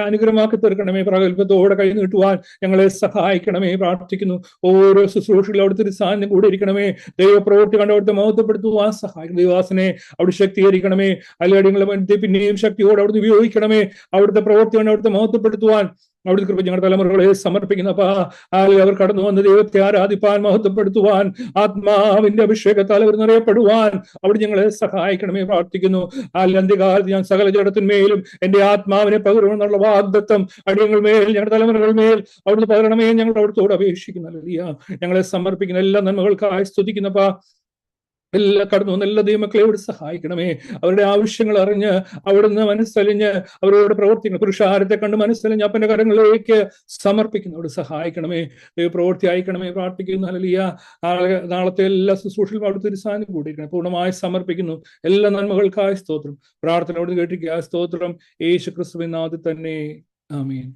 അനുഗ്രഹമാക്കി തീർക്കണമേ. പ്രഗത്ഭത്തോടെ കൈ നീട്ടുവാൻ ഞങ്ങളെ സഹായിക്കണമേ. പ്രാർത്ഥിക്കുന്നു. ഓരോ ശുശ്രൂഷകളും അവിടുത്തെ സാന്നിധ്യം കൂടെ ഇരിക്കണമേ. ദൈവപ്രവൃത്തി കണ്ട് അവിടുത്തെ മഹത്വപ്പെടുത്തുവാൻ സഹായിക്കണം. ദൈവാസനെ അവിടെ ശക്തീകരിക്കണമേ. അല്ലെങ്കിൽ പിന്നെയും ശക്തിയോടെ അവിടുന്ന് ഉപയോഗിക്കണമേ. അവിടുത്തെ പ്രവൃത്തി കൊണ്ട് അവിടുത്തെ മഹത്വപ്പെടുത്തുവാൻ അവിടുത്തെ കൃപ ഞങ്ങളുടെ തലമുറകളെ സമർപ്പിക്കുന്നപ്പാ. അവർ കടന്നു വന്ന് ദൈവത്തെ ആരാധിപ്പാൻ, മഹത്വപ്പെടുത്തുവാൻ, ആത്മാവിന്റെ അഭിഷേകത്താൽ അവർ നിറയപ്പെടുവാൻ അവിടെ ഞങ്ങളെ സഹായിക്കണമേ. പ്രാർത്ഥിക്കുന്നു. അന്ത്യകാലത്ത് ഞാൻ സകല ജഡത്തിന്മേലും എന്റെ ആത്മാവിനെ പകരുമെന്നുള്ള വാഗ്ദത്തം അടിയങ്ങൾ മേൽ, ഞങ്ങളുടെ തലമുറകൾ മേൽ അവിടുന്ന് പകരണമേ. ഞങ്ങൾ അവിടുത്തോട് അപേക്ഷിക്കുന്നു. ഹല്ലേലൂയ. ഞങ്ങളെ സമർപ്പിക്കുന്ന എല്ലാ നന്മകൾക്കായി സ്തുതിക്കുന്നപ്പാ. എല്ലാ കടന്നു വന്ന എല്ലാ ദൈവമക്കളെ ഇവിടെ സഹായിക്കണമേ. അവരുടെ ആവശ്യങ്ങൾ അറിഞ്ഞ് അവിടുന്ന് മനസ്സലിഞ്ഞ് അവരോട് പ്രവർത്തിക്കണം. പുരുഷാരത്തെ കണ്ട് മനസ്സലിഞ്ഞ് അപ്പന്റെ കരങ്ങളിലേക്ക് സമർപ്പിക്കുന്നു. അവിടെ സഹായിക്കണമേ. പ്രവൃത്തി അയക്കണമേ. പ്രാർത്ഥിക്കുന്നു. ഹല്ലേലൂയ. നാളത്തെ എല്ലാ ശുശ്രൂഷയിലും അവിടുത്തെ ഒരു സാന്നിധ്യം കൂടിയിരിക്കണം. പൂർണ്ണമായി സമർപ്പിക്കുന്നു. എല്ലാ നന്മകൾക്കായി സ്തോത്രം. പ്രാർത്ഥന അവിടുന്ന് കേട്ടിരിക്കുക. സ്തോത്രം. യേശു ക്രിസ്തുവിൻ നാമത്തിൽ തന്നെ. ആമേൻ.